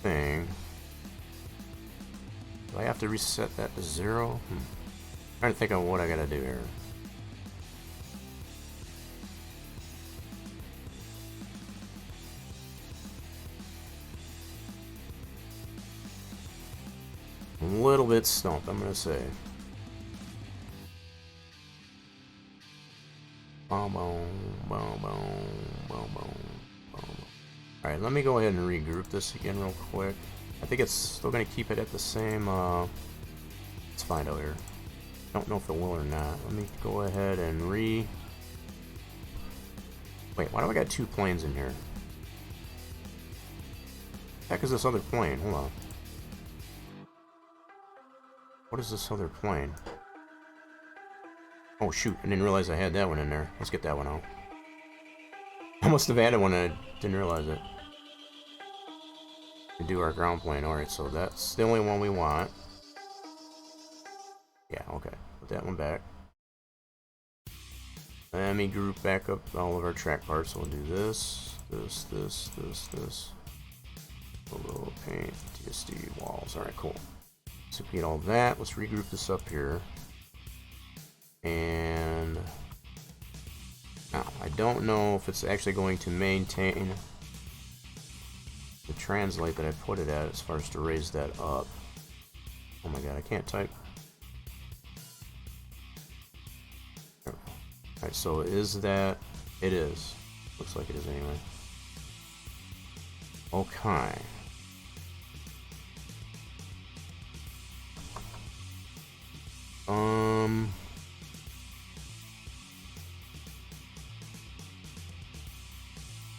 thing, do I have to reset that to 0? Trying to think of what I gotta do here. A little bit stumped, I'm gonna say. Boom, boom, boom, boom, boom, boom, boom. Alright, let me go ahead and regroup this again real quick. I think it's still gonna keep it at the same, let's find out here. I don't know if it will or not. Let me go ahead and wait, why do I got two planes in here? The heck is this other plane? Hold on. What is this other plane? Oh shoot, I didn't realize I had that one in there. Let's get that one out. I must have added one and I didn't realize it. To do our ground plane. Alright, so that's the only one we want. Yeah, okay. Put that one back. Let me group back up all of our track parts. So we'll do this. A little paint, TSD walls. Alright, cool. So we get all that. Let's regroup this up here. And now I don't know if it's actually going to maintain the translate that I put it at as far as to raise that up. Oh my god, I can't type. Alright, so is that? It is. Looks like it is anyway. Okay.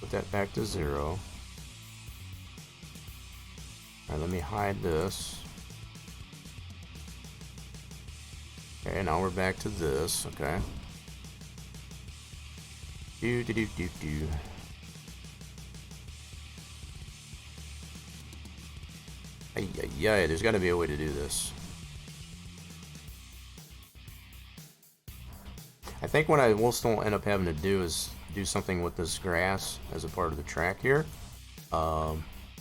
Put that back to 0. Alright, let me hide this. Okay, now we're back to this. Okay. Do. Yeah, there's got to be a way to do this. I think what I will still end up having to do is do something with this grass as a part of the track here.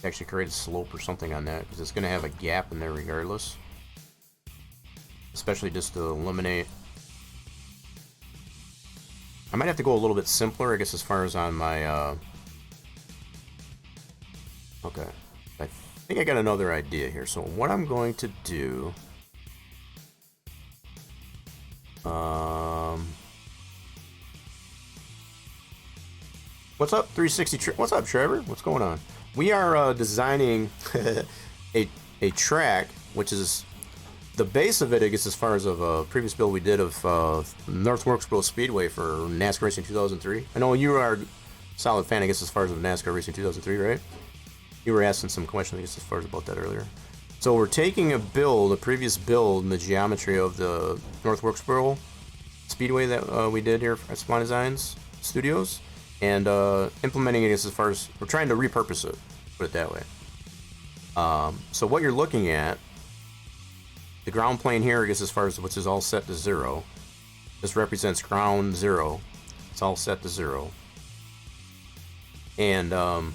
Actually create a slope or something on that, because it's going to have a gap in there regardless. Especially just to eliminate. I might have to go a little bit simpler, I guess, as far as on my... Okay. I think I got another idea here. So what I'm going to do... What's up, 360? What's up, Trevor? What's going on? We are designing a track, which is the base of it, I guess, as far as of a previous build we did of North Wilkesboro Speedway for NASCAR Racing 2003. I know you are a solid fan, I guess, as far as of NASCAR Racing 2003, right? You were asking some questions, I guess, as far as about that earlier. So we're taking a previous build, in the geometry of the North Wilkesboro Speedway that we did here at Spline Design Studios, and implementing it as far as we're trying to repurpose it, put it that way. So what you're looking at, the ground plane here, I guess, as far as which is all set to 0. This represents ground 0. It's all set to 0. And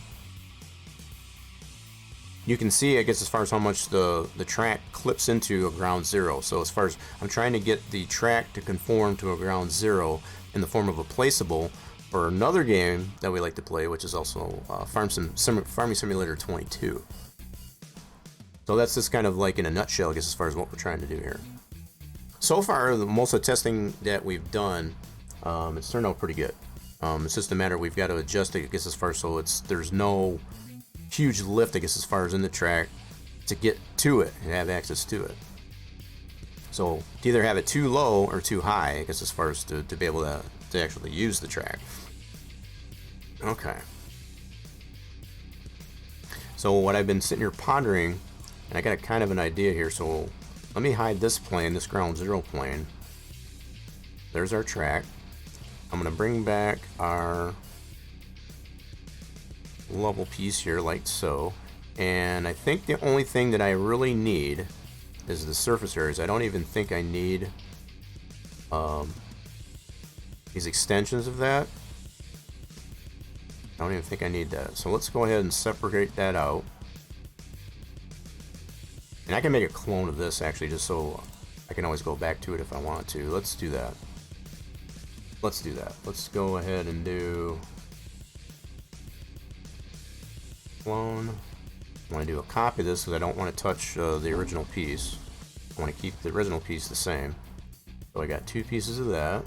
you can see, I guess, as far as how much the track clips into a ground 0. So as far as I'm trying to get the track to conform to a ground 0 in the form of a placeable for another game that we like to play, which is also Farming Simulator 22. So that's just kind of like in a nutshell, I guess, as far as what we're trying to do here. So far, most of the testing that we've done, it's turned out pretty good. It's just a matter we've got to adjust it, I guess, as far so there's no huge lift, I guess, as far as in the track to get to it and have access to it. So to either have it too low or too high, I guess, as far as to be able to actually use the track. Okay. So what I've been sitting here pondering, and I got a kind of an idea here, so let me hide this plane, this ground 0 plane. There's our track. I'm going to bring back our level piece here, like so. And I think the only thing that I really need is the surface areas. I don't even think I need these extensions of that. I don't even think I need that. So let's go ahead and separate that out. And I can make a clone of this, actually, just so I can always go back to it if I want to. Let's do that. Let's do that. Let's go ahead and do clone. I want to do a copy of this because I don't want to touch the original piece. I want to keep the original piece the same. So I got 2 pieces of that.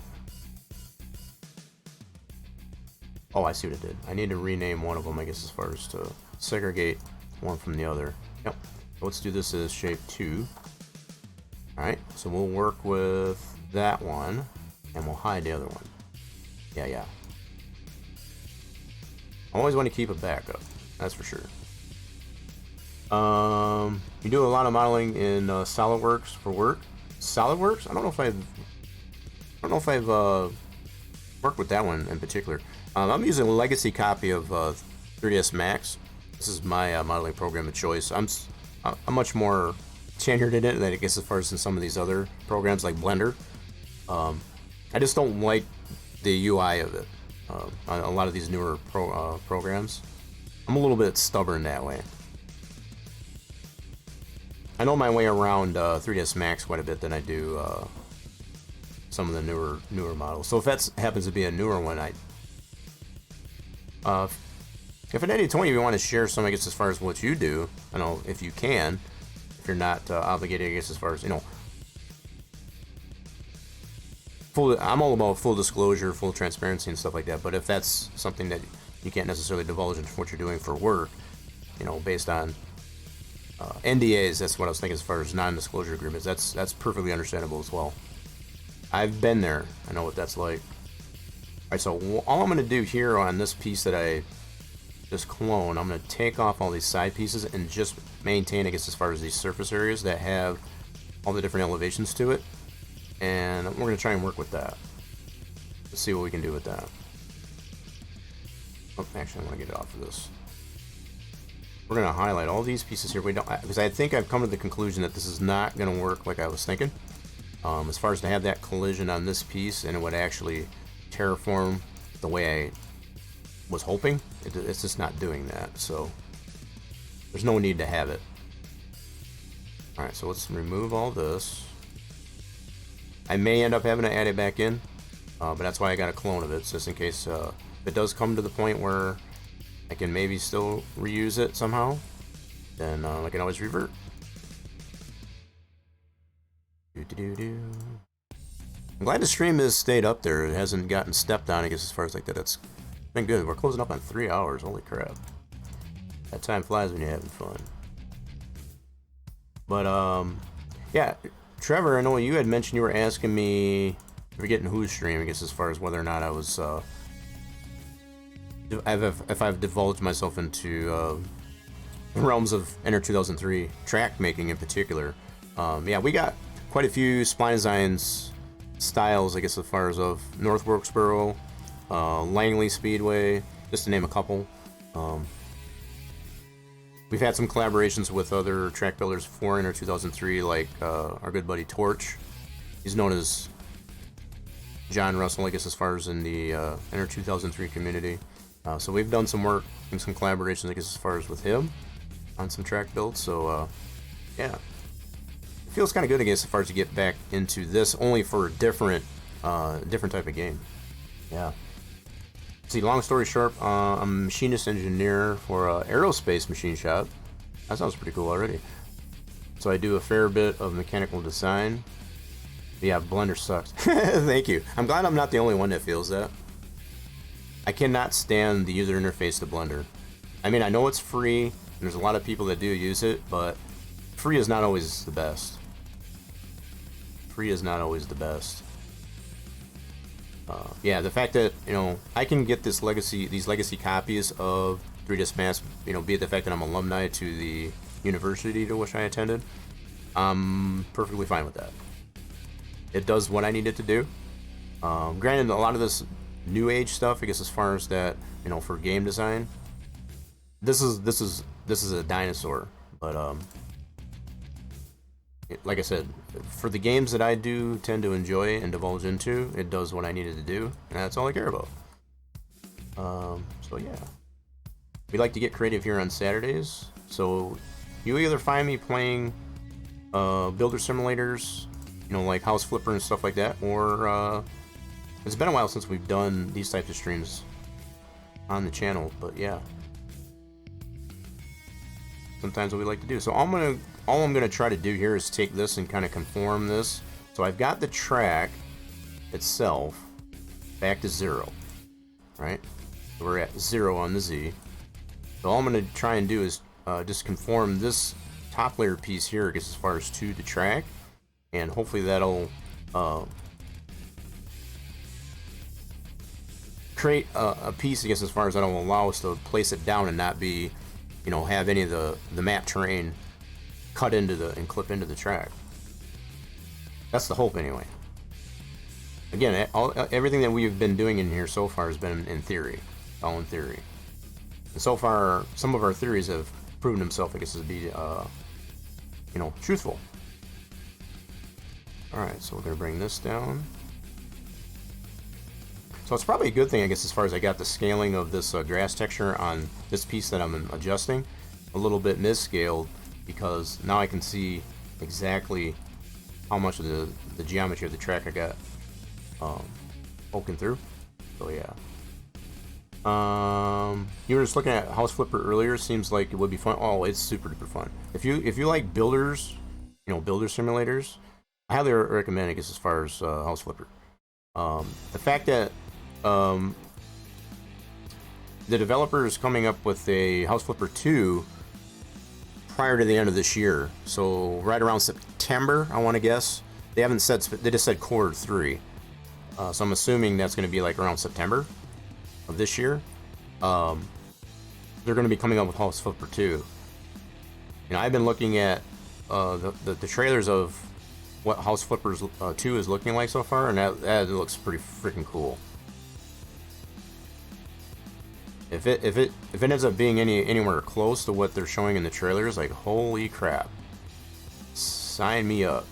Oh, I see what it did. I need to rename one of them, I guess, as far as to segregate one from the other. Yep. Let's do this as shape 2. Alright, so we'll work with that one, and we'll hide the other one. Yeah. I always want to keep a backup, that's for sure. You do a lot of modeling in SolidWorks for work. SolidWorks? I don't know if I've worked with that one in particular. I'm using a legacy copy of 3ds Max. This is my modeling program of choice. I'm much more tenured in it than I guess as far as in some of these other programs like Blender. I just don't like the UI of it. A lot of these newer programs. I'm a little bit stubborn that way. I know my way around 3ds Max quite a bit than I do some of the newer models. So if that happens to be a newer one, if at any point you want to share some, I guess, as far as what you do, I know if you can, if you're not obligated, I guess, as far as, you know, I'm all about full disclosure, full transparency and stuff like that, but if that's something that you can't necessarily divulge into what you're doing for work, you know, based on NDAs, that's what I was thinking as far as non-disclosure agreements, that's perfectly understandable as well. I've been there. I know what that's like. Alright, so all I'm going to do here on this piece that I this clone, I'm going to take off all these side pieces and just maintain, I guess, as far as these surface areas that have all the different elevations to it. And we're going to try and work with that. Let's see what we can do with that. Oh, actually, I want to get it off of this. We're going to highlight all these pieces here. We don't, because I think I've come to the conclusion that this is not going to work like I was thinking. As far as to have that collision on this piece and it would actually terraform the way I was hoping, it's just not doing that. So there's no need to have it. All right, so let's remove all this. I may end up having to add it back in, but that's why I got a clone of it, just in case if it does come to the point where I can maybe still reuse it somehow, then I can always revert. I'm glad the stream has stayed up there. It hasn't gotten stepped on, I guess, as far as like that. That's been good. We're closing up on 3 hours. Holy crap. That time flies when you're having fun. But, yeah, Trevor, I know you had mentioned you were asking me, forgetting whose stream, I guess, as far as whether or not I was, if I've divulged myself into the realms of Enter 2003, track making in particular. Yeah, we got quite a few Spline Designs styles, I guess, as far as of North Wilkesboro, Langley Speedway, just to name a couple. We've had some collaborations with other track builders for Enter 2003, like our good buddy Torch. He's known as John Russell, I guess, as far as in the Enter 2003 community. So we've done some work and some collaborations, I guess, as far as with him on some track builds. So yeah, it feels kind of good, I guess, as far as to get back into this, only for a different type of game. Yeah. See, long story short, I'm a machinist engineer for an aerospace machine shop. That sounds pretty cool already. So I do a fair bit of mechanical design. But yeah, Blender sucks. Thank you. I'm glad I'm not the only one that feels that. I cannot stand the user interface to Blender. I mean, I know it's free, and there's a lot of people that do use it, but free is not always the best. Free is not always the best. Yeah, the fact that, you know, I can get these legacy copies of 3ds Max, you know, be it the fact that I'm alumni to the university to which I attended, I'm perfectly fine with that. It does what I need it to do. Granted, a lot of this new age stuff, I guess, as far as that, you know, for game design, this is a dinosaur. But like I said, for the games that I do tend to enjoy and divulge into, it does what I needed to do, and that's all I care about. So yeah, we like to get creative here on Saturdays. So you either find me playing builder simulators, you know, like House Flipper and stuff like that, or it's been a while since we've done these types of streams on the channel, but yeah, sometimes what we like to do. So all I'm gonna try to do here is take this and kind of conform this. So I've got the track itself back to 0, right? So we're at 0 on the Z. So all I'm gonna try and do is just conform this top layer piece here, I guess, as far as to the track, and hopefully that'll create a piece, I guess, as far as that'll allow us to place it down and not be, you know, have any of the map terrain cut into and clip into the track. That's the hope, anyway. Again, everything that we've been doing in here so far has been in theory, all in theory. And so far, some of our theories have proven themselves, I guess, to be, you know, truthful. All right, so we're gonna bring this down. So it's probably a good thing, I guess, as far as I got the scaling of this grass texture on this piece that I'm adjusting a little bit misscaled, because now I can see exactly how much of the geometry of the track I got poking through. So yeah. You were just looking at House Flipper earlier. Seems like it would be fun. Oh, it's super duper fun. If you like builders, you know, builder simulators, I highly recommend it, I guess, as far as House Flipper. The fact that the developer is coming up with a House Flipper 2 prior to the end of this year, so right around September, I want to guess. They haven't said, they just said quarter 3, so I'm assuming that's going to be like around September of this year. There's they're going to be coming up with House Flipper 2. I've been looking at the trailers of what House Flippers 2 is looking like so far, and that looks pretty freaking cool. If it ends up being anywhere close to what they're showing in the trailers, like, holy crap, sign me up.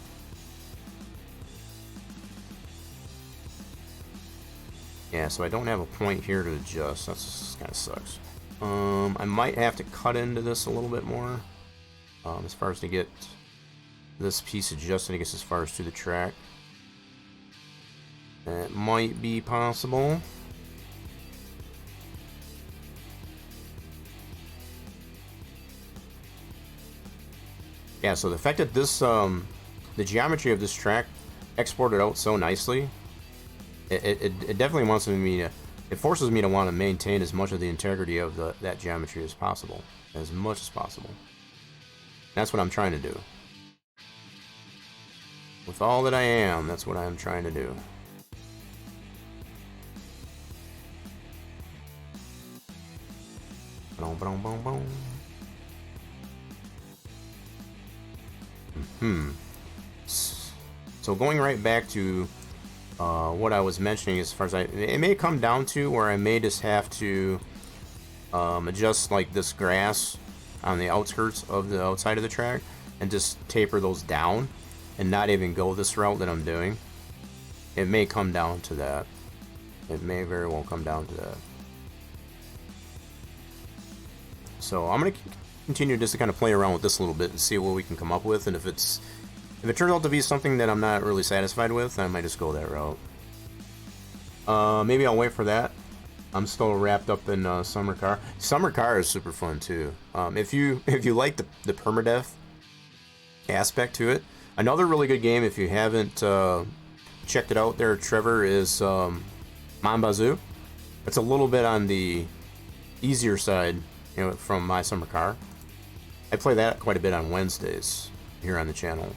Yeah, so I don't have a point here to adjust. That's kind of sucks. I might have to cut into this a little bit more, as far as to get this piece adjusted, I guess, as far as to the track. That might be possible. Yeah, so the fact that this, the geometry of this track exported out so nicely, it definitely wants me to, it forces me to want to maintain as much of the integrity of that geometry as possible, as much as possible. That's what I'm trying to do. With all that I am, that's what I'm trying to do. Boom, boom, boom, boom. So going right back to what I was mentioning, as far as it may come down to where I may just have to adjust like this grass on the outskirts of the outside of the track and just taper those down and not even go this route that I'm doing. It may come down to that. It may very well come down to that. So I'm gonna continue just to kind of play around with this a little bit and see what we can come up with, and if it turns out to be something that I'm not really satisfied with, I might just go that route. Maybe I'll wait for that. I'm still wrapped up in Summer Car. Summer Car is super fun too. If you like the permadeath aspect to it, another really good game if you haven't checked it out there, Trevor, is Mamba Zoo. It's a little bit on the easier side, from My Summer Car. I play that quite a bit on Wednesdays here on the channel.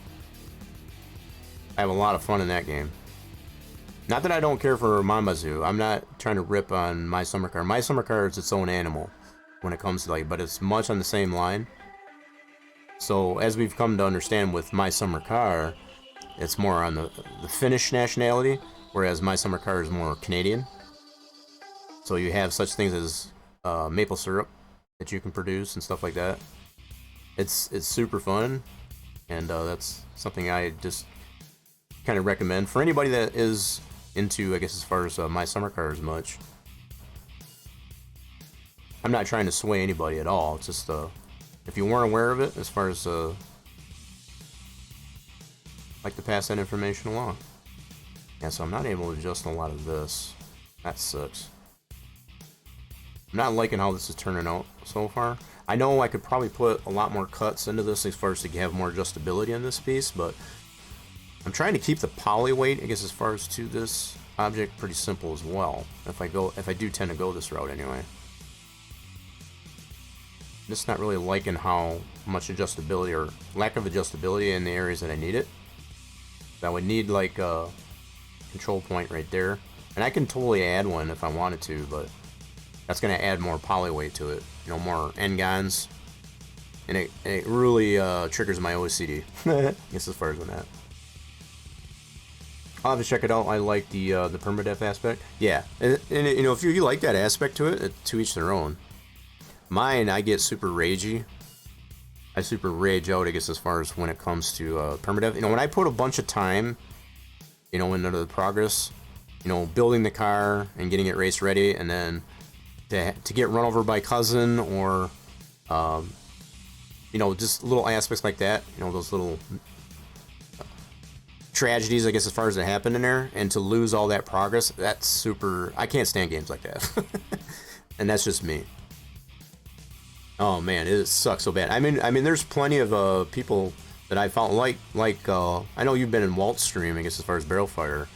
I have a lot of fun in that game. Not that I don't care for Mamba Zoo. I'm not trying to rip on My Summer Car. My Summer Car is its own animal when it comes to but it's much on the same line. So as we've come to understand with My Summer Car, it's more on the Finnish nationality, whereas My Summer Car is more Canadian. So you have such things as maple syrup that you can produce and stuff like that. It's super fun, and that's something I just kind of recommend for anybody that is into, I guess, as far as My Summer Car as much. I'm not trying to sway anybody at all. It's just if you weren't aware of it, as far as like to pass that information along. Yeah, so I'm not able to adjust a lot of this. That sucks. I'm not liking how this is turning out so far. I know I could probably put a lot more cuts into this as far as to have more adjustability in this piece, but I'm trying to keep the poly weight, I guess, as far as to this object, pretty simple as well. If I do tend to go this route anyway. I'm just not really liking how much adjustability or lack of adjustability in the areas that I need it. I would need like a control point right there, and I can totally add one if I wanted to, but that's going to add more poly weight to it, more N-gons, and it really triggers my OCD. I guess as far as that. I'll have to check it out. I like the permadeath aspect. Yeah, and if you like that aspect to it, to each their own. Mine, I get super ragey. I super rage out, I guess, as far as when it comes to permadeath. When I put a bunch of time, into the progress, building the car and getting it race ready, and then to get run over by cousin, or just little aspects like that, those little tragedies, I guess, as far as it happened in there, and to lose all that progress, that's super. I can't stand games like that. And that's just me. Oh man, it sucks so bad. I mean there's plenty of people that I found like I know you've been in Walt's stream, I guess, as far as Barrel Fire.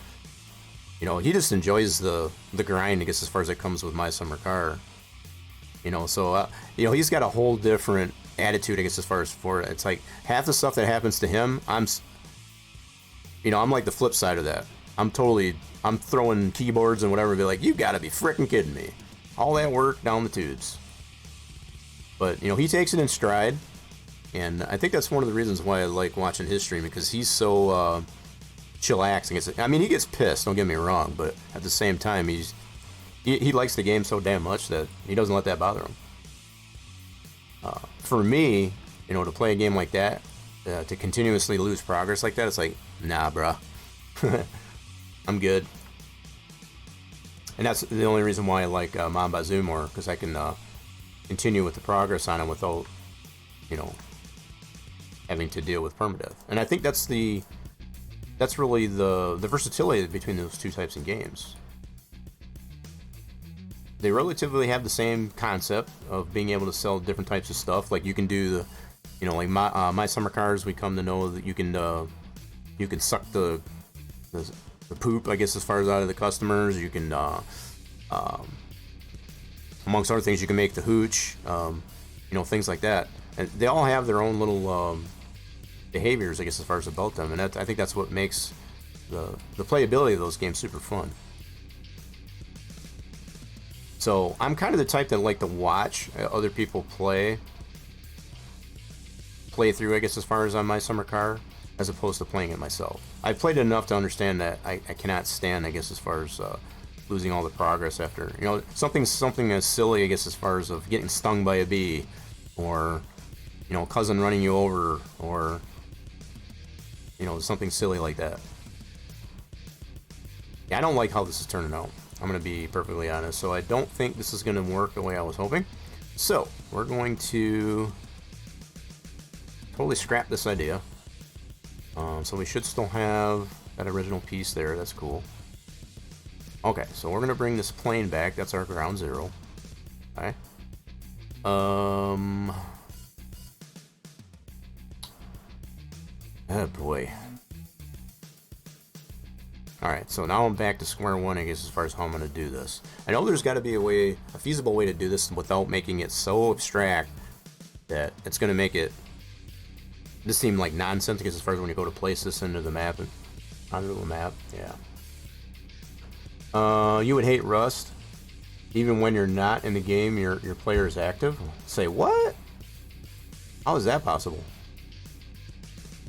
He just enjoys the grind, I guess, as far as it comes with My Summer Car. So he's got a whole different attitude, I guess, as far as for it. It's like half the stuff that happens to him, I'm like the flip side of that. I'm throwing keyboards and whatever, and be like, you gotta be freaking kidding me. All that work down the tubes. But, you know, he takes it in stride. And I think that's one of the reasons why I like watching his stream, because he's so chillaxing. I mean, he gets pissed, don't get me wrong, but at the same time, he likes the game so damn much that he doesn't let that bother him. For me, you know, to play a game like that, to continuously lose progress like that, it's like, nah, bruh. I'm good. And that's the only reason why I like Mamba Zoo more, because I can continue with the progress on it without, you know, having to deal with permadeath. And I think that's really the versatility between those two types of games. They relatively have the same concept of being able to sell different types of stuff. Like you can do the, you know, like my summer cars. We come to know that you can suck the poop, I guess, as far as out of the customers. You can, amongst other things, you can make the hooch. You know, things like that. And they all have their own little behaviors, I guess, as far as about them. And I think that's what makes the playability of those games super fun. So I'm kind of the type that like to watch other people play through, I guess, as far as on my summer car, as opposed to playing it myself. I've played it enough to understand that I cannot stand, I guess, as far as losing all the progress after, you know, something as silly, I guess, as far as of getting stung by a bee, or, you know, cousin running you over, or, you know, something silly like that. Yeah, I don't like how this is turning out. I'm going to be perfectly honest. So I don't think this is going to work the way I was hoping. So we're going to totally scrap this idea. So we should still have that original piece there. That's cool. Okay, so we're going to bring this plane back. That's our ground zero. Okay. Oh boy. Alright, so now I'm back to square one, I guess, as far as how I'm going to do this. I know there's got to be a feasible way to do this without making it so abstract that it's going to make it just seem like nonsense, I guess, as far as when you go to place this into the map. Onto the map, yeah. You would hate Rust. Even when you're not in the game, your player is active. Say, what? How is that possible?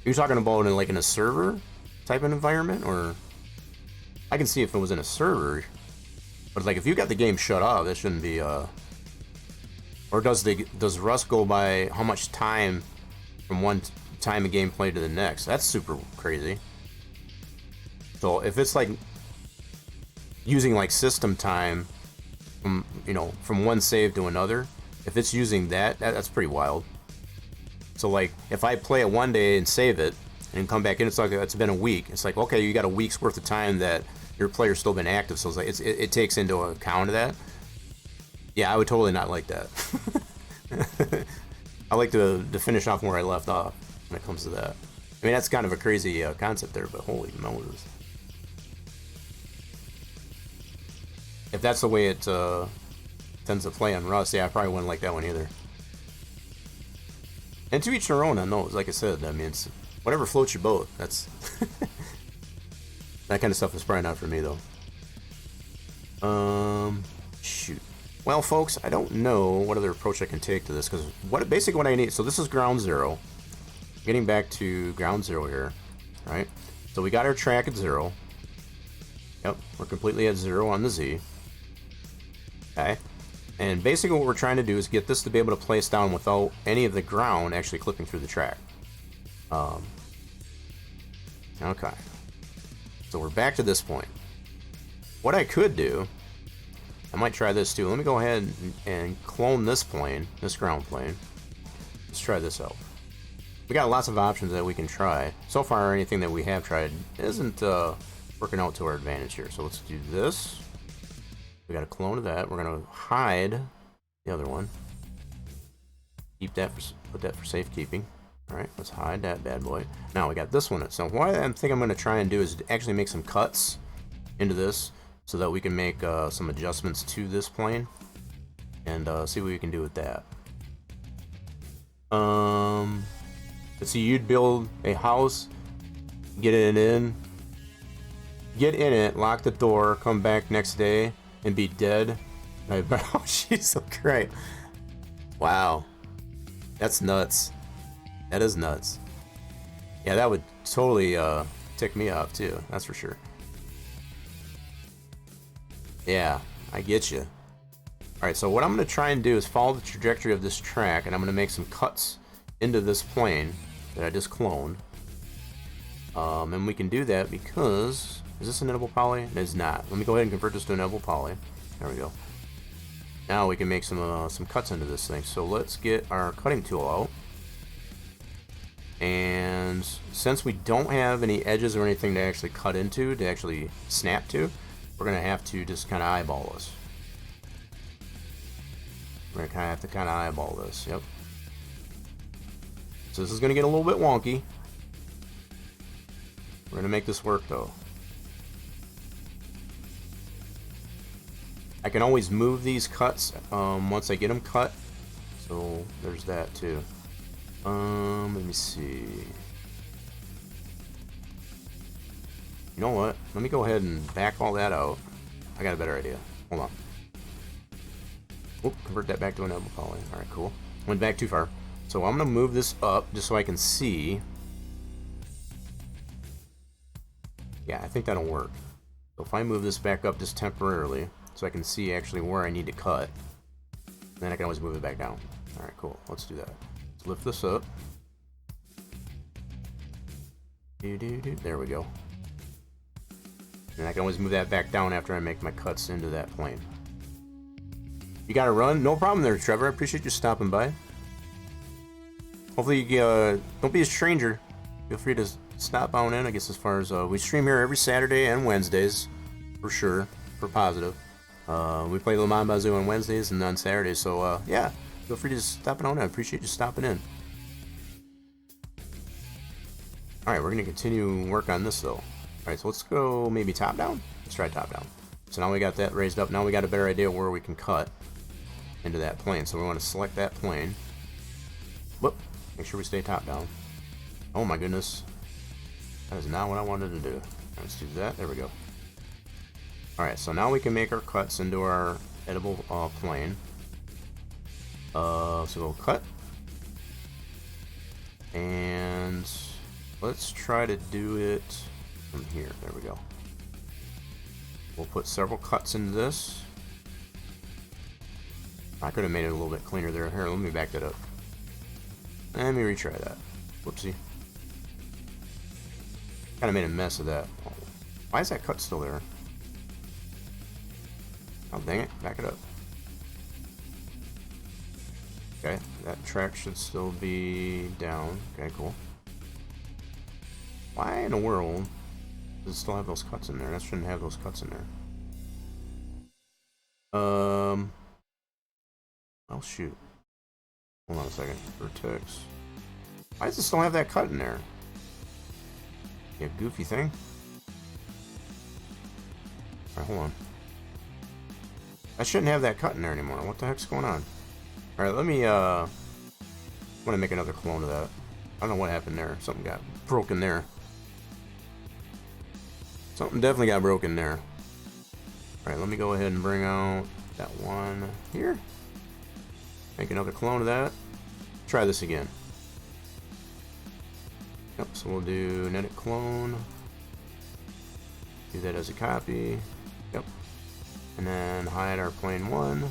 You're talking about in a server type of environment, or... I can see if it was in a server, but like if you got the game shut off, that shouldn't be or does Rust go by how much time from one time of gameplay to the next? That's super crazy. So if it's like using like system time from, you know, from one save to another, if it's using that's pretty wild. So like if I play it one day and save it and come back in, it's like it's been a week. It's like, okay, you got a week's worth of time that your player's still been active, so it's like it takes into account of that. Yeah, I would totally not like that. I like to finish off where I left off when it comes to that. I mean, that's kind of a crazy concept there, but holy Moses. If that's the way it tends to play on Rust, yeah, I probably wouldn't like that one either. And to each their own on those, like I said, I mean, it's whatever floats your boat. That's that kind of stuff is probably not for me, though. Shoot. Well, folks, I don't know what other approach I can take to this, because basically what I need... So this is ground zero. Getting back to ground zero here, right? So we got our track at 0. Yep, we're completely at 0 on the Z. Okay. And basically what we're trying to do is get this to be able to place down without any of the ground actually clipping through the track. Okay. So we're back to this point. What I could do... I might try this too. Let me go ahead and clone this plane, this ground plane. Let's try this out. We got lots of options that we can try. So far, anything that we have tried isn't working out to our advantage here. So let's do this. We got a clone of that. We're gonna hide the other one. Keep that put that for safekeeping. All right, let's hide that bad boy. Now we got this one. So what I think I'm gonna try and do is actually make some cuts into this, so that we can make some adjustments to this plane and see what we can do with that. Let's see, you'd build a house, get in it, lock the door, come back next day and be dead. Oh, Jesus Christ. Wow. That's nuts. That is nuts. Yeah, that would totally tick me off too. That's for sure. Yeah, I get you. Alright, so what I'm going to try and do is follow the trajectory of this track, and I'm going to make some cuts into this plane that I just cloned. And we can do that because... Is this an editable poly? It is not. Let me go ahead and convert this to an editable poly. There we go. Now we can make some cuts into this thing. So let's get our cutting tool out. And since we don't have any edges or anything to actually cut into, to actually snap to, we're going to have to just kind of eyeball this. We're going to have to eyeball this. Yep. So this is going to get a little bit wonky. We're going to make this work though. I can always move these cuts once I get them cut. So there's that too. Let me see. You know what? Let me go ahead and back all that out. I got a better idea. Hold on. Oop, convert that back to an editable poly. Alright, cool. Went back too far. So I'm going to move this up just so I can see. Yeah, I think that'll work. So if I move this back up just temporarily, so I can see actually where I need to cut, then I can always move it back down. Alright, cool. Let's do that. Let's lift this up. There we go. And I can always move that back down after I make my cuts into that plane. You gotta run? No problem there, Trevor. I appreciate you stopping by. Hopefully you don't be a stranger. Feel free to stop on in, I guess, as far as we stream here every Saturday and Wednesdays, for sure, for positive. We play Le Mans Bazoo on Wednesdays and on Saturdays, so yeah, feel free to stop on in. I appreciate you stopping in. Alright, we're going to continue work on this though. Alright, so let's go maybe top down. Let's try top down. So now we got that raised up. Now we got a better idea where we can cut into that plane. So we want to select that plane. Whoop. Make sure we stay top down. Oh my goodness. That is not what I wanted to do. Let's do that. There we go. Alright, so now we can make our cuts into our editable plane. So we'll cut. And let's try to do it from here. There we go. We'll put several cuts into this. I could have made it a little bit cleaner there. Here, let me back that up. Let me retry that. Whoopsie. Kind of made a mess of that. Why is that cut still there? Oh, dang it. Back it up. Okay, that track should still be down. Okay, cool. Why in the world does it still have those cuts in there? That shouldn't have those cuts in there. Oh shoot. Hold on a second. Vertex. Why does it still have that cut in there? You goofy thing. Alright, hold on. I shouldn't have that cut in there anymore. What the heck's going on? Alright, let me I want to make another clone of that. I don't know what happened there. Something got broken there. Something definitely got broken there. Alright, let me go ahead and bring out that one here. Make another clone of that. Try this again. Yep, so we'll do edit clone. Do that as a copy. Yep. And then hide our plane 1.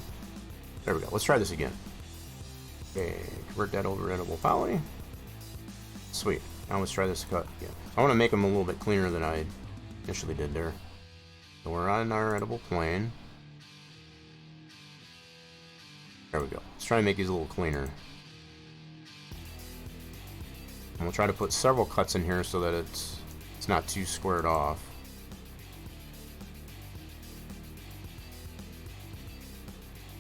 There we go. Let's try this again. Okay, convert that over to editable poly. Sweet. Now let's try this cut again. I want to make them a little bit cleaner than I initially did there. So we're on our editable plane. There we go. Let's try to make these a little cleaner. And we'll try to put several cuts in here so that it's not too squared off.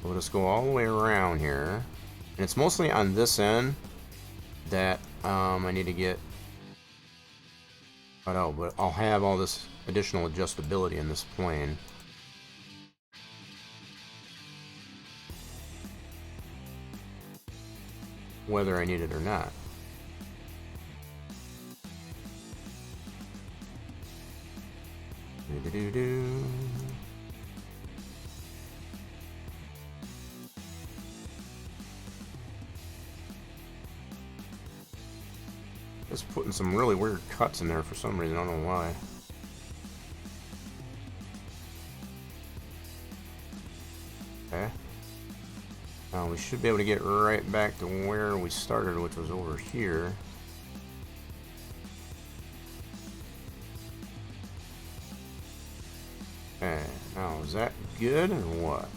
We'll just go all the way around here. And it's mostly on this end that I need to get cut out, but I'll have all this additional adjustability in this plane. Whether I need it or not. Do-do-do-do. Just putting some really weird cuts in there for some reason. I don't know why. Okay. Now we should be able to get right back to where we started, which was over here. Okay. Now, is that good or what?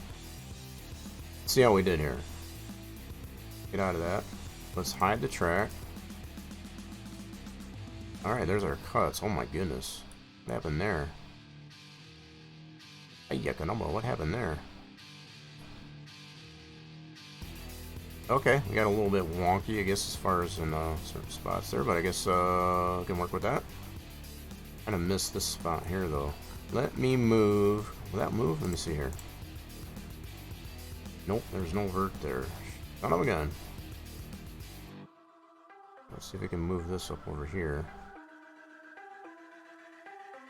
Let's see how we did here. Get out of that. Let's hide the track. Alright, there's our cuts. Oh my goodness. What happened there? Hey, Yakanoma, what happened there? Okay, we got a little bit wonky, I guess, as far as in certain spots there, but I guess I can work with that. Kind of missed this spot here, though. Let me move. Will that move? Let me see here. Nope, there's no vert there. Son of a gun. Let's see if we can move this up over here.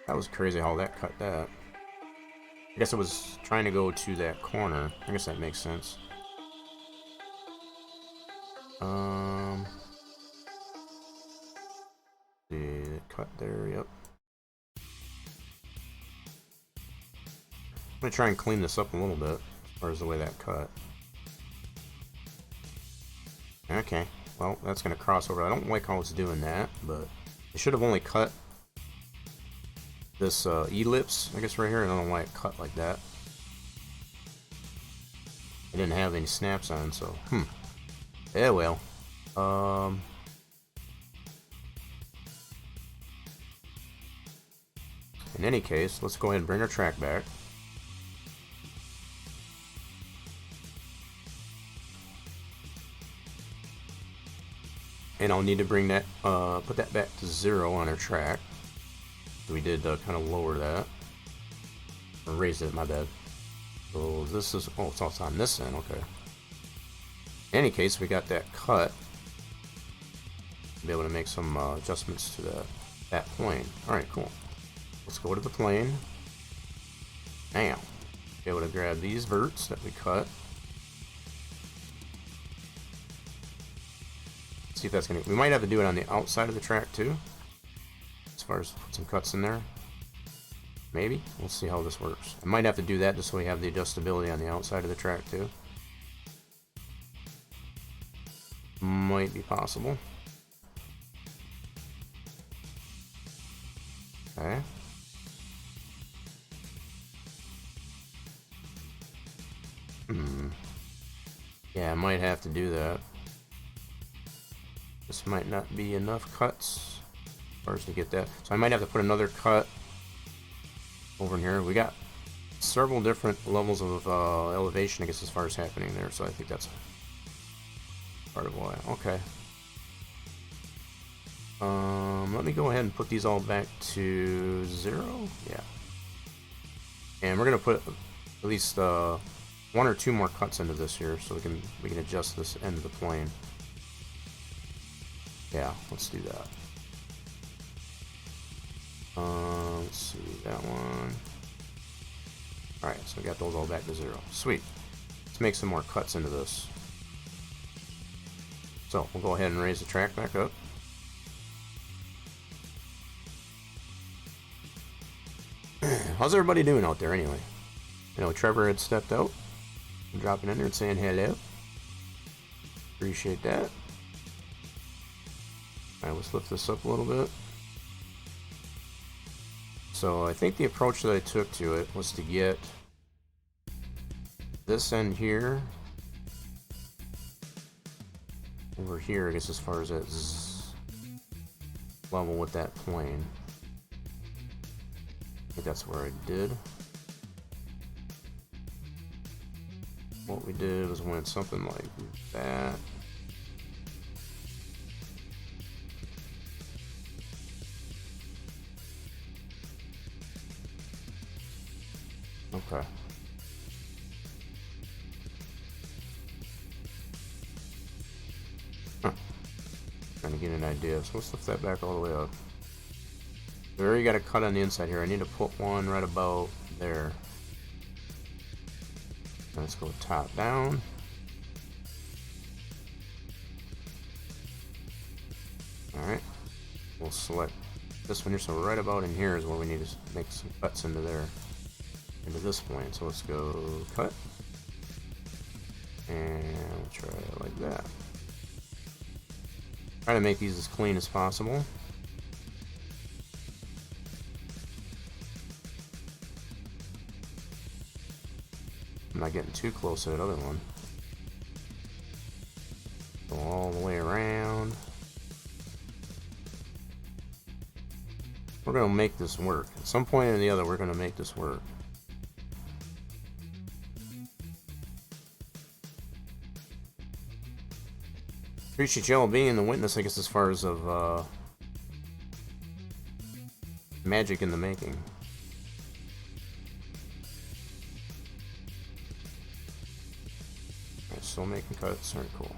That was crazy how that cut that. I guess it was trying to go to that corner. I guess that makes sense. See, cut there, yep. I'm gonna try and clean this up a little bit as far as the way that cut. Okay, well, that's gonna cross over. I don't like how it's doing that, but it should have only cut this ellipse, I guess, right here. I don't know why it cut like that. I didn't have any snaps on, so yeah, well. In any case, let's go ahead and bring our track back. And I'll need to bring that, put that back to 0 on our track. We did kind of lower that. Or raise it, my bad. So this is, oh, it's also on this end, okay. In any case, we got that cut. Be able to make some adjustments to that plane. Alright, cool. Let's go to the plane. Now, be able to grab these verts that we cut. See if that's gonna. We might have to do it on the outside of the track too, as far as put some cuts in there. Maybe we'll see how this works. I might have to do that just so we have the adjustability on the outside of the track too. Might be possible. Okay. Yeah, I might have to do that. This might not be enough cuts as far as to get that. So I might have to put another cut over in here. We got several different levels of elevation, I guess, as far as happening there. So I think that's part of why. Okay. Let me go ahead and put these all back to 0. Yeah. And we're gonna put at least 1 or 2 more cuts into this here, so we can adjust this end of the plane. Yeah, let's do that. Let's see, that one. Alright, so we got those all back to 0. Sweet. Let's make some more cuts into this. So, we'll go ahead and raise the track back up. How's everybody doing out there anyway? I know Trevor had stepped out. I'm dropping in there and saying hello. Appreciate that. Alright, let's lift this up a little bit. So I think the approach that I took to it was to get this end here over here, I guess, as far as it's level with that plane. I think that's where I did. What we did was went something like that. Okay. Trying to get an idea. So let's lift that back all the way up. We already got a cut on the inside here. I need to put one right about there. Let's go top down. Alright. we'll select this one here. So right about in here is where we need to make some cuts into there, into this plane. So let's go cut, and we'll try it like that. Try to make these as clean as possible. I'm not getting too close to that other one. Go all the way around. We're gonna make this work. At some point or the other, we're gonna make this work. Appreciate y'all being the witness, I guess, as far as of magic in the making. Alright, still making cuts. Alright, cool.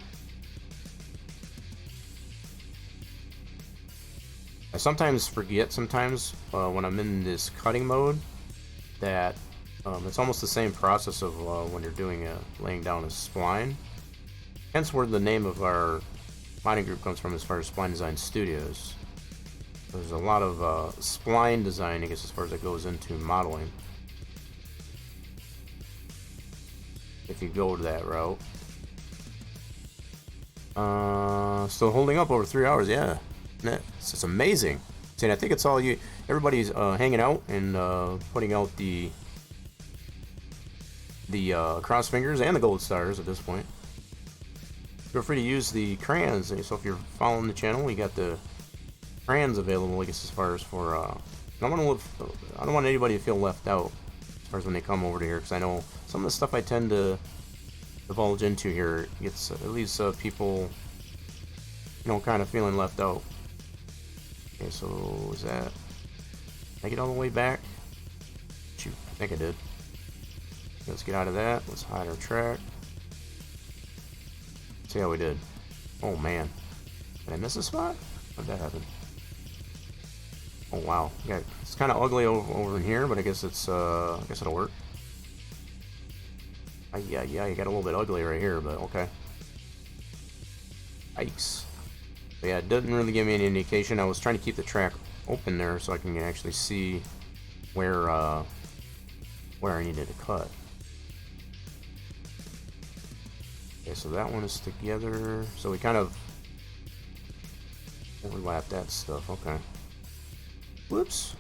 I sometimes forget, when I'm in this cutting mode, that it's almost the same process of when you're doing laying down a spline. Hence where the name of our modding group comes from, as far as Spline Design Studios. There's a lot of spline design, I guess, as far as it goes into modeling. If you go to that route. Still holding up over 3 hours, yeah. It's amazing. See, I think it's all you. Everybody's hanging out and putting out the cross fingers and the gold stars at this point. Feel free to use the crayons. So if you're following the channel, we got the crayons available, I guess, as far as for. I don't want anybody to feel left out as far as when they come over to here, because I know some of the stuff I tend to divulge into here gets at least people, kind of feeling left out. Okay, so is that? Did I get all the way back? Shoot, I think I did. Let's get out of that. Let's hide our track. See how we did. Oh man, did I miss a spot? How'd that happen? Oh wow, yeah, it's kind of ugly over in here, but I guess it's I guess it'll work. Yeah, you got a little bit ugly right here, but okay. Yikes. But yeah, it doesn't really give me any indication. I was trying to keep the track open there so I can actually see where I needed to cut. Okay, so that one is together. So we kind of overlap that stuff. Okay. Whoops.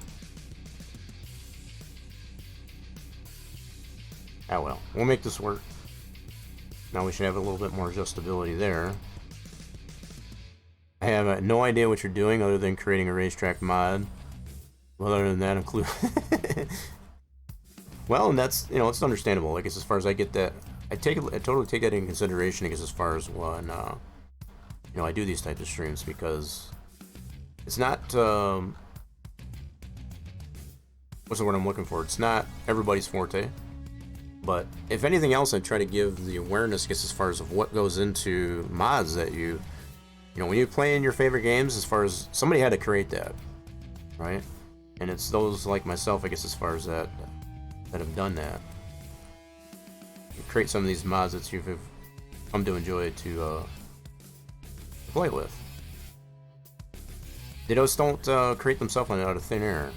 Ah well, we'll make this work. Now we should have a little bit more adjustability there. I have no idea what you're doing other than creating a racetrack mod. Well, other than that, include. Well, and that's, it's understandable. I guess as far as I get that, I totally take that in consideration. I guess as far as when I do these types of streams, because it's not what's the word I'm looking for? It's not everybody's forte. But if anything else, I try to give the awareness, I guess, as far as of what goes into mods that when you play in your favorite games, as far as somebody had to create that, right? And it's those like myself, I guess, as far as that have done that. You create some of these mods that you've come to enjoy to play with. They just don't create themselves out of thin air.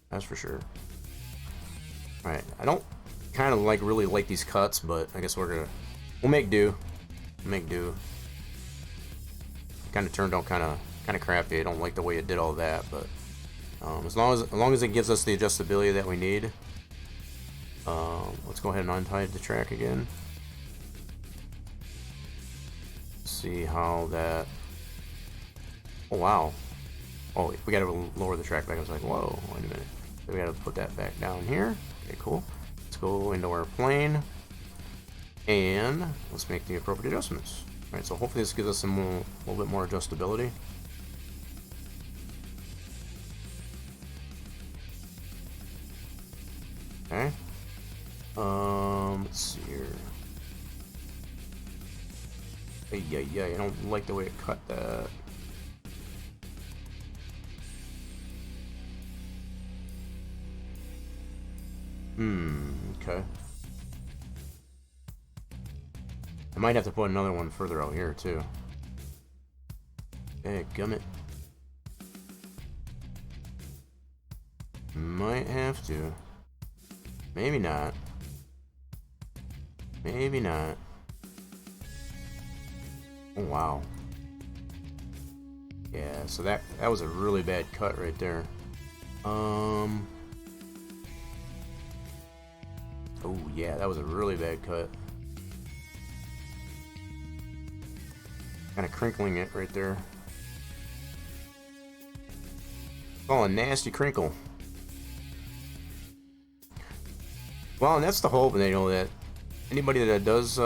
That's for sure. Alright, I don't kind of really like these cuts, but I guess we'll make do. Make do. Kind of turned out kind of crappy. I don't like the way it did all that, but as long as it gives us the adjustability that we need. Let's go ahead and untie the track again. See how that. Oh wow. Oh, we gotta lower the track back. I was like, whoa, wait a minute. So we gotta put that back down here. Okay, cool. Let's go into our plane and let's make the appropriate adjustments. Alright, so hopefully this gives us a little bit more adjustability. Okay. Let's see here. Yeah, I don't like the way it cut that. Okay. I might have to put another one further out here too. Okay, gummit. Might have to. Maybe not. Maybe not. Oh, wow. Yeah, so that was a really bad cut right there. Oh yeah, that was a really bad cut. Kind of crinkling it right there. Oh, a nasty crinkle. Well, and that's the hope, and you know that anybody that does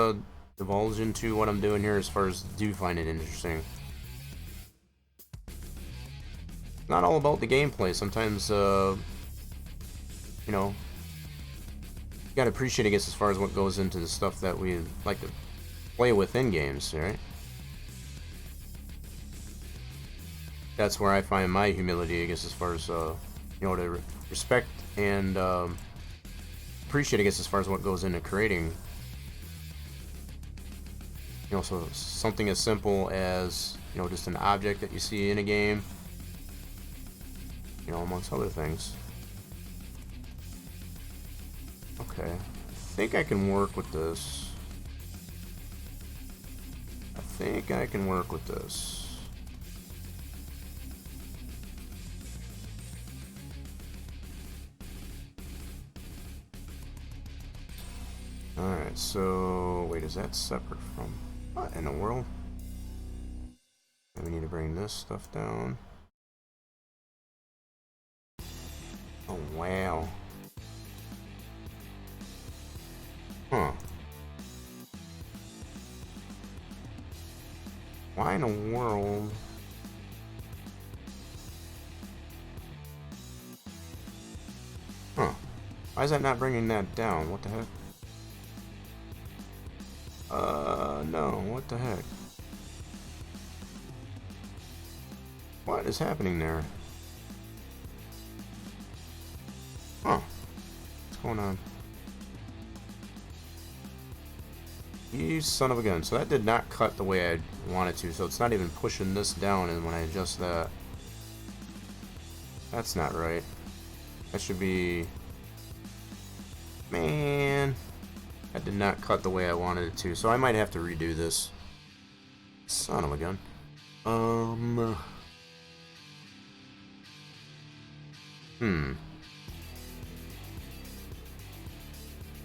divulge into what I'm doing here, as far as do find it interesting. Not all about the gameplay. Sometimes, you know, you gotta appreciate, I guess, as far as what goes into the stuff that we like to play within games, right? That's where I find my humility, I guess, as far as, you know, to respect and appreciate, I guess, as far as what goes into creating. You know, so something as simple as, you know, just an object that you see in a game, you know, amongst other things. Okay, I think I can work with this. I think I can work with this. Alright, so wait, is that separate from what in the world? And we need to bring this stuff down. Oh wow. Huh. Why in the world? Huh. Why is that not bringing that down? What the heck? No, what the heck? What is happening there? Huh. What's going on? You son of a gun. So that did not cut the way I wanted to, so it's not even pushing this down, and when I adjust that, that's not right. That should be... Man... That did not cut the way I wanted it to, so I might have to redo this. Son of a gun.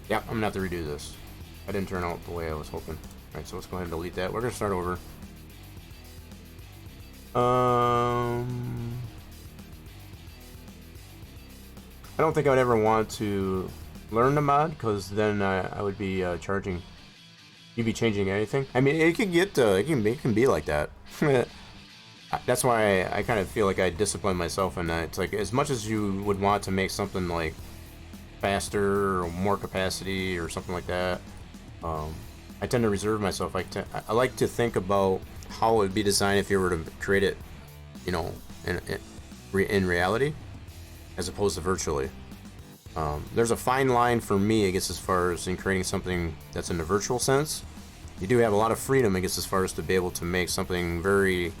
Yeah, I'm gonna have to redo this. I didn't turn out the way I was hoping. Alright, so let's go ahead and delete that. We're gonna start over. I don't think I would ever want to learn the mod, because then I would be charging. You'd be changing anything. I mean, it could get it can be like that. That's why I kind of feel like I discipline myself, and it's like, as much as you would want to make something like faster or more capacity or something like that, I tend to reserve myself. I like to think about how it would be designed if you were to create it, you know, in reality, as opposed to virtually. There's a fine line for me, I guess, as far as in creating something that's in the virtual sense. You do have a lot of freedom, I guess, as far as to be able to make something very,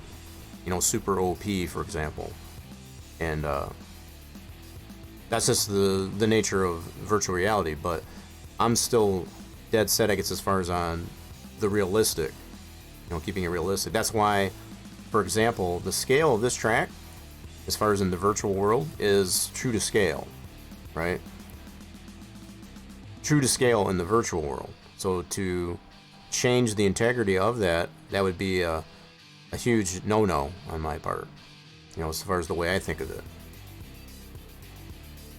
you know, super OP, for example. And that's just the nature of virtual reality. But I'm still dead set, I guess, as far as on the realistic, you know, keeping it realistic. That's why, for example, the scale of this track, as far as in the virtual world, is true to scale. Right? True to scale in the virtual world. So to change the integrity of that, that would be a huge no-no on my part. You know, as far as the way I think of it.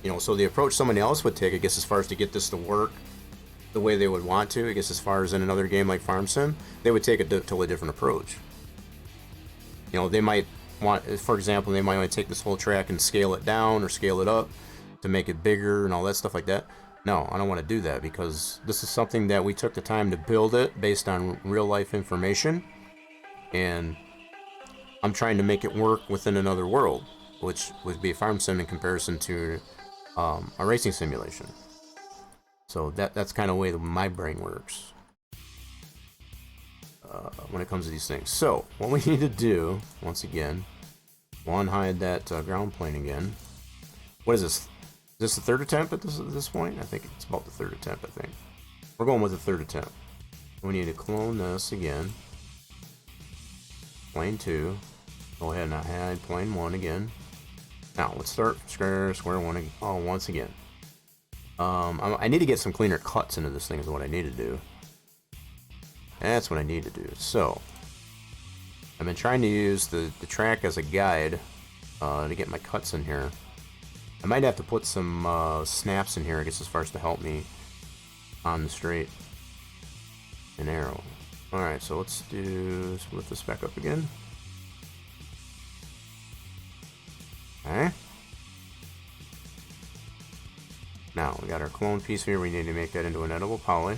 You know, so the approach somebody else would take, I guess, as far as to get this to work the way they would want to, I guess, as far as in another game like Farm Sim, they would take a totally different approach. You know, they might want, for example, they might want to take this whole track and scale it down or scale it up to make it bigger and all that stuff like that. No, I don't want to do that, because this is something that we took the time to build it based on real life information, and I'm trying to make it work within another world, which would be a farm sim in comparison to a racing simulation. So that's kind of the way my brain works when it comes to these things. So what we need to do, once again, we'll unhide that ground plane again. What is this? this the third attempt at this point? I think it's about the third attempt, I think. We're going with the third attempt. We need to clone this again. Plane 2. Go ahead and hide plane 1 again. Now, let's start square one once again. I need to get some cleaner cuts into this thing is what I need to do. That's what I need to do. So, I've been trying to use the track as a guide to get my cuts in here. I might have to put some snaps in here, I guess, as far as to help me on the straight and narrow. Alright, so let's lift this back up again. Okay. Now, we got our clone piece here. We need to make that into an edible poly.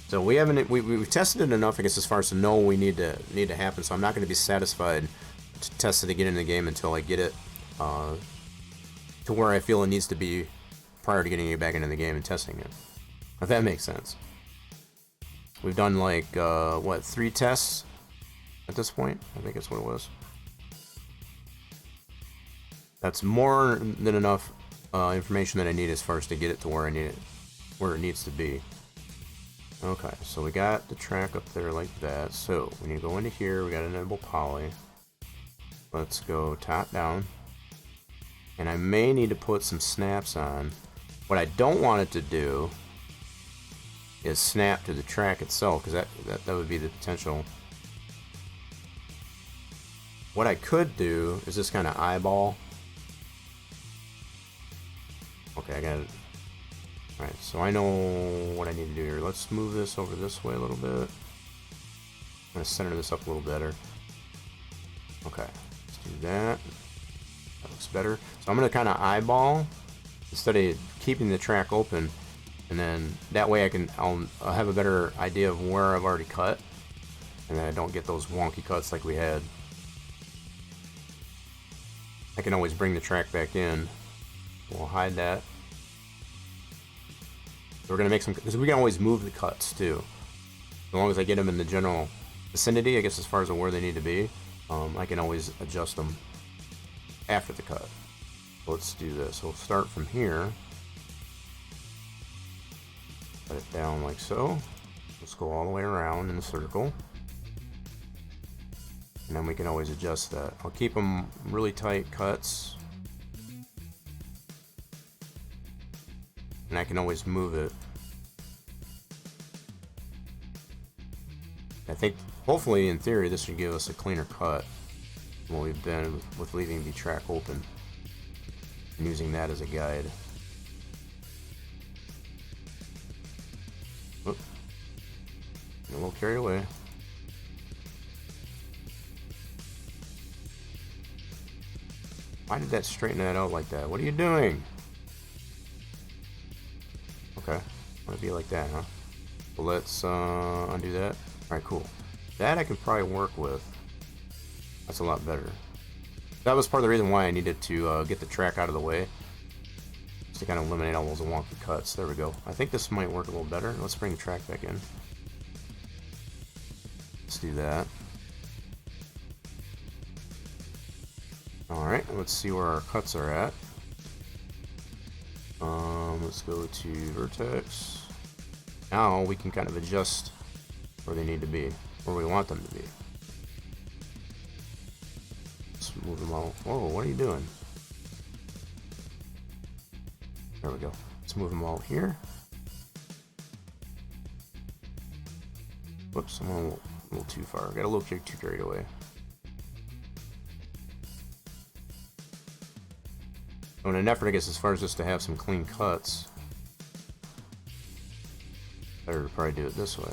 So we've tested it enough, I guess, as far as to know we need to happen. So I'm not going to be satisfied to test it again in the game until I get it to where I feel it needs to be prior to getting it back into the game and testing it. If that makes sense. We've done like what, 3 tests at this point? I think that's what it was. That's more than enough information that I need as far as to get it to where where it needs to be. Okay, so we got the track up there like that. So when you go into here, we got an enable poly. Let's go top down. And I may need to put some snaps on. What I don't want it to do is snap to the track itself, because that would be the potential. What I could do is just kind of eyeball. Okay, I got it. Alright, so I know what I need to do here. Let's move this over this way a little bit. I'm going to center this up a little better. Okay, let's do that. That looks better. So I'm going to kind of eyeball instead of keeping the track open. And then that way I'll have a better idea of where I've already cut. And then I don't get those wonky cuts like we had. I can always bring the track back in. We'll hide that. So we're going to make some, because we can always move the cuts too. As long as I get them in the general vicinity, I guess, as far as where they need to be, I can always adjust them after the cut. So let's do this. We'll start from here. Cut it down like so. Let's go all the way around in a circle. And then we can always adjust that. I'll keep them really tight cuts. And I can always move it. I think, hopefully, in theory, this should give us a cleaner cut than what we've been with leaving the track open and using that as a guide. Oop. A little carried away. Why did that straighten that out like that? What are you doing? Okay, want to be like that, huh? Well, let's undo that. Alright, cool. That I can probably work with. That's a lot better. That was part of the reason why I needed to get the track out of the way. Just to kind of eliminate all those wonky cuts. There we go. I think this might work a little better. Let's bring the track back in. Let's do that. Alright, let's see where our cuts are at. Let's go to vertex. Now we can kind of adjust where they need to be, where we want them to be. Let's move them all. Whoa, what are you doing? There we go. Let's move them all here. Whoops, I'm a little too far. Got a little too carried away. So in an effort, I guess, as far as just to have some clean cuts, better to probably do it this way.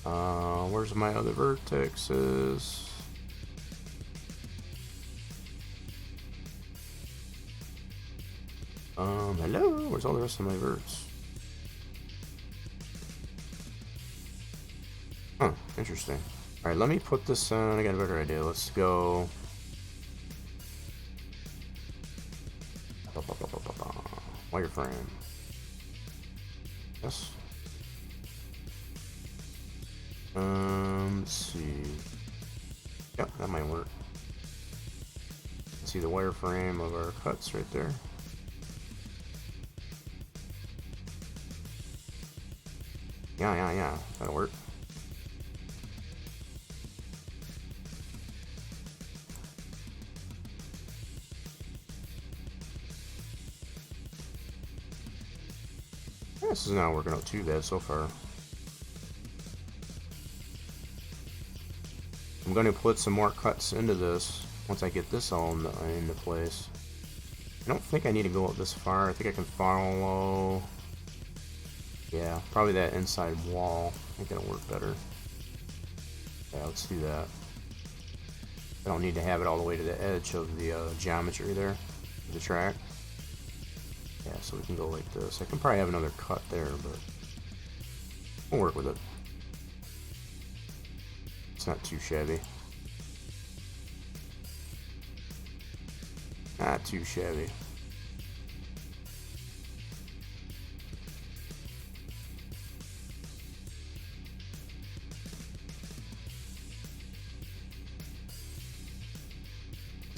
Where's my other vertexes? Hello? Where's all the rest of my verts? Huh, interesting. Alright, let me put this on. I got a better idea. Let's go. Wireframe. Yes. Let's see. Yep, that might work. see the wireframe of our cuts right there. Yeah, that'll work. This is not working out too bad so far. I'm going to put some more cuts into this once I get this all into place. I don't think I need to go up this far. I think I can follow... Yeah, probably that inside wall. I think that'll work better. Yeah, let's do that. I don't need to have it all the way to the edge of the geometry there, the track. Yeah, so we can go like this. I can probably have another cut there, but we'll work with it. It's not too shabby. Not too shabby.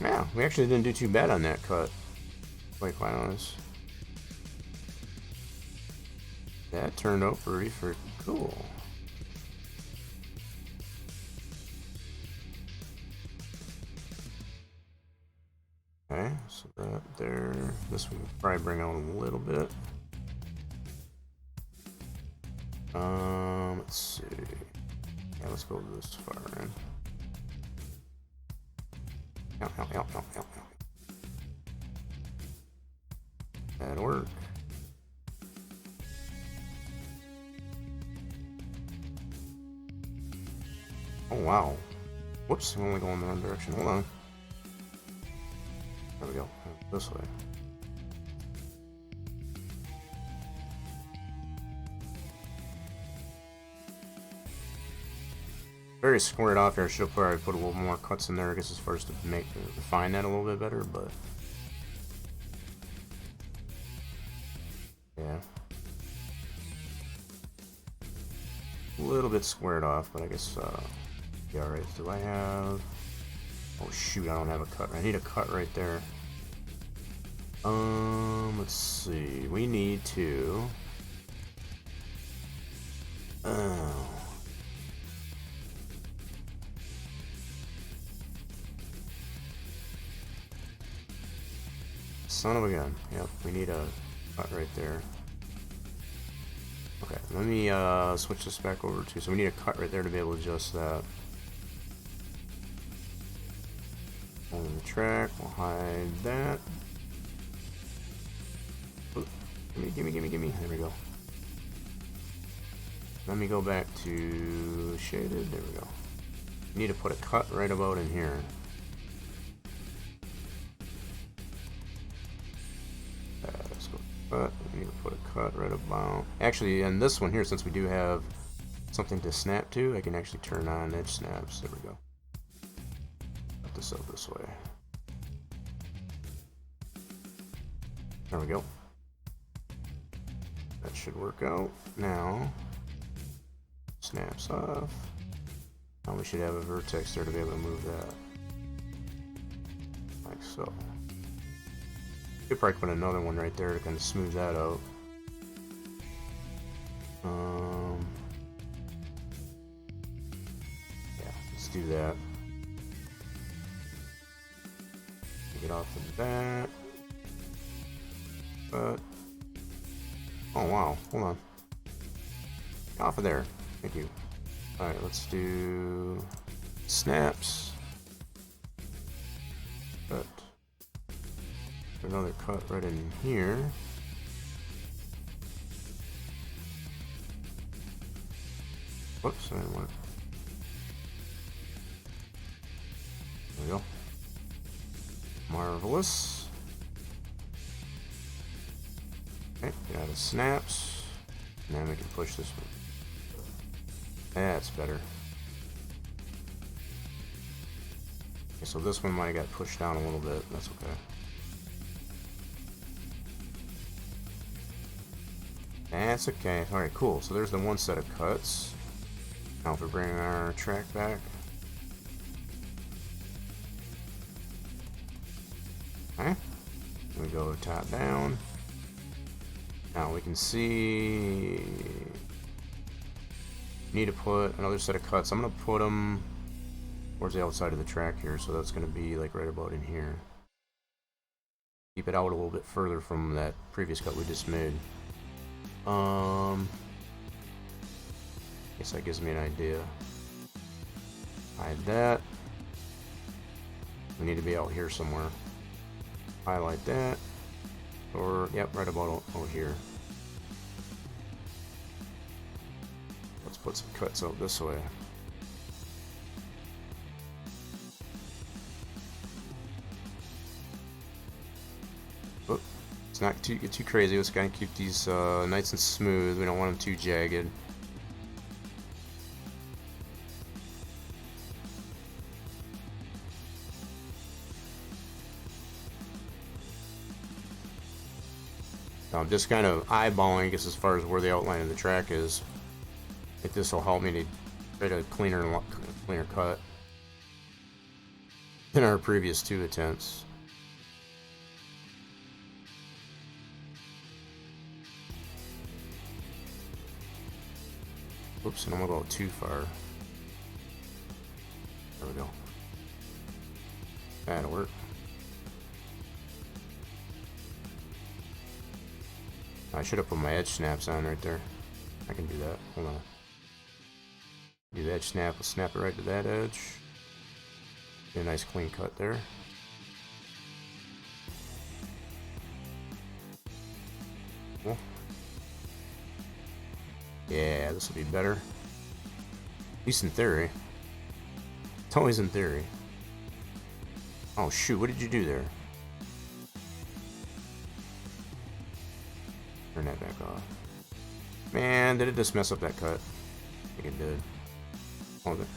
Yeah, we actually didn't do too bad on that cut. Quite honest. That turned out pretty freaking cool. Okay, so that there. This one will probably bring out a little bit. Let's see. Yeah, let's go this far in. Ow. That'll work. Oh wow. Whoops, I'm only going the wrong direction. Hold on. There we go. This way. Very squared off here. I should probably put a little more cuts in there, I guess, as far as to refine that a little bit better, but yeah. A little bit squared off, but I guess yeah, alright. Do I have... Oh shoot, I don't have a cut. I need a cut right there. Let's see. We need to... Son of a gun. Yep, we need a cut right there. Okay, let me switch this back over to... So we need a cut right there to be able to adjust that. On the track, we'll hide that. Ooh, gimme. There we go. Let me go back to shaded. There we go. We need to put a cut right about in here. Let's go cut. We need to put a cut right about. Actually, in this one here, since we do have something to snap to, I can actually turn on edge snaps. There we go. Put this up this way. There we go. That should work out. Now, snaps off. Now we should have a vertex there to be able to move that. Like so. Could probably put another one right there to kind of smooth that out. Yeah, let's do that. Get off of that. But oh wow, hold on. Get off of there. Thank you. Alright, let's do snaps. Cut. Another cut right in here. Whoops, I went. There we go. Marvelous. Okay, get out of snaps. And then we can push this one. That's better. Okay, so this one might have got pushed down a little bit. That's okay. That's okay. Alright, cool. So there's the one set of cuts. Now if we bring our track back. Okay. We go top down. Now we can see. Need to put another set of cuts. I'm gonna put them towards the outside of the track here, so that's gonna be like right about in here. Keep it out a little bit further from that previous cut we just made. Guess that gives me an idea. Hide that. We need to be out here somewhere. Highlight that. Or, yep, right about out here. Let's put some cuts out this way. Oop, it's not too crazy. Let's kind of keep these nice and smooth. We don't want them too jagged. I'm just kind of eyeballing, I guess, as far as where the outline of the track is. If this will help me to get a cleaner cut than our previous 2 attempts. Oops, and I'm gonna go too far. There we go. That'll work. I should have put my edge snaps on right there. I can do that. Hold on. Do the edge snap. We'll snap it right to that edge. Get a nice clean cut there. Cool. Yeah, this will be better. At least in theory. It's always in theory. Oh shoot, what did you do there? Turn that back off. Man, did it just mess up that cut? I think it did. Hold it.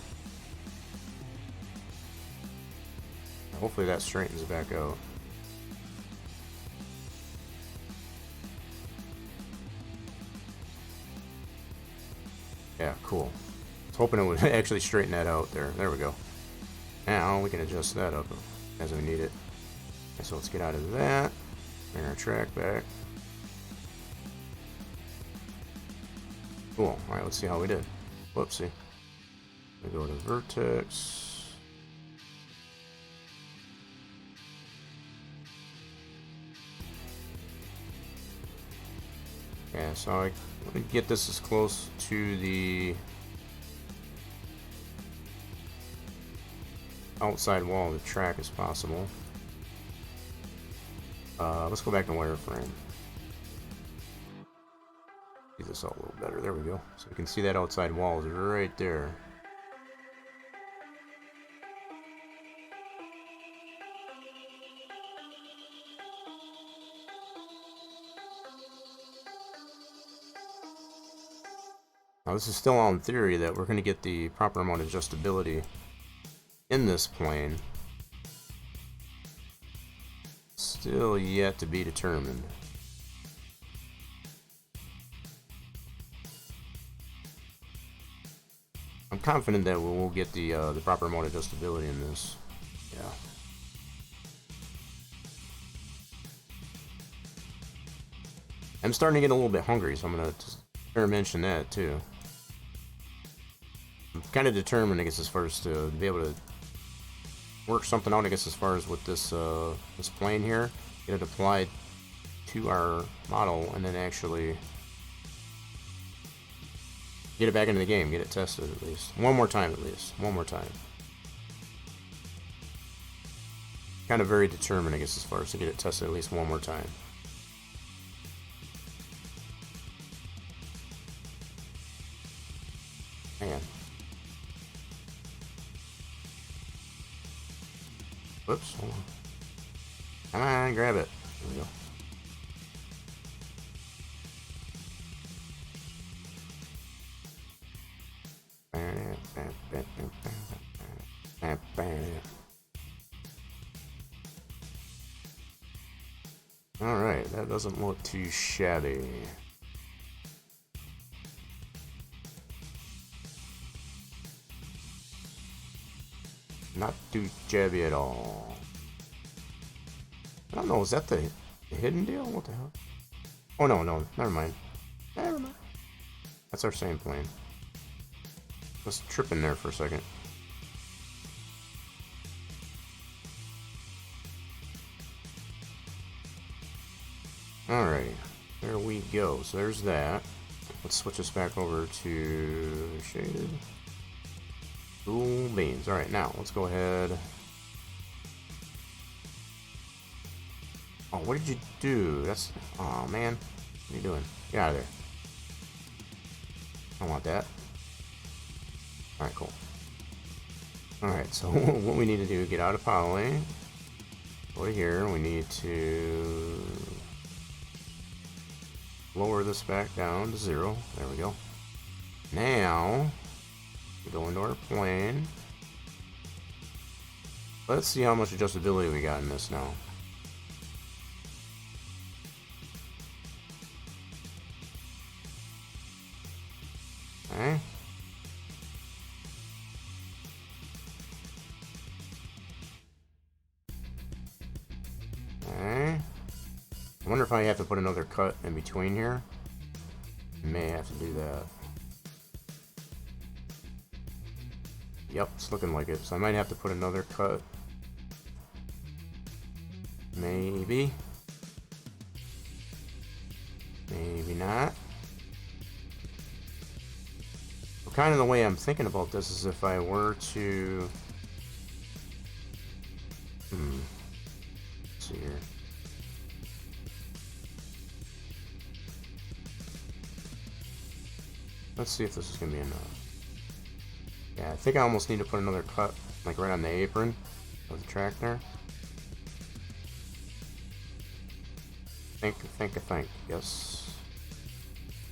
Hopefully that straightens back out. Yeah, cool. I was hoping it would actually straighten that out there. There we go. Now we can adjust that up as we need it. Okay, so let's get out of that. Bring our track back. Cool. Alright, let's see how we did. Whoopsie. We go to vertex. Yeah, so I want to get this as close to the outside wall of the track as possible. Let's go back to wireframe. See this out a little better. There we go. So we can see that outside wall is right there. Now this is still all in theory that we're going to get the proper amount of adjustability in this plane. Still yet to be determined. I'm confident that we'll get the proper amount of adjustability in this. Yeah. I'm starting to get a little bit hungry, so I'm gonna just mention that too. I'm kind of determined, I guess, as far as to be able to work something out, I guess, as far as with this this plane here, get it applied to our model, and then actually get it back into the game, get it tested at least. One more time at least. One more time. Kind of very determined, I guess, as far as to get it tested at least one more time. Man. Whoops, hold on. Come on, grab it. There we go. Alright, that doesn't look too shabby. Not too shabby at all. don't know, is that the hidden deal? What the hell? Oh, no, never mind. Never mind. That's our same plane. Let's trip in there for a second. Alright, there we go. So there's that. Let's switch this back over to shaded. Cool beans. Alright, now let's go ahead. Oh, what did you do? That's... Oh, man. What are you doing? Get out of there. I don't want that. Alright, cool. Alright, so what we need to do, get out of poly. Go to here. We need to lower this back down to 0. There we go. Now, we go into our plane. Let's see how much adjustability we got in this now. Okay. Okay. I wonder if I have to put another cut in between here. May have to do that. Yep, it's looking like it. So I might have to put another cut. Maybe. Maybe not. Well, kind of the way I'm thinking about this is if I were to... Let's see here. Let's see if this is going to be enough. Yeah, I think I almost need to put another cut, like right on the apron of the track there. Think. Yes.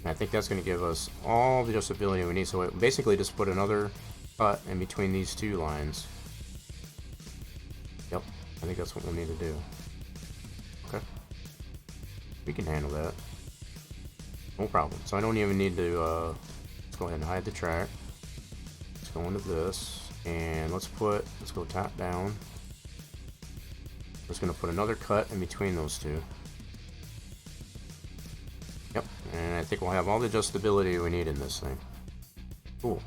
And I think that's going to give us all the adjustability we need. So it basically just put another cut in between these two lines. Yep, I think that's what we'll need to do. Okay. We can handle that. No problem. So I don't even need to, let's go ahead and hide the track. Let's go into this, and let's go top down. We're just going to put another cut in between those two. Yep, and I think we'll have all the adjustability we need in this thing. Cool.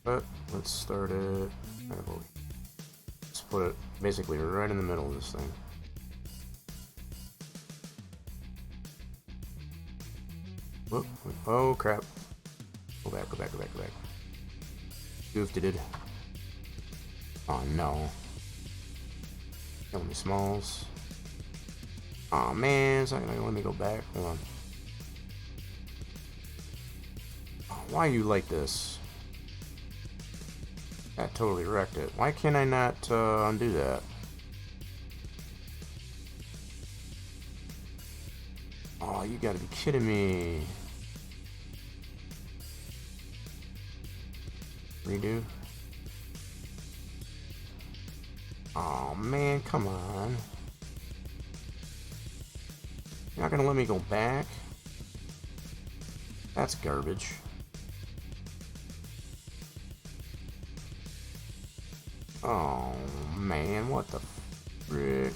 But let's start it. Let's put it basically right in the middle of this thing. Whoop. Oh crap. Go back. Goofed it. Oh no. Kill me, Smalls. Oh man, it's not gonna let me go back. Hold on. Oh, why are you like this? That totally wrecked it. Why can't I not undo that? Oh, you gotta be kidding me. Redo. Oh man, come on. You're not gonna let me go back? That's garbage. Oh man, what the frick?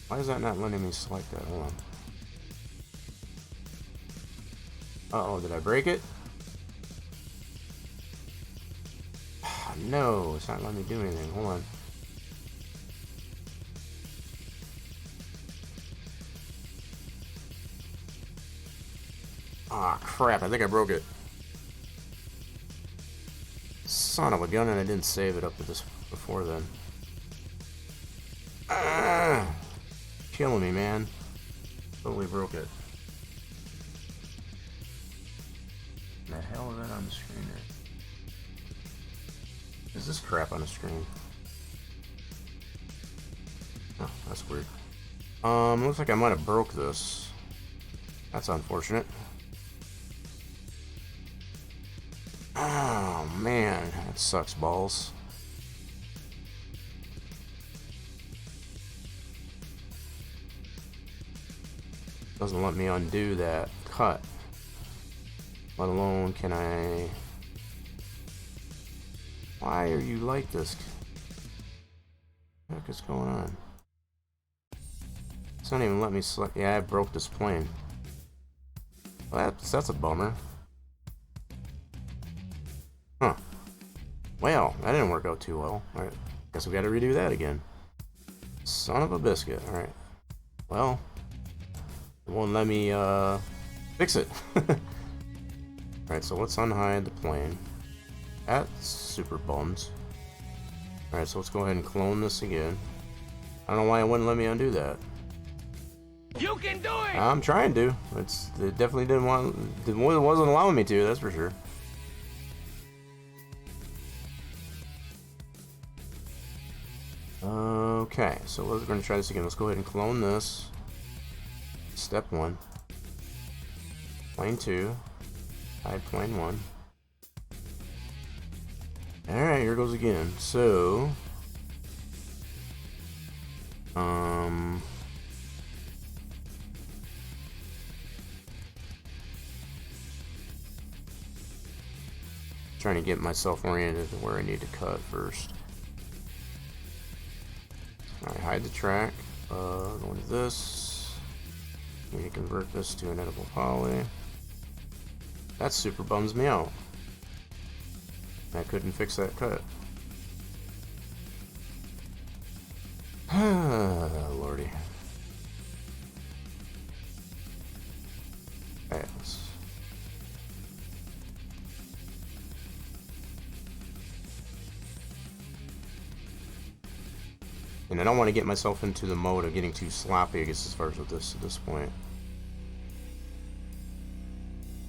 Why is that not letting me select that? Hold on. Uh-oh, did I break it? No, it's not letting me do anything. Hold on. Ah, crap, I think I broke it. Son of a gun, and I didn't save it up to this before then. Ah, killing me, man. Totally broke it. The hell is that on the screen there? Is this crap on the screen? Oh, that's weird. Looks like I might have broke this. That's unfortunate. Oh man, that sucks balls. Doesn't let me undo that cut. Let alone can I Why are you like this? What the heck is going on? It's not even letting me select. Yeah, I broke this plane. Well, that's a bummer. Huh. Well, that didn't work out too well. Alright. Guess we gotta redo that again. Son of a biscuit. Alright. Well, it won't let me fix it. Alright, so let's unhide the plane. That super bums. Alright, so let's go ahead and clone this again. I don't know why it wouldn't let me undo that. You can do it! I'm trying to. It definitely didn't want. It wasn't allowing me to. That's for sure. Okay, so we're going to try this again. Let's go ahead and clone this. Step 1. Plane 2. Hide plane 1. Alright, here goes again. So, trying to get myself oriented to where I need to cut first. Alright, hide the track. Going to this. Need to convert this to an editable poly. That super bums me out. I couldn't fix that cut. Lordy. Alright, and I don't want to get myself into the mode of getting too sloppy, I guess, as far as with this at this point.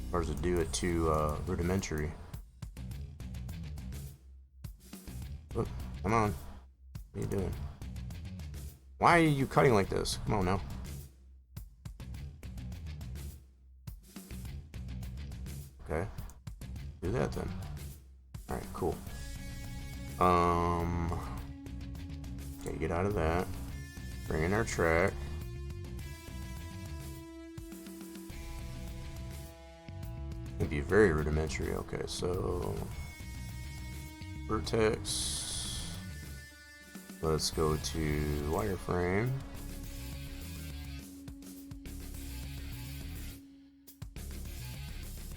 As far as to do it too rudimentary. Look, come on. What are you doing? Why are you cutting like this? Come on now. Okay. Do that then. Alright, cool. Okay, get out of that. Bring in our track. It'd be very rudimentary. Okay, so vertex. Let's go to wireframe.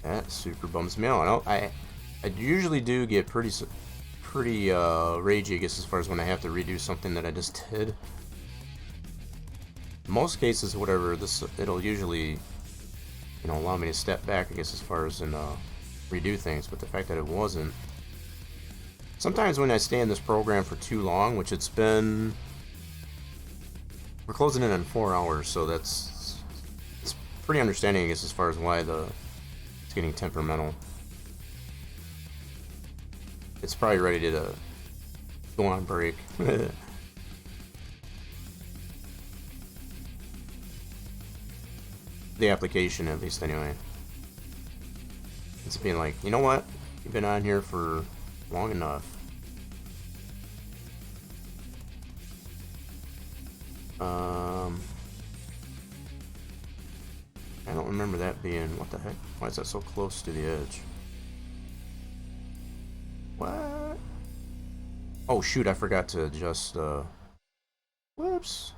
That super bums me out. I usually do get pretty ragey, I guess, as far as when I have to redo something that I just did. In most cases, whatever, it'll usually, allow me to step back, I guess, as far as redo things. But the fact that it wasn't. Sometimes when I stay in this program for too long, which it's been, we're closing in on 4 hours, so it's pretty understanding, I guess, as far as why it's getting temperamental. It's probably ready to go on break. The application, at least, anyway. It's being like, you know what? You've been on here for long enough. I don't remember that being, what the heck? Why is that so close to the edge? What? Oh shoot, I forgot to adjust, whoops.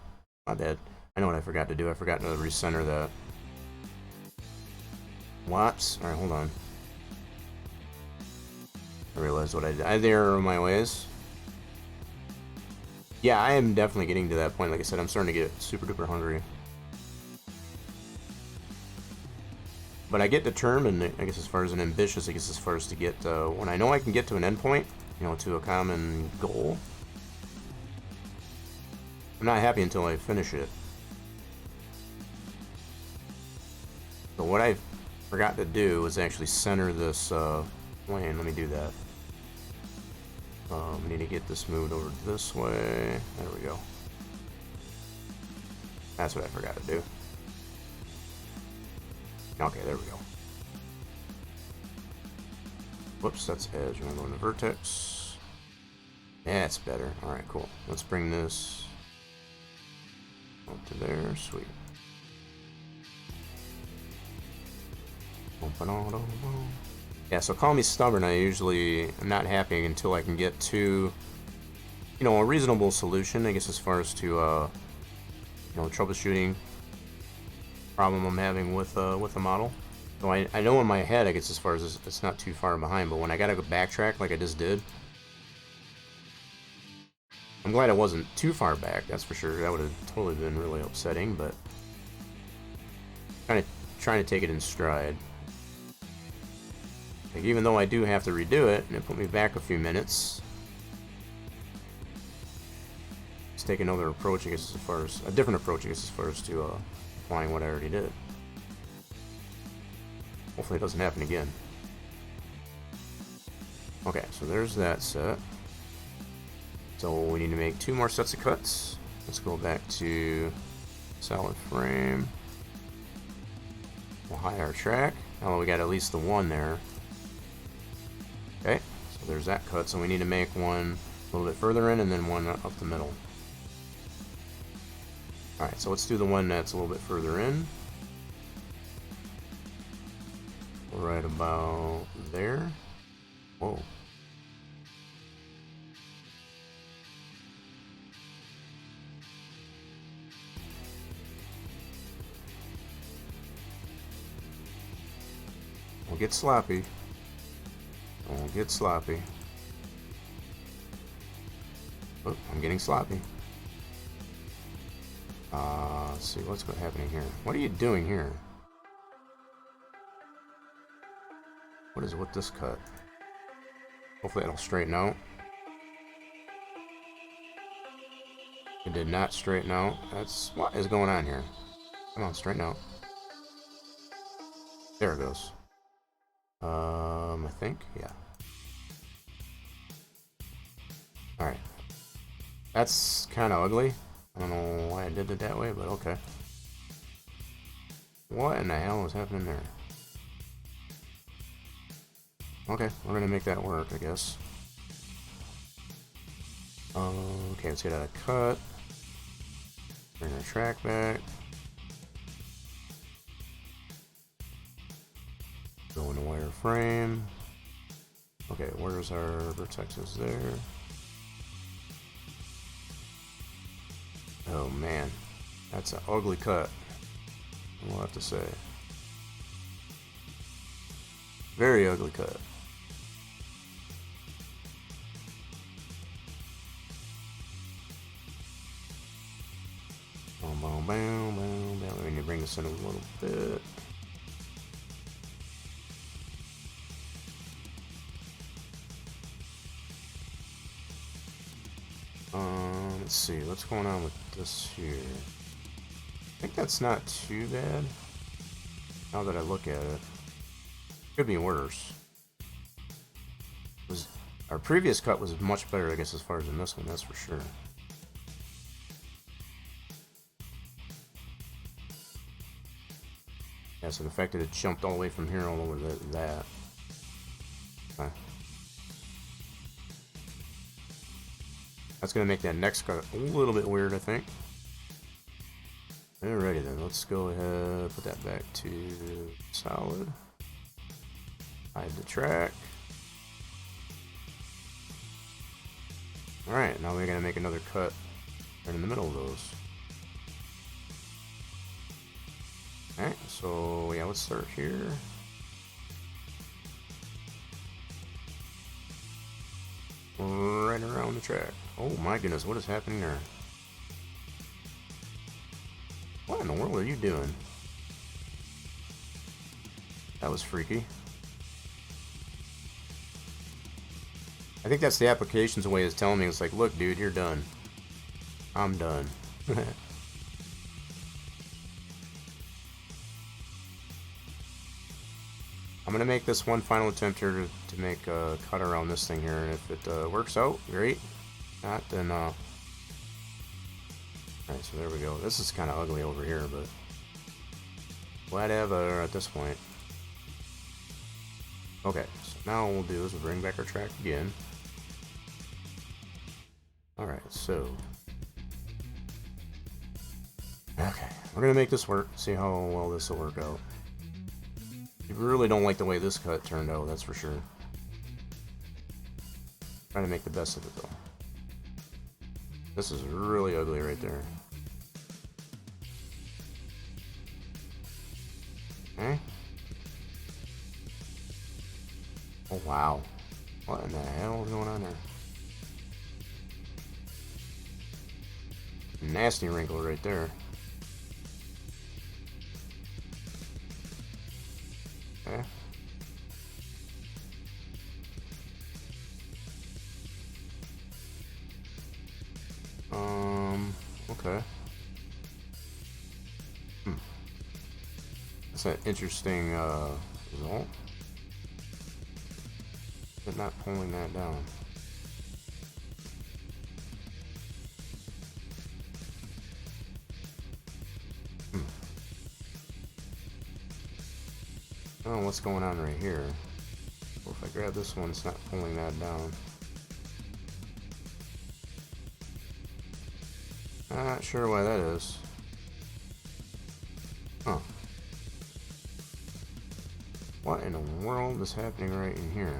My bad. I know what I forgot to do. I forgot to recenter that. Whoops. Alright, hold on. I realized what I did. I err my ways. Yeah, I am definitely getting to that point. Like I said, I'm starting to get super duper hungry. But I get determined, I guess, as far as an ambitious, I guess, as far as to get, when I know I can get to an endpoint, to a common goal, I'm not happy until I finish it. So what I forgot to do was actually center this plane. Let me do that. We need to get this moved over this way. There we go. That's what I forgot to do. Okay, there we go. Whoops, that's edge. I'm going to vertex. That's better. Alright, cool. Let's bring this up to there. Sweet. Yeah, so call me stubborn. I'm not happy until I can get to, you know, a reasonable solution, I guess, as far as to, you know, troubleshooting problem I'm having with the model. So I know in my head, I guess, as far as it's not too far behind, but when I gotta go backtrack like I just did, I'm glad it wasn't too far back, that's for sure. That would have totally been really upsetting, but kind of trying to take it in stride. Like, even though I do have to redo it, and it put me back a few minutes, let's take another approach, I guess, as far as a different approach, I guess, as far as to applying what I already did. Hopefully it doesn't happen again. Okay, so there's that set. So we need to make 2 more sets of cuts. Let's go back to solid frame. We'll hide our track. Oh, we got at least the one there. Okay, so there's that cut. So we need to make one a little bit further in and then one up the middle. Alright, so let's do the one that's a little bit further in. Right about there. Whoa. Don't get sloppy. Don't get sloppy. Oh, I'm getting sloppy. Let's see what's happening here. What are you doing here? What is it with this cut? Hopefully it'll straighten out. It did not straighten out. What is going on here? Come on, straighten out. There it goes. I think, yeah. Alright. That's kind of ugly. I don't know why I did it that way, but okay. What in the hell is happening there? Okay, we're gonna make that work, I guess. Okay, let's get out of cut. Bring our track back. Go into wireframe. Okay, where's our vertexes there? Oh man, that's an ugly cut. We'll have to say. Very ugly cut. Boom, boom, bam, bam, bam. We need to bring this in a little bit. Let's see, what's going on with this here? I think that's not too bad, now that I look at it. Could be worse. Our previous cut was much better, I guess, as far as in this one, that's for sure. Yeah, so the fact that it jumped all the way from here all over that. Okay. That's going to make that next cut a little bit weird, I think. Alrighty then, let's go ahead, put that back to solid. Hide the track. Alright, now we're going to make another cut right in the middle of those. Alright, so yeah, let's start here. Right around the track. Oh my goodness, what is happening there? What in the world are you doing? That was freaky. I think that's the application's way of telling me, it's like, look dude, you're done. I'm done. I'm gonna make this one final attempt here to make a cut around this thing here, and if it works out, great. Not, then alright, so there we go. This is kind of ugly over here, but whatever at this point. Okay, so now what we'll do is we'll bring back our track again. Alright, so okay, we're gonna make this work, see how well this will work out. You really don't like the way this cut turned out, that's for sure. Trying to make the best of it though. This is really ugly right there. Okay. Oh wow. What in the hell is going on there? Nasty wrinkle right there. Okay. Okay. That's an interesting result. But not pulling that down. I don't know what's going on right here. Well, if I grab this one, it's not pulling that down. Not sure why that is. Huh. What in the world is happening right in here?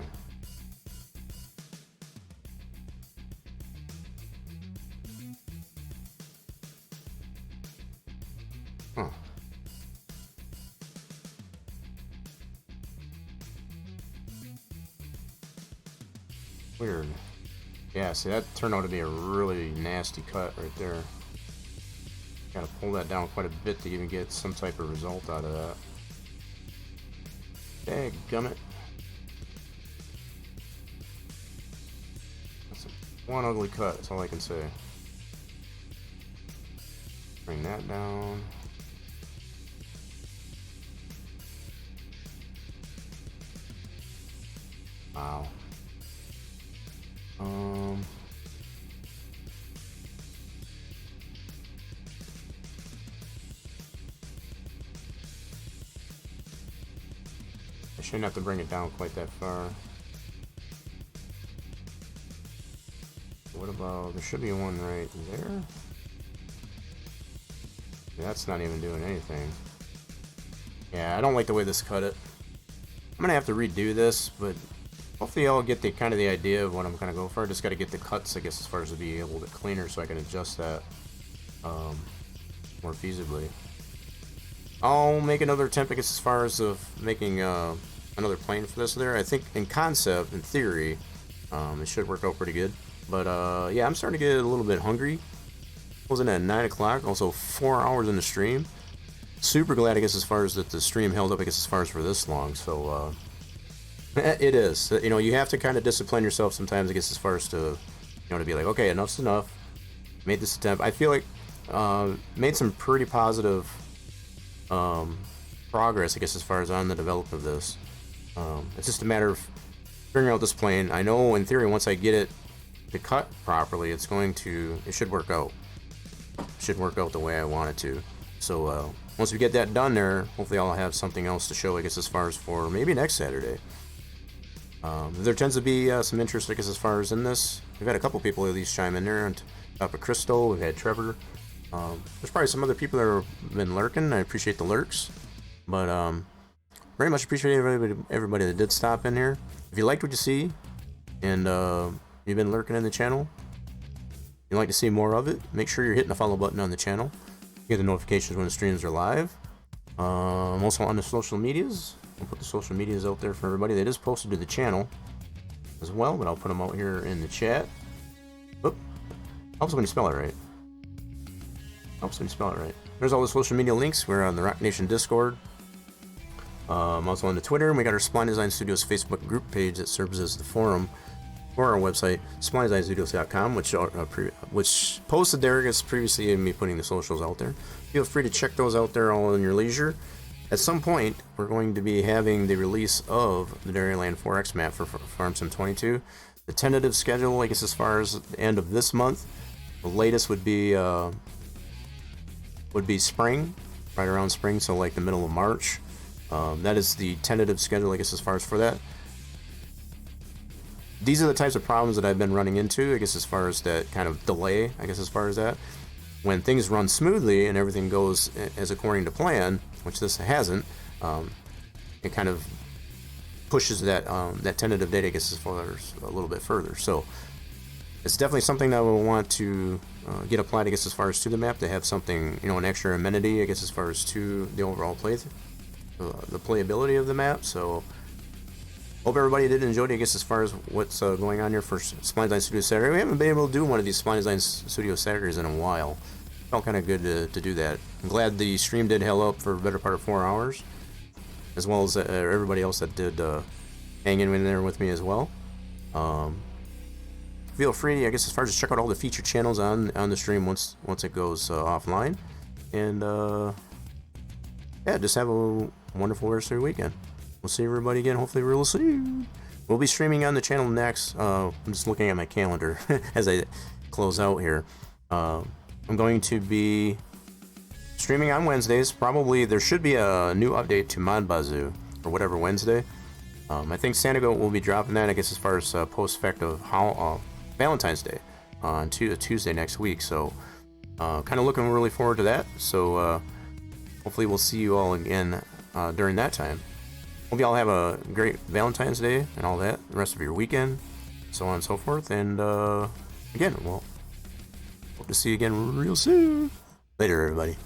Huh. Weird. Yeah, see, that turned out to be a really nasty cut right there. Gotta pull that down quite a bit to even get some type of result out of that. Dadgummit. That's one ugly cut, that's all I can say. Bring that down. Wow. I shouldn't have to bring it down quite that far. What about, there should be one right there? Yeah, that's not even doing anything. Yeah, I don't like the way this cut it. I'm gonna have to redo this, but hopefully I'll get the kind of the idea of what I'm gonna go for. I just gotta get the cuts, I guess, as far as to be a little bit cleaner so I can adjust that more feasibly. I'll make another attempt, I guess, as far as of making another plane for this there. I think in concept, in theory, it should work out pretty good. But yeah, I'm starting to get a little bit hungry. Wasn't at 9 o'clock, also 4 hours in the stream. Super glad, I guess, as far as that the stream held up, I guess, as far as for this long. So it is. You know, you have to kind of discipline yourself sometimes, I guess, as far as to, you know, to be like, okay, enough's enough. Made this attempt. I feel like made some pretty positive progress, I guess, as far as on the development of this. It's just a matter of figuring out this plane. I know in theory, once I get it to cut properly, it should work out. It should work out the way I want it to. So once we get that done there, hopefully I'll have something else to show, I guess, as far as for maybe next Saturday. There tends to be some interest, I guess, as far as in this. We've had a couple people at least chime in there, and top of Crystal, we've had Trevor. There's probably some other people that have been lurking. I appreciate the lurks, but very much appreciate everybody that did stop in here. If you liked what you see, and you've been lurking in the channel, you'd like to see more of it, make sure you're hitting the follow button on the channel. You get the notifications when the streams are live. Also on the social medias. I'll put the social medias out there for everybody. That is posted to the channel as well, but I'll put them out here in the chat. Oop. Helps when you spell it right. Helps when you spell it right. There's all the social media links. We're on the Rock Nation Discord. Also on the Twitter, and we got our Spline Design Studios Facebook group page that serves as the forum for our website, SplineDesignStudios.com, which posted there, I guess, previously in me putting the socials out there. Feel free to check those out there all in your leisure. At some point, we're going to be having the release of the Dairyland 4X map for Farm Sim 22. The tentative schedule, I guess, as far as the end of this month, the latest would be spring, right around spring, so like the middle of March. That is the tentative schedule, I guess, as far as for that. These are the types of problems that I've been running into, I guess, as far as that kind of delay, I guess, as far as that. When things run smoothly and everything goes as according to plan, which this hasn't, it kind of pushes that that tentative date, I guess, as far as a little bit further. So it's definitely something that we'll want to get applied, I guess, as far as to the map, to have something, you know, an extra amenity, I guess, as far as to the overall the playability of the map. So hope everybody did enjoy it, I guess, as far as what's going on here for Spline Design Studios Saturday. We haven't been able to do one of these Spline Design Studios Saturdays in a while. Felt kind of good to do that. I'm glad the stream did held up for a better part of 4 hours, as well as everybody else that did hang in there with me as well. Feel free, I guess, as far as check out all the featured channels on the stream once it goes offline. And yeah, just have a wonderful rest of your weekend. We'll see everybody again, hopefully real soon. We'll be streaming on the channel next. I'm just looking at my calendar as I close out here. I'm going to be streaming on Wednesdays. Probably there should be a new update to Mod Bazoo or whatever Wednesday. I think Santa Goat will be dropping that, I guess, as far as post-effect of Valentine's Day on Tuesday next week. So kind of looking really forward to that. So hopefully we'll see you all again during that time. Hope you all have a great Valentine's Day and all that, the rest of your weekend, so on and so forth. And again, we'll hope to see you again real soon. Later, everybody.